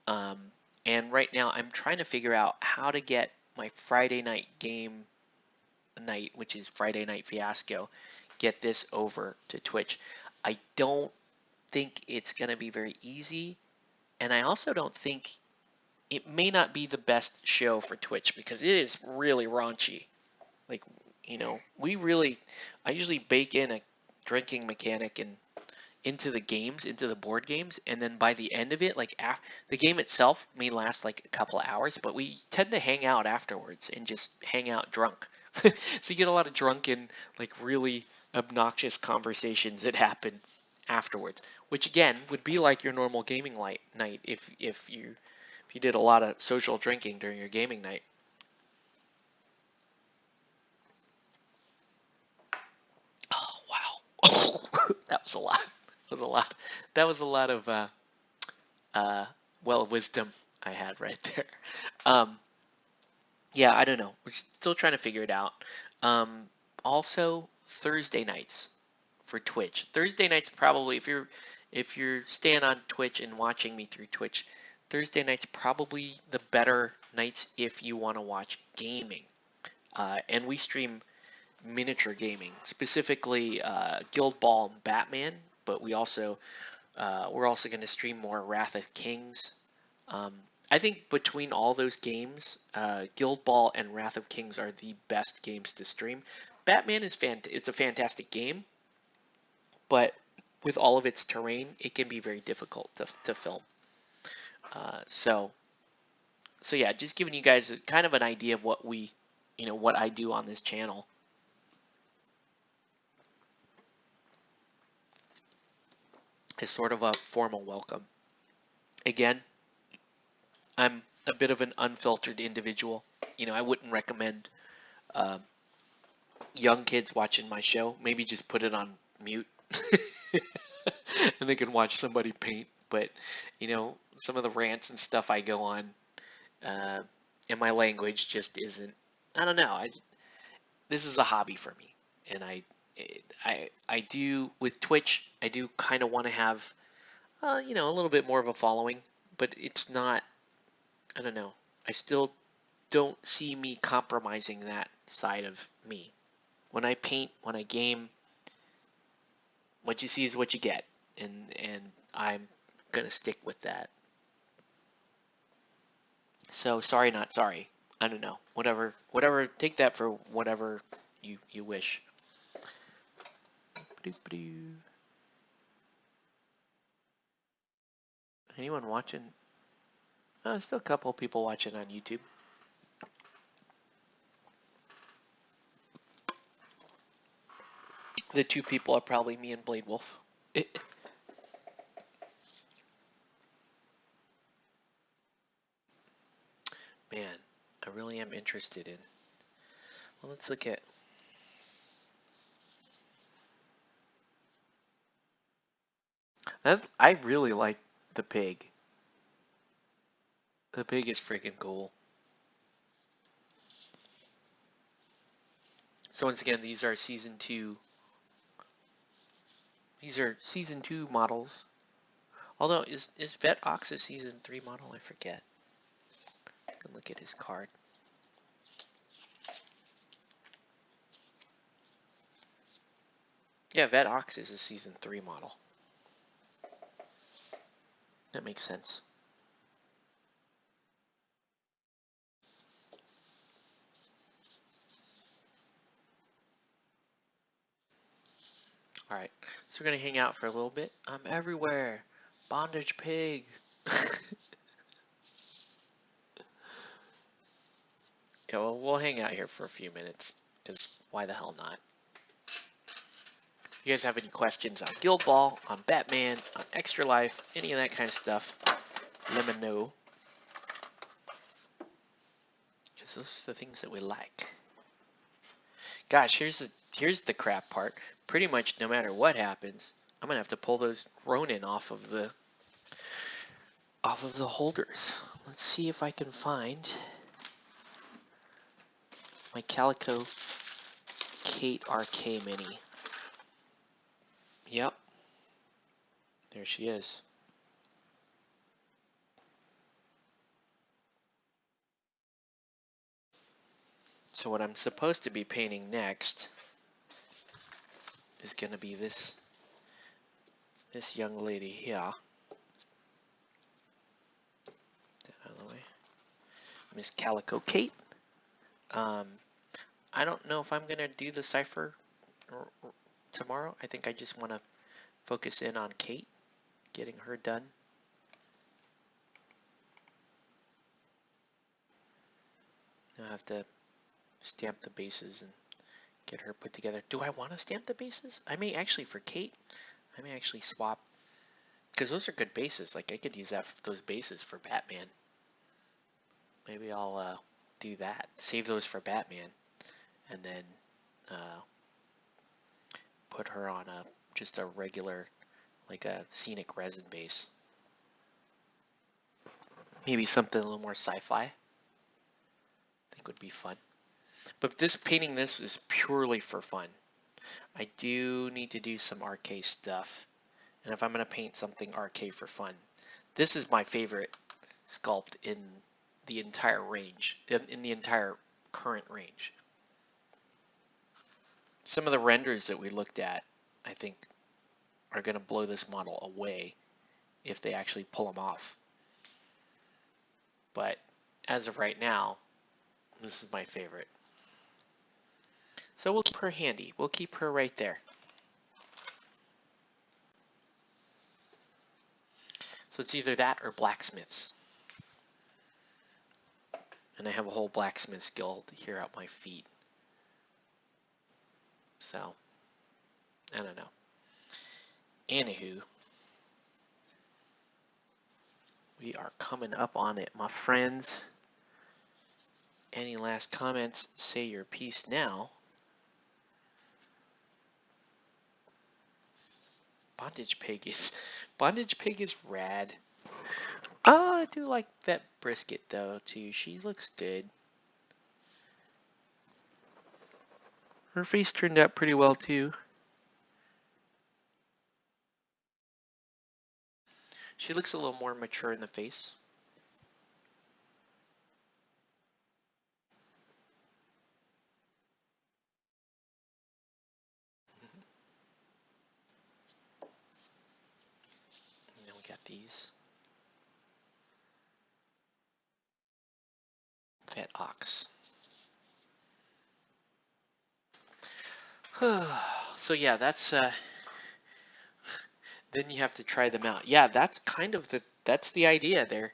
And right now I'm trying to figure out how to get my Friday night game night, which is Friday Night Fiasco, get this over to Twitch. I don't think it's going to be very easy. And I also don't think it may not be the best show for Twitch because it is really raunchy. Like, you know, I usually bake in a drinking mechanic and into the games, into the board games, and then by the end of it, like the game itself may last like a couple of hours, but we tend to hang out afterwards and just hang out drunk. So you get a lot of drunken, like really obnoxious conversations that happen afterwards, which again would be like your normal gaming night if you did a lot of social drinking during your gaming night. Oh wow, that was a lot. That was a lot of well wisdom I had right there. Yeah, I don't know. We're still trying to figure it out. Also, Thursday nights for Twitch. Thursday nights probably, if you're staying on Twitch and watching me through Twitch, Thursday nights probably the better nights if you want to watch gaming. And we stream miniature gaming, specifically Guild Ball and Batman, but we're also going to stream more Wrath of Kings. I think between all those games, Guild Ball and Wrath of Kings are the best games to stream. Batman is it's a fantastic game, but with all of its terrain, it can be very difficult to film. So yeah, just giving you guys kind of an idea of what what I do on this channel. Is sort of a formal welcome. Again, I'm a bit of an unfiltered individual. I wouldn't recommend young kids watching my show. Maybe just put it on mute and they can watch somebody paint. But, some of the rants and stuff I go on, and my language just isn't, I don't know. This is a hobby for me. And I do, with Twitch, I do kind of want to have, a little bit more of a following, but it's not, I don't know. I still don't see me compromising that side of me. When I paint, when I game, what you see is what you get, and I'm gonna stick with that. So sorry, not sorry. I don't know. Whatever. Take that for whatever you wish. Anyone watching? Oh, still a couple of people watching on YouTube. The two people are probably me and Blade Wolf. Man, I really am interested in. Well, let's look at. I really like the pig. The pig is freaking cool. So once again, these are season 2. These are season 2 models. Although, is Vet Ox a season 3 model? I forget. I can look at his card. Yeah, Vet Ox is a season 3 model. That makes sense. Alright, so we're going to hang out for a little bit. I'm everywhere. Bondage pig. Yeah, well, we'll hang out here for a few minutes, because why the hell not? If you guys have any questions on Guild Ball, on Batman, on Extra Life, any of that kind of stuff, let me know. Because those are the things that we like. Gosh, here's the crap part. Pretty much no matter what happens, I'm gonna have to pull those Ronin off of the holders. Let's see if I can find my Calico Kate RK Mini. Yep. There she is. So what I'm supposed to be painting next is gonna be this young lady here. Get that out of the way. Miss Calico Kate. I don't know if I'm gonna do the cipher tomorrow. I think I just want to focus in on Kate, getting her done. I have to stamp the bases and get her put together. Do I want to stamp the bases? I may actually, for Kate, I may actually swap, because those are good bases. Like, I could use those bases for Batman. Maybe I'll do that. Save those for Batman, and then put her on just a regular, like a scenic resin base. Maybe something a little more sci-fi. I think would be fun. But painting this is purely for fun. I do need to do some RK stuff. And if I'm going to paint something RK for fun, this is my favorite sculpt in the entire range, in the entire current range. Some of the renders that we looked at, I think, are going to blow this model away if they actually pull them off. But as of right now, this is my favorite. So we'll keep her handy. We'll keep her right there. So it's either that or blacksmiths. And I have a whole blacksmith's guild here at my feet. So, I don't know. Anywho, we are coming up on it, my friends. Any last comments? Say your piece now. Bondage Pig is rad. Oh, I do like that brisket though too. She looks good. Her face turned out pretty well too. She looks a little more mature in the face. And then we got these. Fat ox. So yeah, that's then you have to try them out. Yeah, that's kind of that's the idea there.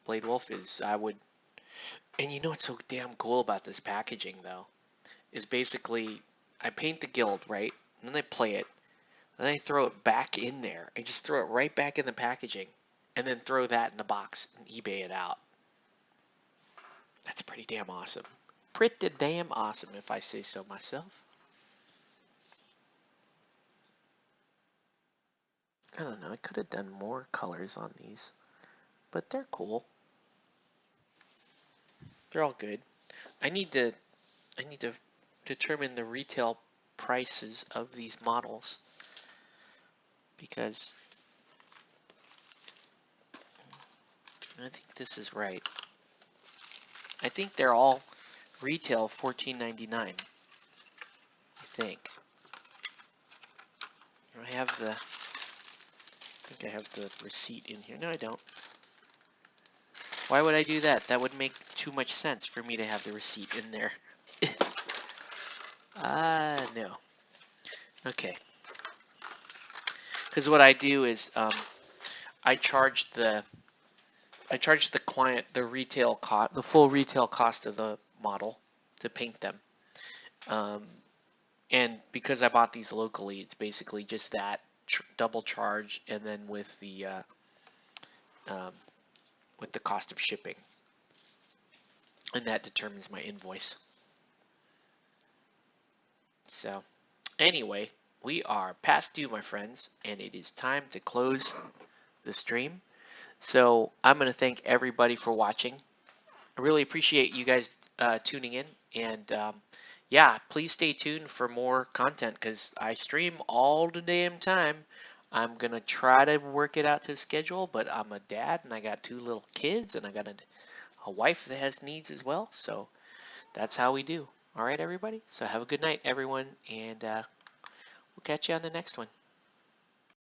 Blade Wolf is and you know what's so damn cool about this packaging though is basically I paint the guild, right? And then I play it. Then I throw it back in there. I just throw it right back in the packaging and then throw that in the box and eBay it out. That's pretty damn awesome. Pretty damn awesome if I say so myself. I don't know, I could have done more colors on these, but they're cool. They're all good. I need to determine the retail prices of these models because I think this is right. I think they're all retail $14.99. I think. I think I have the receipt in here. No, I don't. Why would I do that? That would make too much sense for me to have the receipt in there. No. Okay. Because what I do is I charge the client the retail cost, the full retail cost of the model to paint them. And because I bought these locally, it's basically just that double charge, and then with the cost of shipping, and that determines my invoice. So, anyway, we are past due, my friends, and it is time to close the stream. So I'm going to thank everybody for watching. I really appreciate you guys tuning in, and yeah, please stay tuned for more content because I stream all the damn time. I'm going to try to work it out to a schedule, but I'm a dad and I got 2 little kids and I got a wife that has needs as well. So that's how we do. All right, everybody. So have a good night, everyone, and we'll catch you on the next one.